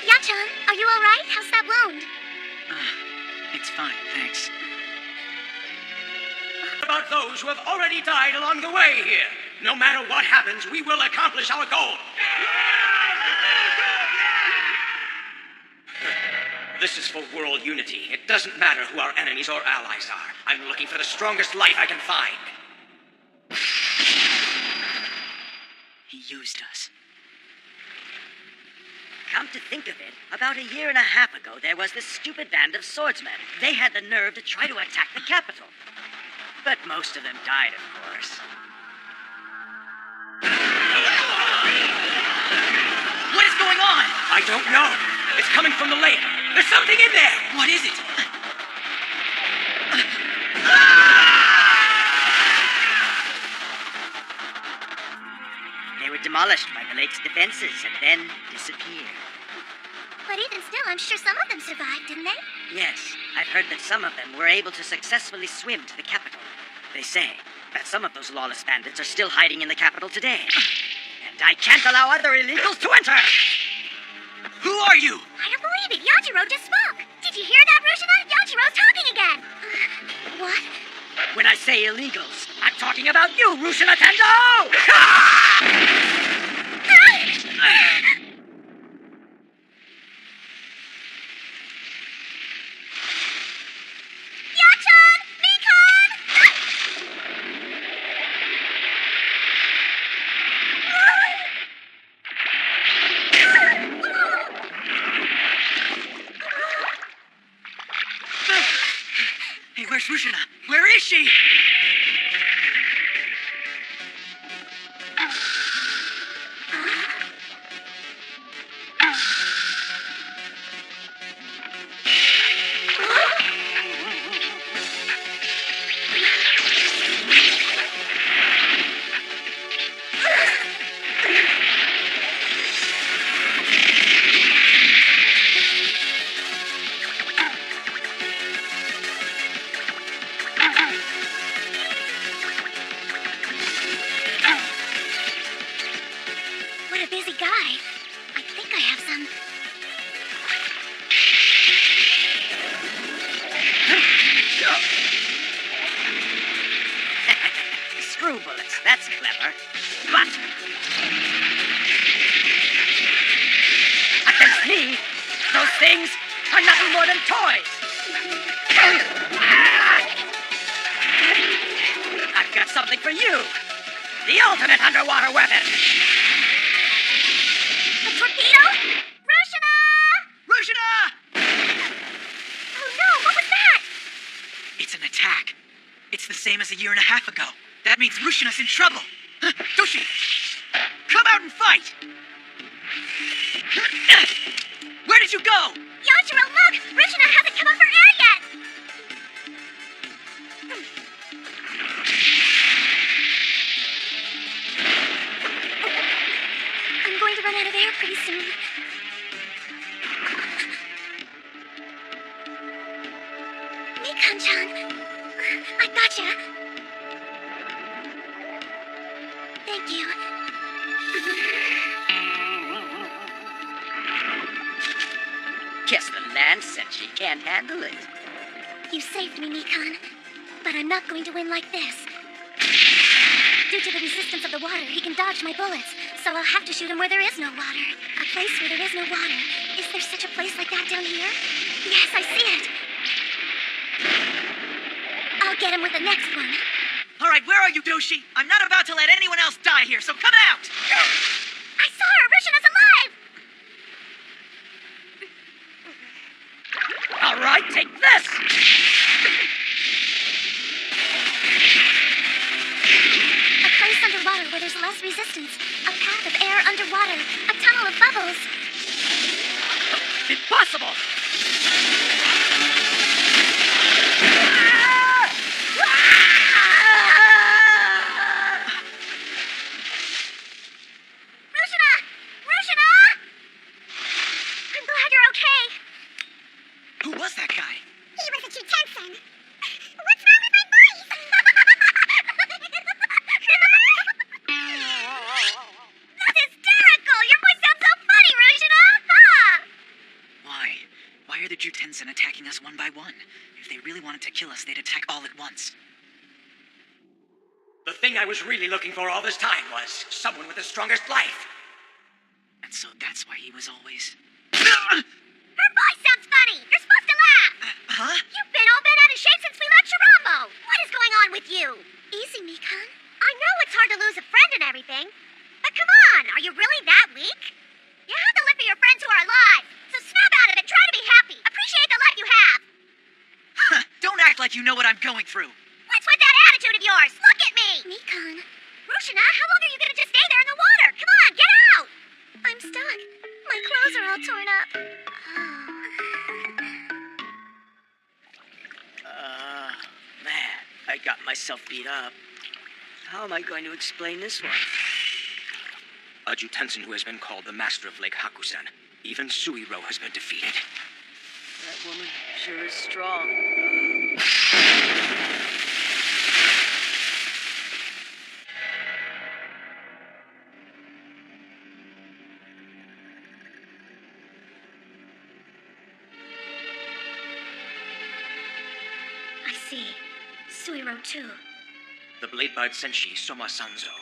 D: Yachan, are you all right? How's that wound?
B: It's fine, thanks.
C: About those who have already died along the way here. No matter what happens, we will accomplish our goal. This is for world unity. It doesn't matter who our enemies or allies are. I'm looking for the strongest life I can find.
B: He used us.
E: Come to think of it, about a year and a half ago, there was this stupid band of swordsmen. They had the nerve to try to attack the capital. But most of them died, of course.
B: What is going on?
C: I don't know. It's coming from the lake. There's something in there.
B: What is it?
E: They were demolished by the lake's defenses and then disappeared.
D: But even still, I'm sure some of them survived, didn't they?
E: Yes, I've heard that some of them were able to successfully swim to the capital. They say that some of those lawless bandits are still hiding in the capital today. And I can't allow other illegals to enter!
C: Who are you?
D: I don't believe it. Yajiro just spoke. Did you hear that, Rushina? Yajiro's talking again. What?
E: When I say illegals, I'm talking about you, Rushina Tendo!
D: Yachan! Mikan!
B: Hey, where's Rushina? Where is she?
D: What a busy guy. I think I have some.
E: Screw bullets, that's clever. But against me, those things are nothing more than toys. I've got something for you. The ultimate underwater weapon.
D: A torpedo? Rushina!
B: Rushina!
D: Oh no, what was that?
B: It's an attack. It's the same as a year and a half ago. That means Rushina's in trouble. Doshi! Come out and fight! Where did you go?
D: Yajiro, look! Rushina hasn't come up for air yet! I'm going to run out of air pretty soon. Mikan-chan, I gotcha. Thank you.
E: Guess the land said she can't handle it.
D: You saved me, Mikan. But I'm not going to win like this. Due to the resistance of the water, he can dodge my bullets. So I'll have to shoot him where there is no water. A place where there is no water. Is there such a place like that down here? Yes, I see it. I'll get him with the next one.
B: All right, where are you, Doshi? I'm not about to let anyone else die here, so come out!
D: I saw her! Rushina's alive!
E: All right, take this!
D: A place underwater where there's less resistance. A path of air underwater. A tunnel of bubbles.
E: Impossible!
D: Rushina! Rushina! I'm glad you're okay.
B: Who was that guy?
D: He was a Chutensen. What's wrong with my voice? That's hysterical! Your voice sounds so funny, Rushina! Ha!
B: Why are the Jutensen attacking us one by one? If they really wanted to kill us, they'd attack all at once.
C: The thing I was really looking for all this time was someone with the strongest life.
B: And so that's why he was always...
D: Her voice sounds funny! You're supposed to laugh!
B: Huh?
D: You've been all bent out of shape since we left Shirambo! What is going on with you? Easy, Mikan. I know it's hard to lose a friend and everything. But come on, are you really that weak? You have to live for your friends who are alive. So snap out of it and try to be happy. Appreciate the life you have.
B: Don't act like you know what I'm going through.
D: What's with that attitude of yours? Look at me! Mikan. Rushina, how long are you gonna just stay there in the water? Come on, get out! I'm stuck. My clothes are all torn up.
E: Man, I got myself beat up. How am I going to explain this one?
C: A Jutensen who has been called the Master of Lake Hakusen. Even Suiro has been defeated.
E: That woman sure is strong.
D: Suiro too.
C: The blade-barred senshi Soma Sanzo,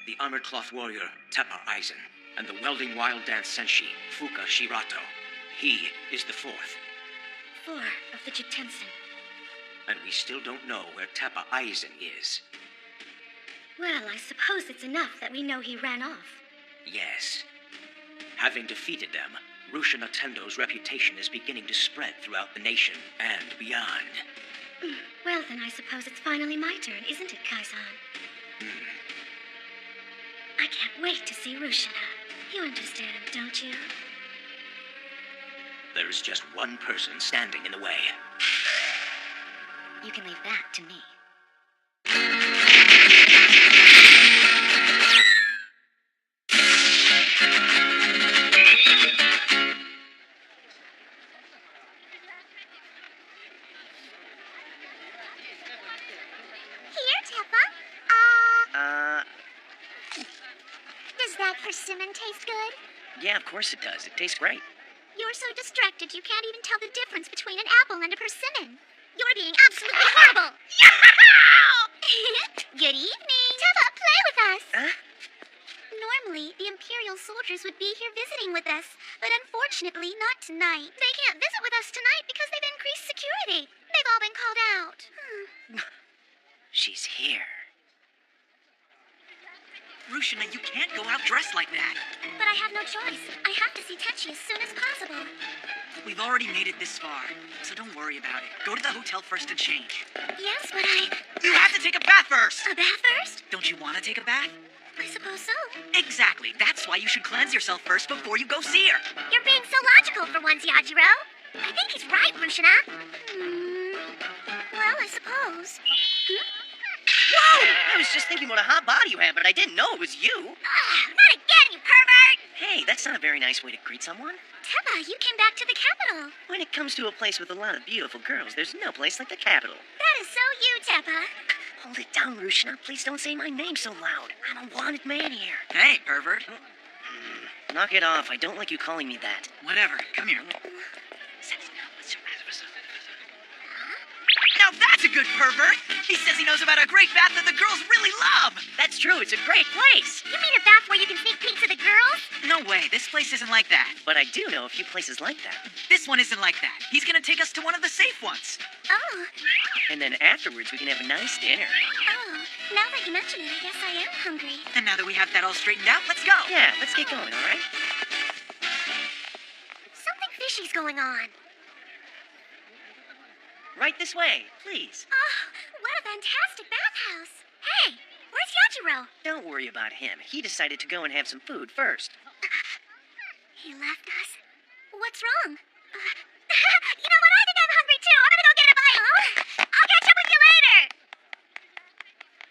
C: the armored cloth warrior Teppa Aizen, and the welding wild dance senshi Fuka Shirato. He is the fourth.
D: 4 of the Jutensen.
C: And we still don't know where Teppa Aizen is.
D: Well, I suppose it's enough that we know he ran off.
C: Yes. Having defeated them, Rushina Tendo's reputation is beginning to spread throughout the nation and beyond.
D: Well, then I suppose it's finally my turn, isn't it, Kaisan? I can't wait to see Rushina. You understand, don't you?
C: There is just one person standing in the way.
H: You can leave that to me.
D: Here, Teppa. Does that persimmon taste good?
J: Yeah, of course it does. It tastes great.
D: You're so distracted you can't even tell the difference between an apple and a persimmon. You're being absolutely horrible. Good evening. Teppa, play with us.
J: Huh?
D: Normally, the Imperial soldiers would be here visiting with us, but unfortunately, not tonight. They can't visit with us tonight because they've increased security. They've all been called out.
J: She's here.
B: Rushina, you can't go out dressed like that.
D: But I have no choice. I have to see Tenchi as soon as possible.
B: We've already made it this far, so don't worry about it. Go to the hotel first and change.
D: Yes, but I...
B: You have to take a bath first!
D: A bath first?
B: Don't you want to take a bath?
D: I suppose so.
B: Exactly. That's why you should cleanse yourself first before you go see her.
D: You're being so logical for once, Yajiro. I think he's right, Rushina. Well, I suppose.
J: Whoa! I was just thinking what a hot body you have, but I didn't know it was you.
D: Not again, you pervert!
J: Hey, that's not a very nice way to greet someone.
D: Teppa, you came back to the capital.
J: When it comes to a place with a lot of beautiful girls, there's no place like the capital.
D: That is so you, Teppa.
J: Hold it down, Rushina. Please don't say my name so loud. I'm a wanted man here.
B: Hey, pervert.
J: Knock it off. I don't like you calling me that.
B: Whatever. Come here. Now that's a good pervert! He says he knows about a great bath that the girls really love!
J: That's true. It's a great place.
D: You mean a bath where you can sneak peeks at the girls?
B: No way, this place isn't like that.
J: But I do know a few places like that.
B: This one isn't like that. He's gonna take us to one of the safe ones.
D: Oh.
J: And then afterwards, we can have a nice dinner.
D: Oh. Now that you mention it, I guess I am hungry.
B: And now that we have that all straightened out, let's go!
J: Yeah, let's get going, all right?
D: Something fishy's going on.
J: Right this way, please.
D: Oh, what a fantastic bathhouse. Hey, where's Yajiro?
J: Don't worry about him. He decided to go and have some food first.
D: He left us? What's wrong? You know what? I think I'm hungry too. I'm gonna go get a bite. I'll catch up with you later.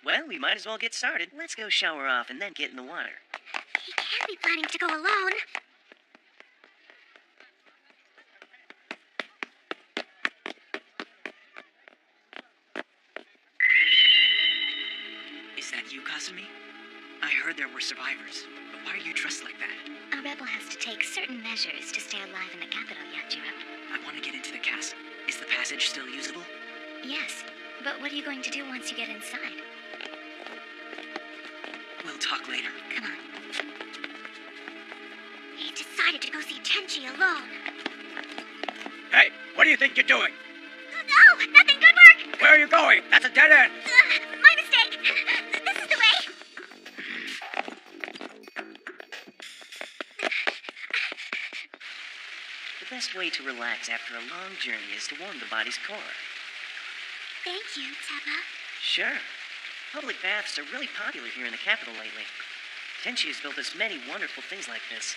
J: Well, we might as well get started. Let's go shower off and then get in the water.
D: He can't be planning to go alone.
B: Is that you, Kasumi? I heard there were survivors, but why are you dressed like that?
H: A rebel has to take certain measures to stay alive in the capital, Yajiro.
B: I want to get into the castle. Is the passage still usable?
H: Yes, but what are you going to do once you get inside?
B: We'll talk later.
H: Come on.
D: He decided to go see Tenchi alone.
F: Hey, what do you think you're doing?
D: No, nothing. Good work.
F: Where are you going? That's a dead end.
D: My mistake. This is the way.
J: The best way to relax after a long journey is to warm the body's core.
D: Thank you, Teppa.
J: Sure. Public baths are really popular here in the capital lately. Tenchi has built us many wonderful things like this.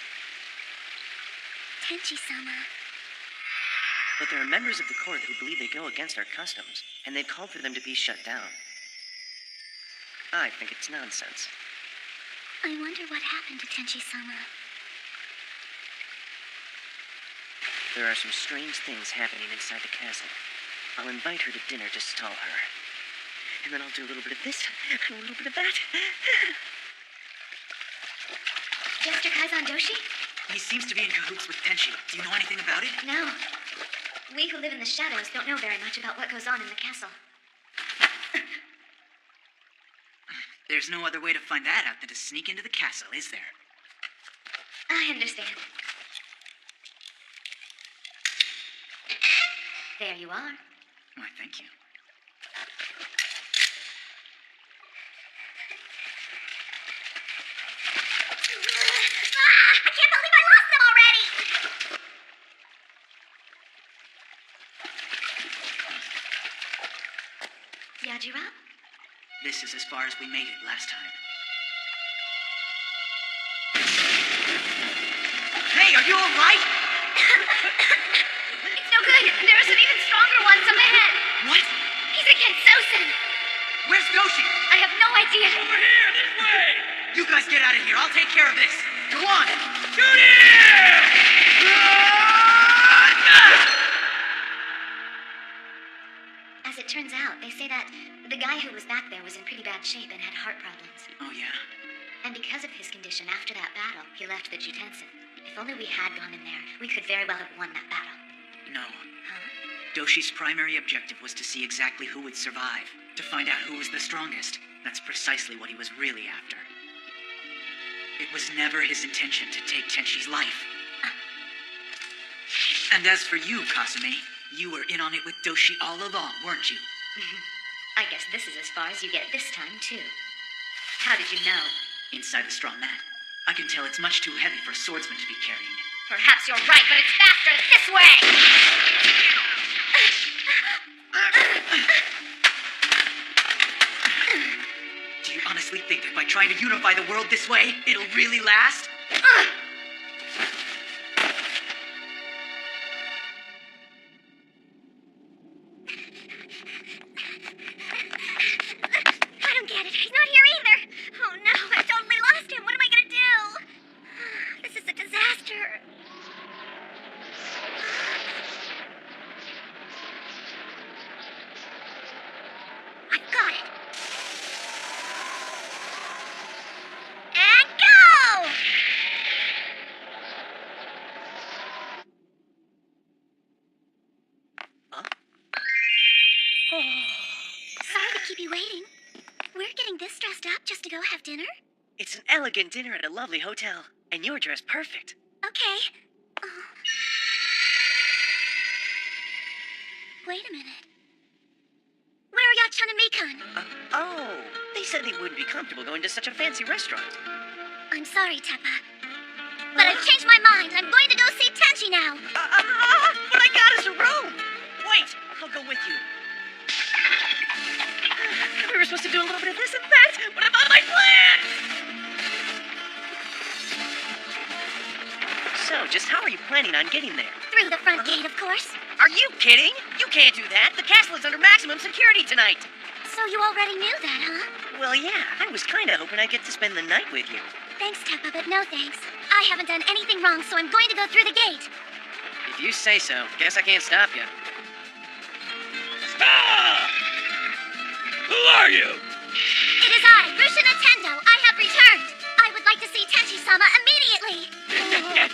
D: Tenchi-sama.
J: But there are members of the court who believe they go against our customs, and they've called for them to be shut down. I think it's nonsense.
D: I wonder what happened to Tenchi-sama.
J: There are some strange things happening inside the castle. I'll invite her to dinner to stall her. And then I'll do a little bit of this, and a little bit of that.
D: Jester Kaizan Doshi?
B: He seems to be in cahoots with Tenchi. Do you know anything about it?
D: No. We who live in the shadows don't know very much about what goes on in the castle.
B: There's no other way to find that out than to sneak into the castle, is there?
I: I understand. There you are.
B: Why, thank you.
D: I can't believe I lost them already!
I: Yajira?
B: This is as far as we made it last time. Hey, are you all right?
D: It's no good. There's an even stronger one up ahead.
B: What?
D: He's against Sosen.
B: Where's Doshi?
D: I have no idea.
F: Over here, this way!
B: You guys get out of here. I'll take care of this. Go on.
F: Shoot him!
I: As it turns out, they say that the guy who was back there was in pretty bad shape and had heart problems.
B: Oh, yeah?
I: And because of his condition after that battle, he left the Jutensen. If only we had gone in there, we could very well have won that battle.
B: No.
I: Huh?
B: Doshi's primary objective was to see exactly who would survive, to find out who was the strongest. That's precisely what he was really after. It was never his intention to take Tenshi's life. And as for you, Kasumi, you were in on it with Doshi all along, weren't you?
I: I guess this is as far as you get this time, too. How did you know?
B: Inside the straw mat. I can tell it's much too heavy for a swordsman to be carrying.
D: Perhaps you're right, but it's faster this way!
B: Do you honestly think that by trying to unify the world this way, it'll really last?
D: I don't get it. He's not here either. Oh no, I've totally lost him. What am I gonna do? This is a disaster. I've got it. And go! Sorry to keep you waiting. We're getting this dressed up just to go have dinner?
J: It's an elegant dinner at a lovely hotel, and you're dressed perfect.
D: Okay. Oh. Wait a minute. Where are Yachan and Mikan?
J: Oh, they said they wouldn't be comfortable going to such a fancy restaurant.
D: I'm sorry, Teppa. But I've changed my mind. I'm going to go see Tenchi now.
J: But I got us a room! Wait, I'll go with you. We were supposed to do a little bit of this and that, but I'm on my plan! So, just how are you planning on getting there?
D: Through the front gate, of course.
J: Are you kidding? You can't do that. The castle is under maximum security tonight.
D: So you already knew that, huh?
J: Well, yeah, I was kind of hoping I'd get to spend the night with you.
D: Thanks, Teppa, but no thanks. I haven't done anything wrong, so I'm going to go through the gate.
J: If you say so, guess I can't stop you.
F: Stop! Who are you?
D: It is I, Rushina Tendo. I have returned. I would like to see Tenchi-sama immediately.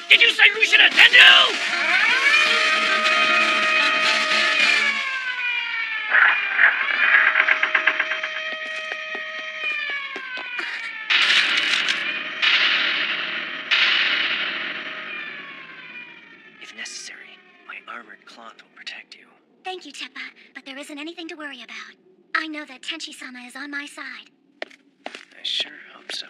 F: Did you say Rushina Tendo?
J: If necessary, my armored cloth will protect you.
D: Thank you, Teppa, but there isn't anything to worry about. I know that Tenchi-sama is on my side.
J: I sure hope so.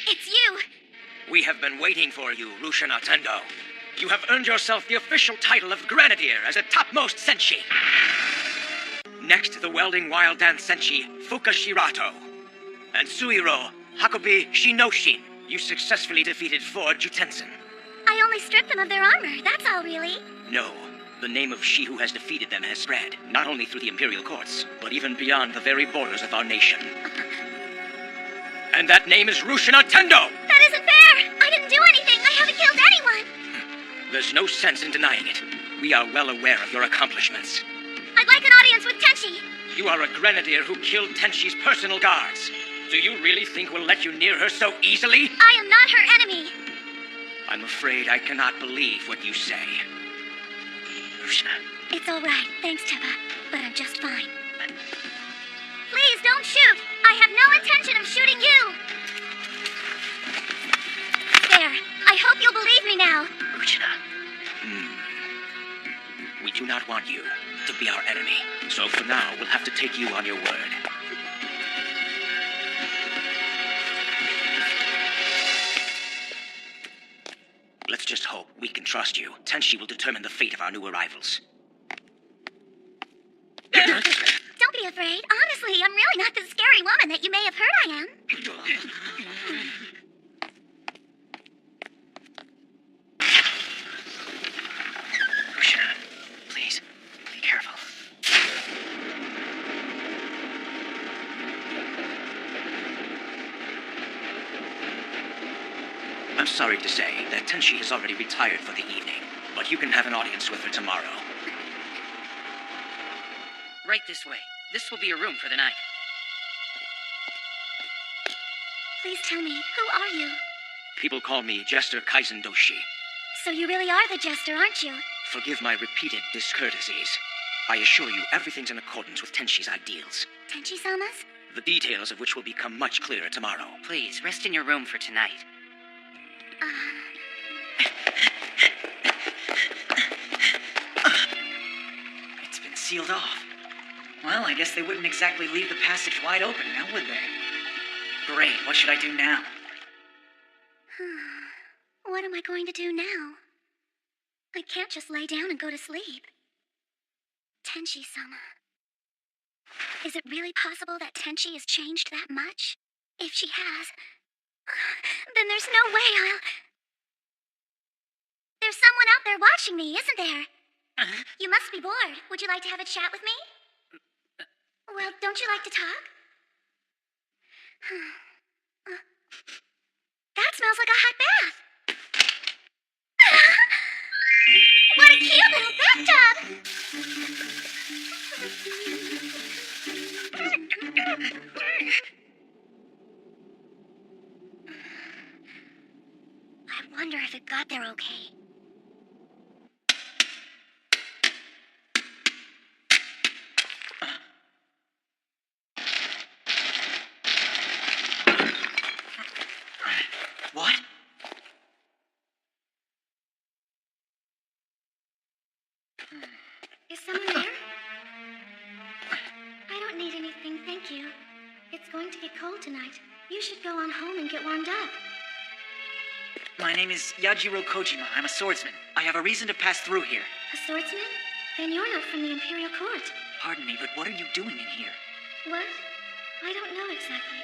D: It's you!
C: We have been waiting for you, Rushina Tendo. You have earned yourself the official title of Grenadier as a topmost senshi. Next, the welding wild dance senshi, Fuka Shirato. And Suiro Hakobi Shinoshin. You successfully defeated 4 Jutensen.
D: I only stripped them of their armor, that's all really.
C: No, the name of she who has defeated them has spread, not only through the imperial courts, but even beyond the very borders of our nation. And that name is Rushina Tendo!
D: That isn't fair! I didn't do anything! I haven't killed anyone!
C: There's no sense in denying it. We are well aware of your accomplishments.
D: I'd like an audience with Tenchi!
C: You are a grenadier who killed Tenshi's personal guards. Do you really think we'll let you near her so easily?
D: I am not her enemy!
C: I'm afraid I cannot believe what you say.
J: Rushna.
D: It's all right. Thanks, Teppa. But I'm just fine. Please don't shoot. I have no intention of shooting you. There. I hope you'll believe me now.
J: Rushna.
C: We do not want you to be our enemy. So for now, we'll have to take you on your word. Let's just hope we can trust you. Tenshi will determine the fate of our new arrivals.
D: Don't be afraid. Honestly, I'm really not the scary woman that you may have heard I am.
J: Rushna, please, be careful.
C: I'm sorry to say that Tenshi has already retired for the evening, but you can have an audience with her tomorrow.
J: Right this way. This will be your room for the night.
D: Please tell me, who are you?
C: People call me Jester Kaizendoshi.
D: So you really are the jester, aren't you?
C: Forgive my repeated discourtesies. I assure you everything's in accordance with Tenshi's ideals,
D: Tenshi-sama's?
C: the details of which will become much clearer tomorrow.
J: Please, rest in your room for tonight.
B: It's been sealed off. Well, I guess they wouldn't exactly leave the passage wide open, now would they? Great, what should I do now?
D: What am I going to do now? I can't just lay down and go to sleep. Tenshi-sama. Is it really possible that Tenshi has changed that much? If she has, then there's no way I'll... There's someone out there watching me, isn't there? You must be bored. Would you like to have a chat with me? Well, don't you like to talk? That smells like a hot bath. What a cute little bathtub! I wonder if it got there okay.
B: What?
D: Is someone there? I don't need anything, thank you. It's going to get cold tonight. You should go on home and get warmed up.
B: My name is Yajiro Kojima. I'm a swordsman. I have a reason to pass through here.
D: A swordsman? Then you're not from the Imperial Court.
B: Pardon me, but what are you doing in here?
D: What? I don't know exactly.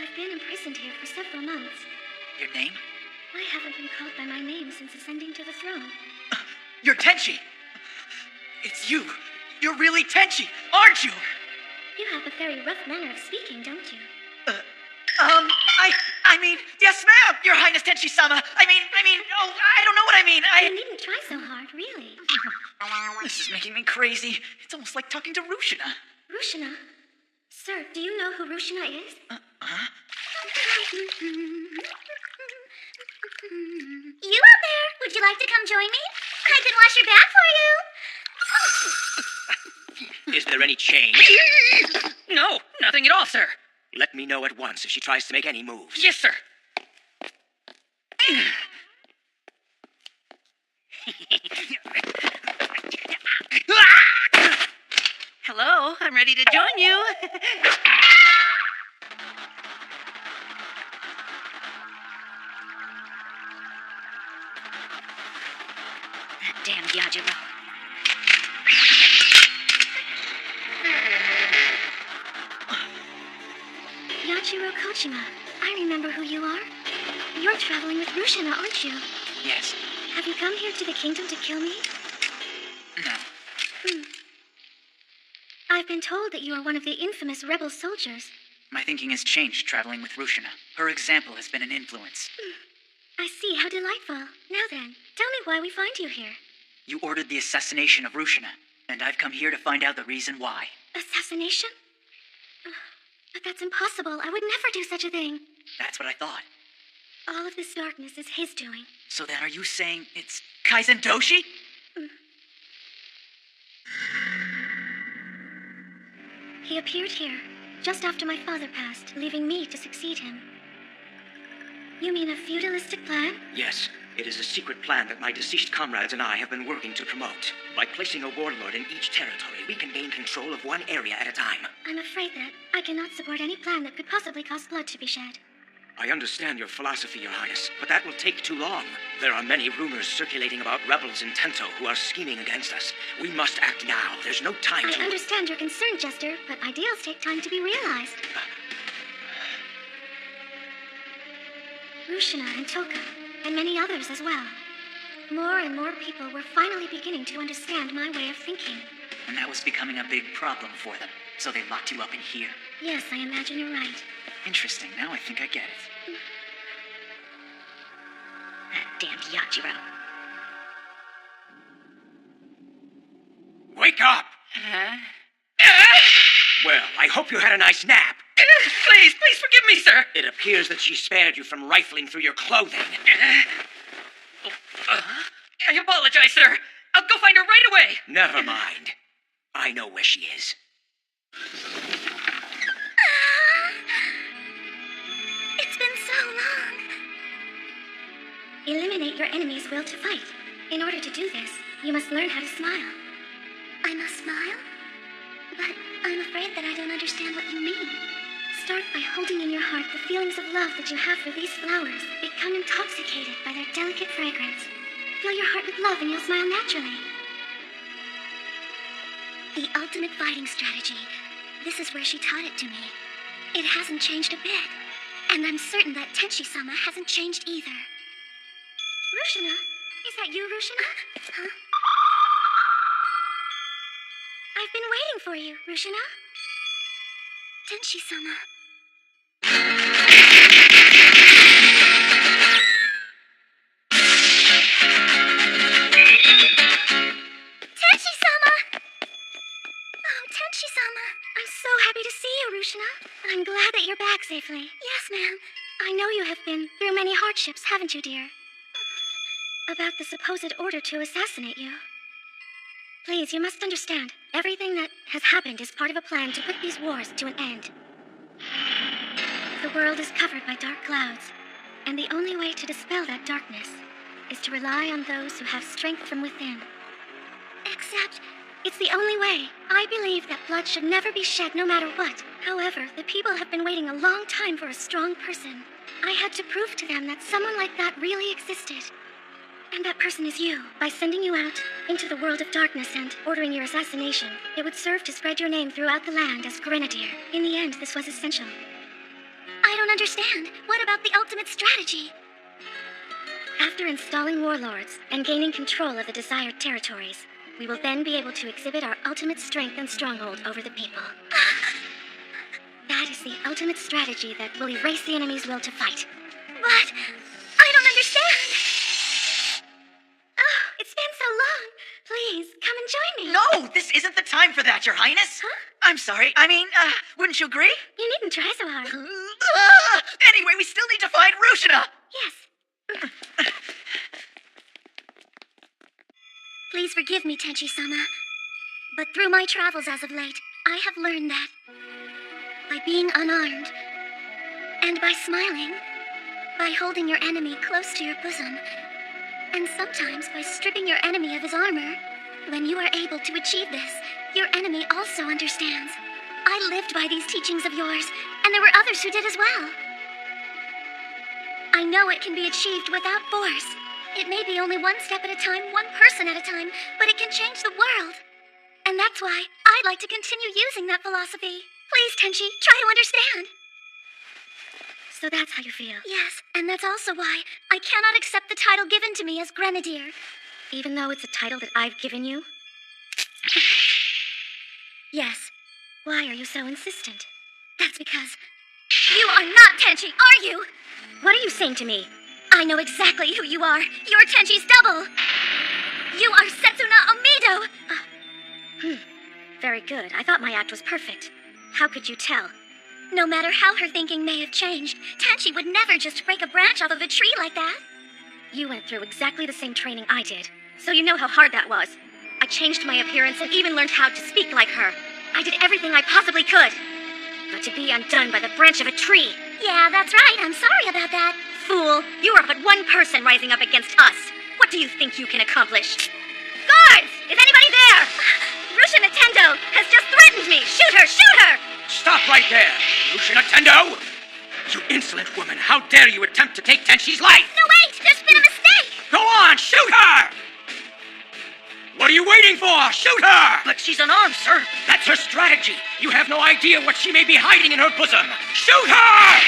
D: I've been imprisoned here for several months.
B: Your name?
D: I haven't been called by my name since ascending to the throne.
B: You're Tenshi! It's you! You're really Tenshi, aren't you?
D: You have a very rough manner of speaking, don't you?
B: I mean, yes ma'am, Your Highness Tenshi-sama. I mean, oh, I don't know what I mean.
D: You needn't try so hard, really.
B: This is making me crazy. It's almost like talking to Rushina.
D: Rushina? Sir, do you know who Rushina is?
B: Huh?
D: You out there? Would you like to come join me? I can wash your back for you.
C: Is there any change?
J: No, nothing at all, sir.
C: Let me know at once if she tries to make any moves.
J: Yes, sir. Hello, I'm ready to join you.
H: That damn Yajiro.
D: Yajiro Kojima, I remember who you are. You're traveling with Rushina, aren't you?
B: Yes.
D: Have you come here to the kingdom to kill me?
B: No.
D: I've been told that you are one of the infamous rebel soldiers.
B: My thinking has changed traveling with Rushina. Her example has been an influence.
D: I see, how delightful. Now then, tell me why we find you here.
B: You ordered the assassination of Rushina, and I've come here to find out the reason why.
D: Assassination? But that's impossible. I would never do such a thing.
B: That's what I thought.
D: All of this darkness is his doing.
B: So then are you saying it's Kaizen Doshi?
D: He appeared here, just after my father passed, leaving me to succeed him. You mean a feudalistic plan?
C: Yes, it is a secret plan that my deceased comrades and I have been working to promote. By placing a warlord in each territory, we can gain control of one area at a time.
D: I'm afraid that I cannot support any plan that could possibly cause blood to be shed.
C: I understand your philosophy, Your Highness, but that will take too long. There are many rumors circulating about rebels in Tento who are scheming against us. We must act now. There's no time
D: I
C: to...
D: understand your concern, Jester, but ideals take time to be realized. Rushina and Toka, and many others as well. More and more people were finally beginning to understand my way of thinking.
B: And that was becoming a big problem for them. So they locked you up in here.
D: Yes, I imagine you're right.
B: Interesting. Now I think I get it.
H: That damned Yachiro.
F: Wake up!
C: Well, I hope you had a nice nap.
J: Please forgive me, sir.
C: It appears that she spared you from rifling through your clothing.
J: I apologize, sir. I'll go find her right away.
C: Never mind. I know where she is.
D: It's been so long. Eliminate your enemy's will to fight. In order to do this, you must learn how to smile. I must smile? But I'm afraid that I don't understand what you mean. Start by holding in your heart the feelings of love that you have for these flowers. Become intoxicated by their delicate fragrance. Fill your heart with love and you'll smile naturally. The ultimate fighting strategy. This is where she taught it to me. It hasn't changed a bit. And I'm certain that Tenshi-sama hasn't changed either. Rushina? Is that you, Rushina? Huh? I've been waiting for you, Rushina. Tenshi-sama. Tenshi-sama! Oh, Tenshi-sama. I'm so happy to see you, Rushina. I'm glad that you're back safely. Yes, ma'am. I know you have been through many hardships, haven't you, dear? About the supposed order to assassinate you. Please, you must understand. Everything that has happened is part of a plan to put these wars to an end. The world is covered by dark clouds, and the only way to dispel that darkness is to rely on those who have strength from within. Except, it's the only way. I believe that blood should never be shed no matter what. However, the people have been waiting a long time for a strong person. I had to prove to them that someone like that really existed. And that person is you. By sending you out into the world of darkness and ordering your assassination, it would serve to spread your name throughout the land as Grenadier. In the end, this was essential. I don't understand. What about the ultimate strategy? After installing warlords and gaining control of the desired territories, we will then be able to exhibit our ultimate strength and stronghold over the people. That is the ultimate strategy that will erase the enemy's will to fight. But I don't understand. Oh, it's been so long. Please, come and join me.
B: No, this isn't the time for that, Your Highness.
D: Huh?
B: I'm sorry. Wouldn't you agree?
D: You needn't try so hard.
B: Anyway, we still need to find Rushina.
D: Yes. Please forgive me, Tenshi-sama. But through my travels as of late, I have learned that by being unarmed, and by smiling, by holding your enemy close to your bosom, and sometimes by stripping your enemy of his armor, when you are able to achieve this, your enemy also understands. I lived by these teachings of yours, and there were others who did as well. I know it can be achieved without force. It may be only one step at a time, one person at a time, but it can change the world. And that's why I'd like to continue using that philosophy. Please, Tenshi, try to understand. So that's how you feel? Yes, and that's also why I cannot accept the title given to me as Grenadier. Even though it's a title that I've given you? Yes. Why are you so insistent? That's because you are not Tenshi, are you? What are you saying to me? I know exactly who you are. You're Tenshi's double. You are Setsuna Omido. Very good. I thought my act was perfect. How could you tell? No matter how her thinking may have changed, Tenchi would never just break a branch off of a tree like that. You went through exactly the same training I did, so you know how hard that was. I changed my appearance and even learned how to speak like her. I did everything I possibly could. But to be undone by the branch of a tree.
I: Yeah, that's right. I'm sorry about that.
D: Fool, you are but one person rising up against us. What do you think you can accomplish? Guards! Is anybody there? Rusha Nintendo has just threatened me! Shoot her! Shoot her!
C: Stop right there, Rusha Nintendo! You insolent woman, how dare you attempt to take Tenshi's life?
D: No, wait! There's been a mistake!
C: Go on, shoot her! What are you waiting for? Shoot her!
E: But she's unarmed, sir.
C: That's her strategy. You have no idea what she may be hiding in her bosom. Shoot her!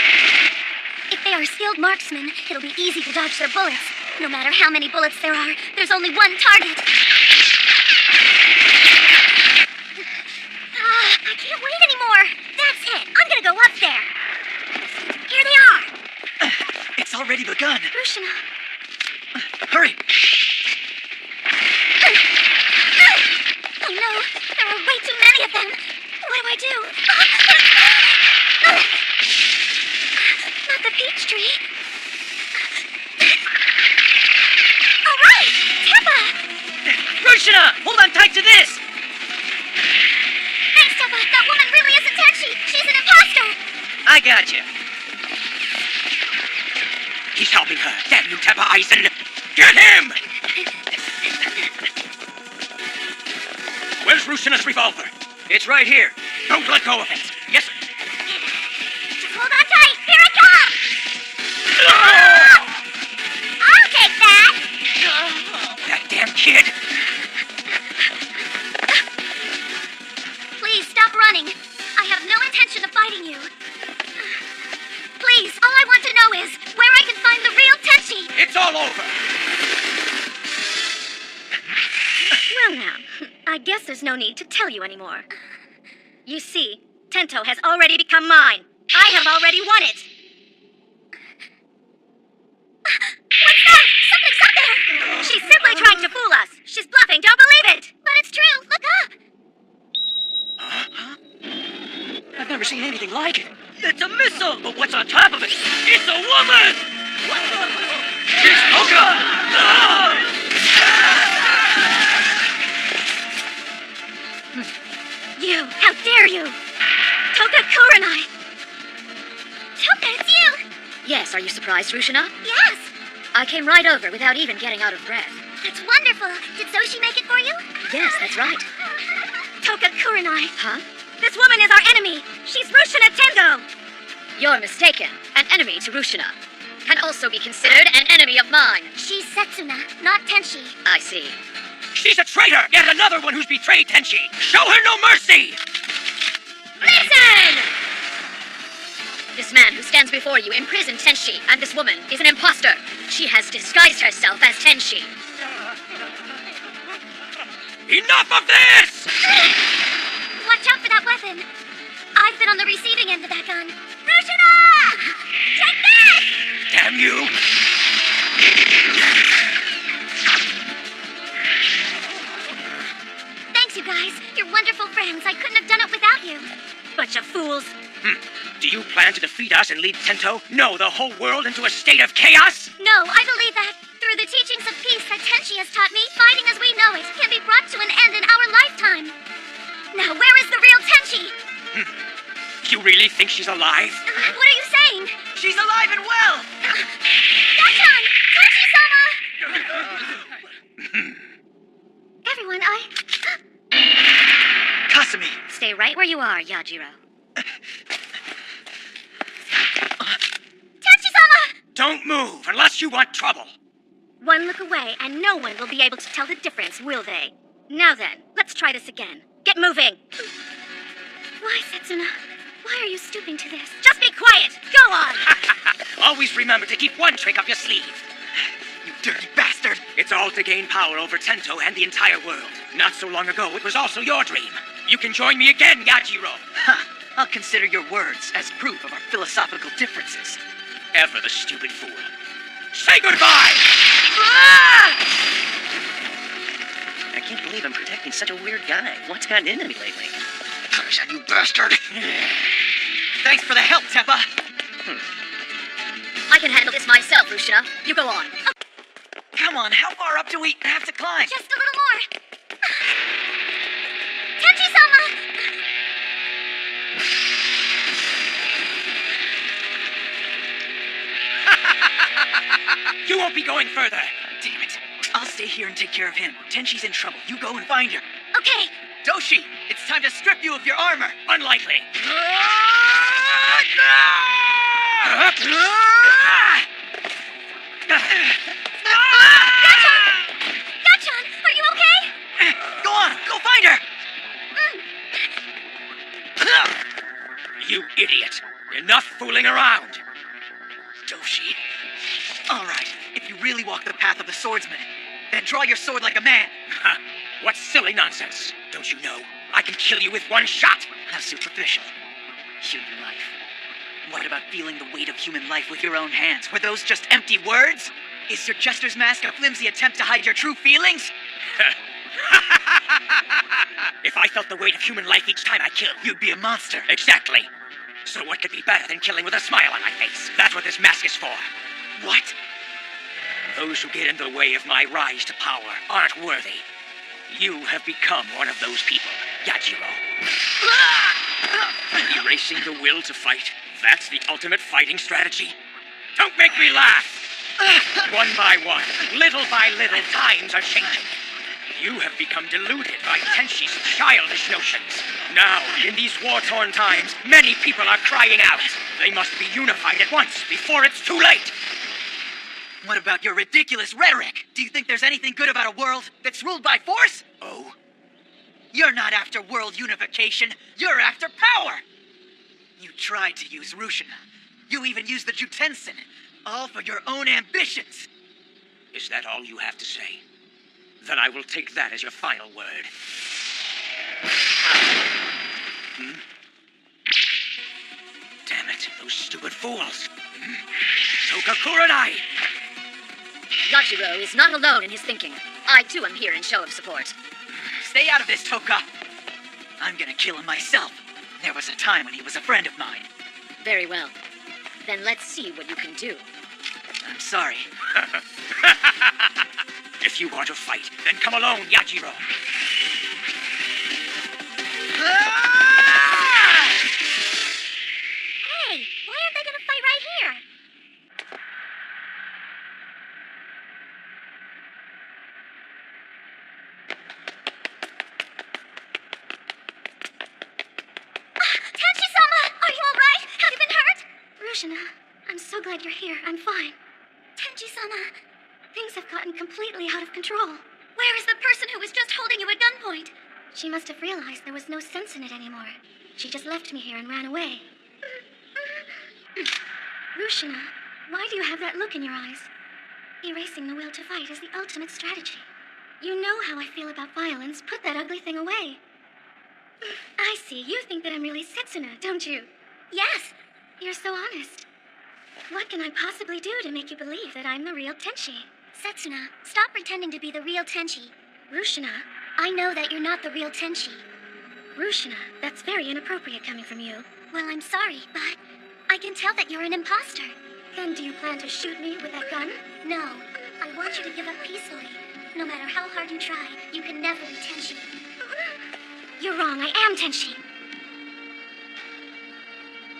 I: If they are skilled marksmen, it'll be easy to dodge their bullets. No matter how many bullets there are, there's only one target. I can't wait anymore. That's it. I'm gonna go up there. Here they are.
B: It's already begun.
I: Rushina.
B: Hurry!
I: Oh no, there are way too many of them. What do I do? Not the peach tree. All right, Teppa!
J: Rushina, hold on tight to this!
I: Thanks, Teppa. That woman really isn't Tenchi. She's an imposter.
J: I got you.
C: He's helping her. Damn you, Teppa Eisen! Get him! Where's Rushina's revolver?
J: It's right here.
C: Don't let go of it. Yes, sir.
I: Just hold on tight. Here I come. I'll take that.
C: That damn kid!
I: Please stop running. I have no intention of fighting you. Please, all I want to know is where I can find the real Tenchi.
C: It's all over!
D: Well now, I guess there's no need to tell you anymore. You see, Tento has already become mine. I have already won it.
I: What's that? Something's up there.
D: She's simply trying to fool us. She's bluffing, don't believe it.
I: But it's true. Look up.
B: I've never seen anything like it.
J: It's a missile, but what's on top of it? It's a woman! It's Toka!
D: You, how dare you? Toka Kurenai!
I: Toka, it's you.
H: Yes, are you surprised, Rushina?
I: Yes.
H: I came right over without even getting out of breath.
I: That's wonderful. Did Soshi make it for you?
H: Yes, that's right.
D: Toka Kurenai!
H: Huh?
D: This woman is our enemy! She's Rushina Tendo!
H: You're mistaken. An enemy to Rushina. Can also be considered an enemy of mine.
I: She's Setsuna, not Tenchi.
H: I see.
C: She's a traitor! Yet another one who's betrayed Tenchi! Show her no mercy!
H: Listen! This man who stands before you imprisoned Tenchi, and this woman is an imposter. She has disguised herself as Tenchi.
C: Enough of this!
I: Watch out for that weapon. I've been on the receiving end of that gun. Rushina! Take that!
C: Damn you!
I: Thanks, you guys. You're wonderful friends. I couldn't have done it without you.
D: Bunch of fools.
C: Do you plan to defeat us and lead Tento? No, the whole world into a state of chaos?
I: No, I believe that. Through the teachings of peace that Tenchi has taught me, fighting as we know it can be brought to an end in our lifetime. Now, where is the real Tenchi?
C: You really think she's alive?
I: What are you saying?
E: She's alive and well!
I: Dachan! Tenchi-sama! Everyone,
B: Kasumi!
H: Stay right where you are, Yajiro.
I: Tenchi-sama!
C: Don't move unless you want trouble.
D: One look away, and no one will be able to tell the difference, will they? Now then, let's try this again. Get moving! Why, Setsuna? Why are you stooping to this? Just be quiet! Go on!
C: Always remember to keep one trick up your sleeve.
B: You dirty bastard!
C: It's all to gain power over Tento and the entire world. Not so long ago, it was also your dream. You can join me again, Yajiro.
B: Ha! I'll consider your words as proof of our philosophical differences.
C: Ever the stupid fool. Say goodbye!
J: I can't believe I'm protecting such a weird guy. What's gotten into me lately?
F: Tarzan, you bastard!
B: Thanks for the help, Teppa.
H: I can handle this myself, Rushna. You go on.
B: Come on, how far up do we have to climb?
D: Just a little more. Tenchi-sama!
C: You won't be going further.
B: Damn it. I'll stay here and take care of him. Tenchi's in trouble. You go and find her.
D: Okay.
B: Doshi, it's time to strip you of your armor.
C: Unlikely.
D: Gachan, are you okay?
B: Go on, go find her.
C: You idiot. Enough fooling around.
B: Doshi. All right, if you really walk the path of the swordsman, then draw your sword like a man.
C: Ha! What silly nonsense. Don't you know? I can kill you with one shot.
B: How superficial. Human life. What about feeling the weight of human life with your own hands? Were those just empty words? Is your jester's mask a flimsy attempt to hide your true feelings?
C: If I felt the weight of human life each time I killed,
B: You'd be a monster.
C: exactly. So what could be better than killing with a smile on my face? That's what this mask is for.
B: What?
C: Those who get in the way of my rise to power aren't worthy. You have become one of those people, Yajiro. Erasing the will to fight, that's the ultimate fighting strategy. Don't make me laugh! One by one, little by little, times are changing. You have become deluded by Tenshi's childish notions. Now, in these war-torn times, many people are crying out. They must be unified at once before it's too late.
B: What about your ridiculous rhetoric? Do you think there's anything good about a world that's ruled by force?
C: Oh?
B: You're not after world unification. You're after power. You tried to use Rushina. You even used the Jutensen. All for your own ambitions.
C: Is that all you have to say? Then I will take that as your final word. Damn it, those stupid fools. Tokakuranai!
H: Yajiro is not alone in his thinking. I, too, am here in show of support.
B: Stay out of this, Toka. I'm gonna kill him myself. There was a time when he was a friend of mine.
H: Very well. Then let's see what you can do.
B: I'm sorry.
C: If you want to fight, then come alone, Yajiro.
D: Hey, why aren't they gonna fight right here? Tenchi-sama! Are you alright? Have you been hurt? Rushina, I'm so glad you're here. I'm fine. Tenchi-sama, things have gotten completely out of control. Where is the person who was just holding you at gunpoint? She must have realized there was no sense in it anymore. She just left me here and ran away. Rushina, why do you have that look in your eyes? Erasing the will to fight is the ultimate strategy. You know how I feel about violence. Put that ugly thing away. I see. You think that I'm really Setsuna, don't you? Yes. You're so honest. What can I possibly do to make you believe that I'm the real Tenchi? Setsuna, stop pretending to be the real Tenchi. Rushina, I know that you're not the real Tenchi. Rushina, that's very inappropriate coming from you. Well, I'm sorry, but I can tell that you're an imposter. Then do you plan to shoot me with that gun? No. I want you to give up peacefully. No matter how hard you try, you can never be Tenchi. You're wrong. I am Tenchi.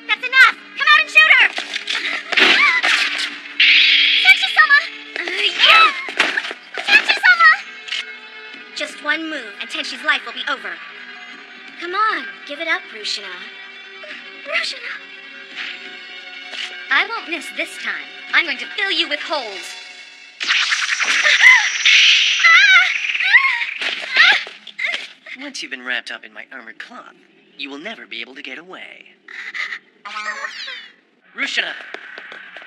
D: That's enough! Come out and shoot her! Tenchi-sama! Tenchi-sama! Just one move, and Tenshi's life will be over. Come on, give it up, Rushina. Rushina!
H: I won't miss this time. I'm going to fill you with holes.
J: Once you've been wrapped up in my armored cloth, you will never be able to get away. Rushina,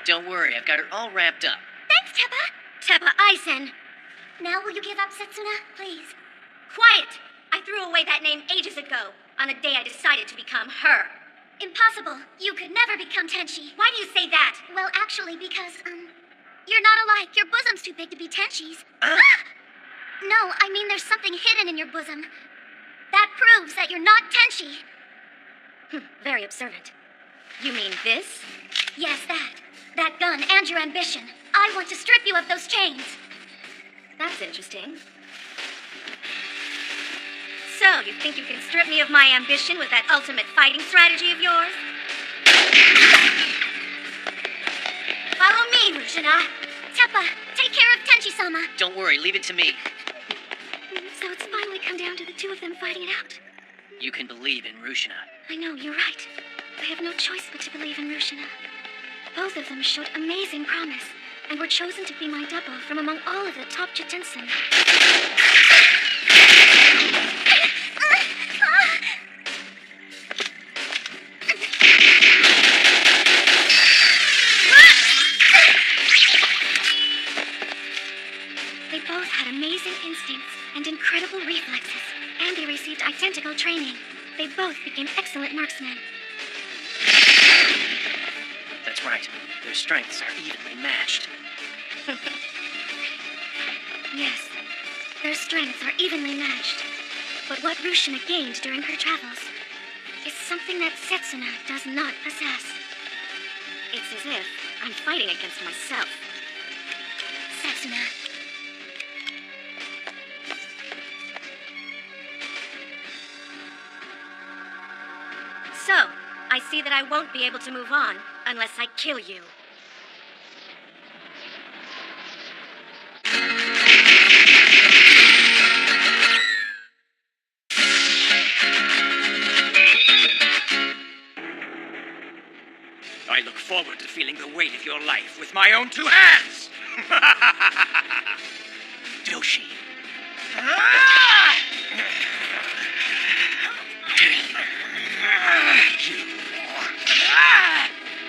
J: don't worry, I've got her all wrapped up.
D: Thanks, Teppa. Teppa Eisen. Now will you give up, Setsuna, please? Quiet! I threw away that name ages ago, on the day I decided to become her. Impossible. You could never become Tenchi. Why do you say that? Well, actually, because, you're not alike. Your bosom's too big to be Tenchi's. No, I mean there's something hidden in your bosom. That proves that you're not Tenchi.
I: Very observant. You mean this?
D: Yes, that. That gun and your ambition. I want to strip you of those chains.
I: That's interesting. So, you think you can strip me of my ambition with that ultimate fighting strategy of yours?
D: Follow me, Rushina. Teppa, take care of Tenchi-sama.
J: Don't worry, leave it to me.
I: So it's finally come down to the two of them fighting it out.
J: You can believe in Rushina.
I: I know, you're right. I have no choice but to believe in Rushina. Both of them showed amazing promise, and were chosen to be my double from among all of the top Jitensen. They both had amazing instincts and incredible reflexes, and they received identical training. They both became excellent marksmen.
J: That's right. Their strengths are evenly matched.
I: Yes, their strengths are evenly matched. But what Rushina gained during her travels is something that Setsuna does not possess. It's as if I'm fighting against myself.
D: Setsuna.
I: So, I see that I won't be able to move on unless I kill you.
C: I look forward to feeling the weight of your life with my own two hands! Doshi.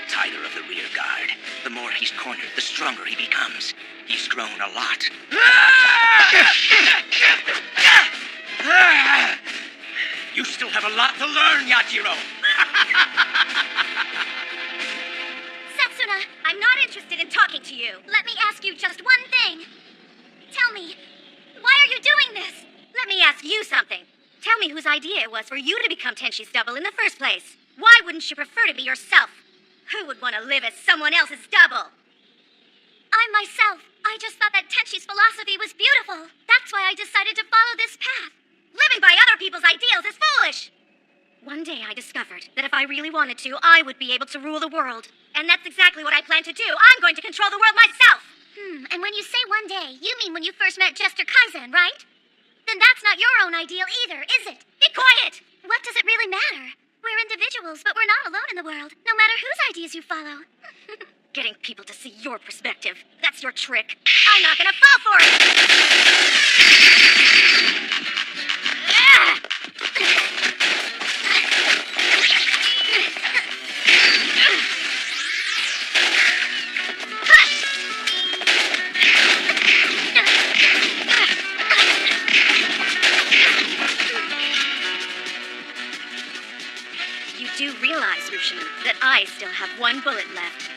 C: Tyler of the rear guard. The more he's cornered, the stronger he becomes. He's grown a lot. You still have a lot to learn, Yajiro.
D: Setsuna,
I: I'm not interested in talking to you.
D: let me ask you just one thing. Tell me, why are you doing this?
I: Let me ask you something. Tell me whose idea it was for you to become Tenshi's double in the first place. Why wouldn't you prefer to be yourself? Who would want to live as someone else's double?
D: I myself, I just thought that Tenshi's philosophy was beautiful. That's why I decided to follow this path.
I: Living by other people's ideals is foolish. One day I discovered that if I really wanted to, I would be able to rule the world. And that's exactly what I plan to do. I'm going to control the world myself.
D: And when you say one day, you mean when you first met Jester Kaizen, right? Then that's not your own ideal either, is it?
I: Be quiet!
D: What does it really matter? We're individuals, but we're not alone in the world, no matter whose ideas you follow.
I: Getting people to see your perspective. That's your trick. I'm not gonna fall for it! You do realize, Rushina, that I still have one bullet left.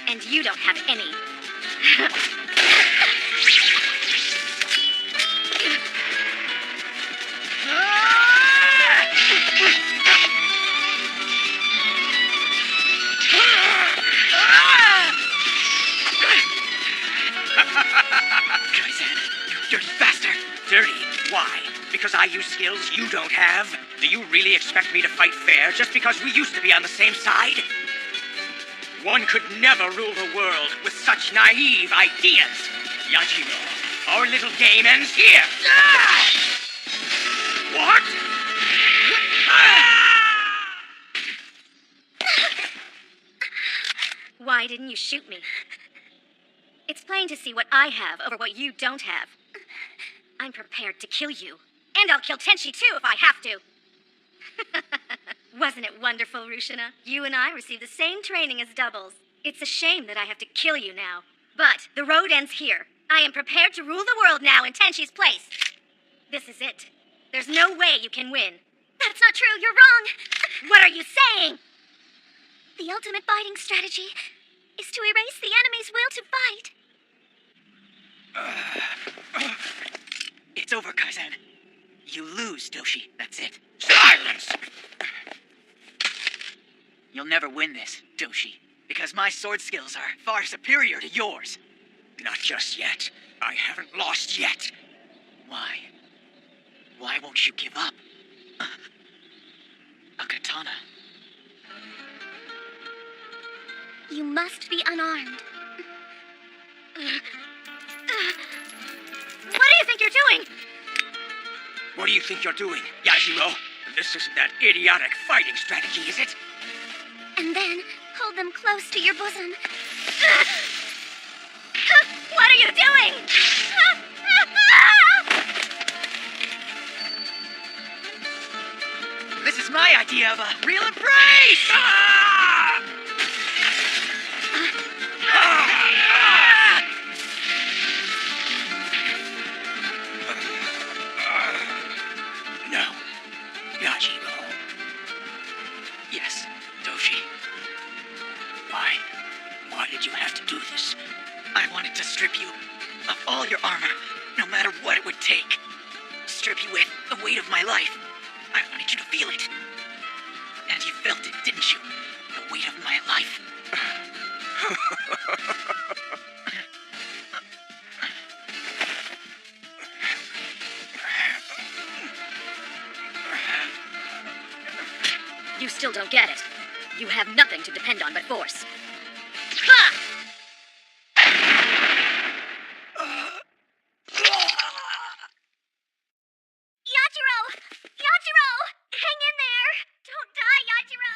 I: And you don't have any.
C: Kaizen, dirty bastard! Dirty? Why? Because I use skills you don't have? Do you really expect me to fight fair just because we used to be on the same side? One could never rule the world with such naive ideas. Yajiro, our little game ends here. What?
I: Why didn't you shoot me? It's plain to see what I have over what you don't have. I'm prepared to kill you. And I'll kill Tenshi too if I have to. Wasn't it wonderful, Rushina? You and I received the same training as doubles. It's a shame that I have to kill you now. But the road ends here. I am prepared to rule the world now in Tenshi's place. This is it. There's no way you can win.
D: That's not true, you're wrong.
I: What are you saying?
D: The ultimate fighting strategy is to erase the enemy's will to fight.
B: It's over, Kaizen. You lose, Doshi. That's it.
C: Silence!
B: You'll never win this, Doshi, because my sword skills are far superior to yours.
C: Not just yet. I haven't lost yet.
B: Why? Why won't you give up? A katana.
D: You must be unarmed.
E: What do you think you're doing?
C: What do you think you're doing, Yajiro? This isn't that idiotic fighting strategy, is it?
D: And then hold them close to your bosom.
E: What are you doing?
B: This is my idea of a real embrace! Ah!
C: No. Yajiro.
B: Yes, Doshi.
C: Why did you have to do this?
B: I wanted to strip you of all your armor, no matter what it would take. Strip you with the weight of my life. I wanted you to feel it. And you felt it, didn't you? The weight of my life.
H: You still don't get it. You have nothing to depend on but force.
D: Yajiro! Yajiro! Hang in there! Don't die, Yajiro!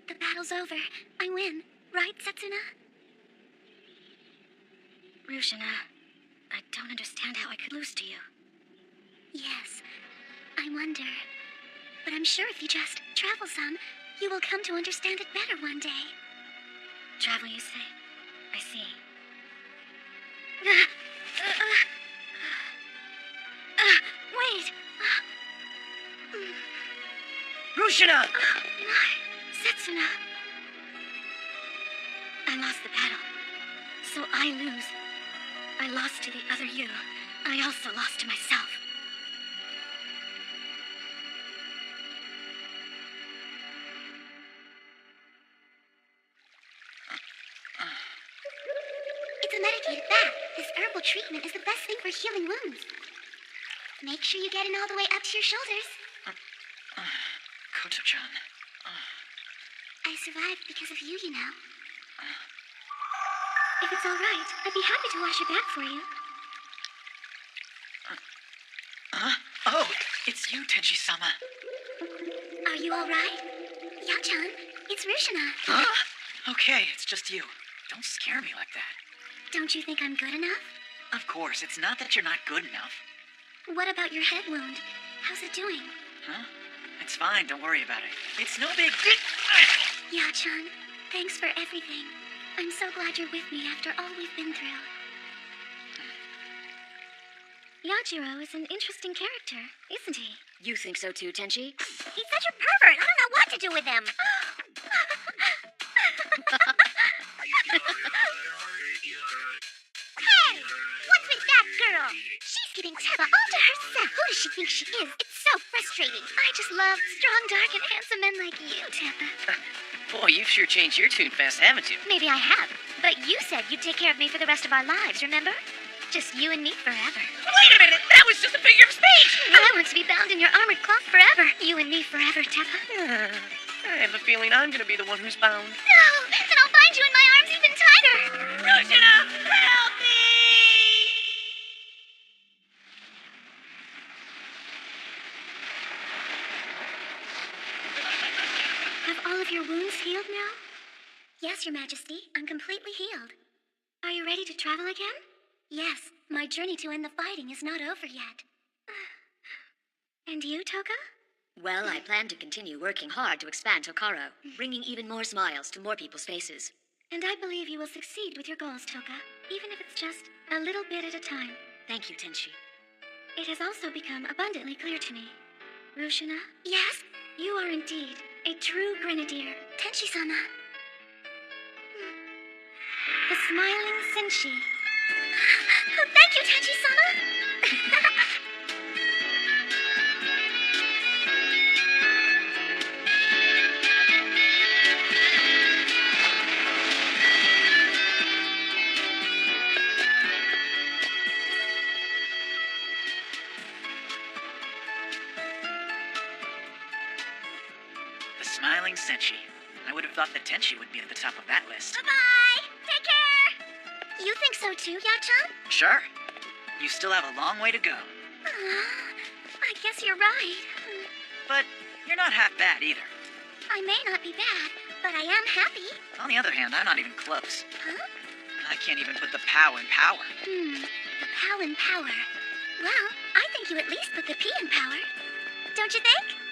D: The battle's over. I win. Right, Setsuna? Rushina, I don't understand how I could lose to you. Yes, I wonder. But I'm sure if you just travel some, you will come to understand it better one day. Travel, you say? I see. Wait!
B: Rushina!
D: Setsuna! I lost the battle. So I lose. I lost to the other you. I also lost to myself. It's a medicated bath. This herbal treatment is the best thing for healing wounds. Make sure you get in all the way up to your shoulders.
B: Koto-chan.
D: I survived because of you, you know. If it's all right, I'd be happy to wash your back for you.
B: Oh, it's you, Tenchi-sama.
D: Are you all right? Yao-chan, it's Rushina.
B: Okay, it's just you. Don't scare me like that.
D: Don't you think I'm good enough?
B: Of course, it's not that you're not good enough.
D: What about your head wound? How's it doing?
B: Huh? It's fine, don't worry about it. It's no big...
D: Yao-chan, thanks for everything. I'm so glad you're with me after all we've been through. Yajiro is an interesting character, isn't he?
H: You think so too, Tenchi?
D: He's such a pervert. I don't know what to do with him. Hey! What's with that girl? She's keeping Teba all to herself. Who does she think she is? It's so frustrating. I just love strong, dark, and handsome men like you, Teba.
J: Boy, you've sure changed your tune fast, haven't you?
D: Maybe I have. But you said you'd take care of me for the rest of our lives, remember? Just you and me forever.
J: Wait a minute! That was just a figure of speech!
D: I want to be bound in your armored cloth forever. You and me forever, Teba.
J: I have a feeling I'm gonna be the one who's bound.
D: No! Then I'll bind you in my arms even tighter.
E: Rushina, help me!
D: Have all of your wounds healed now? Yes, Your Majesty. I'm completely healed. Are you ready to travel again? Yes. My journey to end the fighting is not over yet. And you, Toka?
H: Well, I plan to continue working hard to expand Tokaro, bringing even more smiles to more people's faces.
D: And I believe you will succeed with your goals, Toka, even if it's just a little bit at a time.
H: Thank you, Tenchi.
D: It has also become abundantly clear to me. Rushina? Yes? You are indeed a true grenadier. Tenchi-sama. The smiling Senshi. Thank you, Tenchi-sama!
B: smiling Senshi. I would have thought that Tenshi would be at the top of that list.
D: Bye-bye! Take care! You think so too, Yao-chan?
B: Sure. You still have a long way to go.
D: I guess you're right.
B: But you're not half bad either.
D: I may not be bad, but I am happy.
B: On the other hand, I'm not even close.
D: Huh?
B: I can't even put the pow in power.
D: The POW in power. Well, I think you at least put the P in power. Don't you think?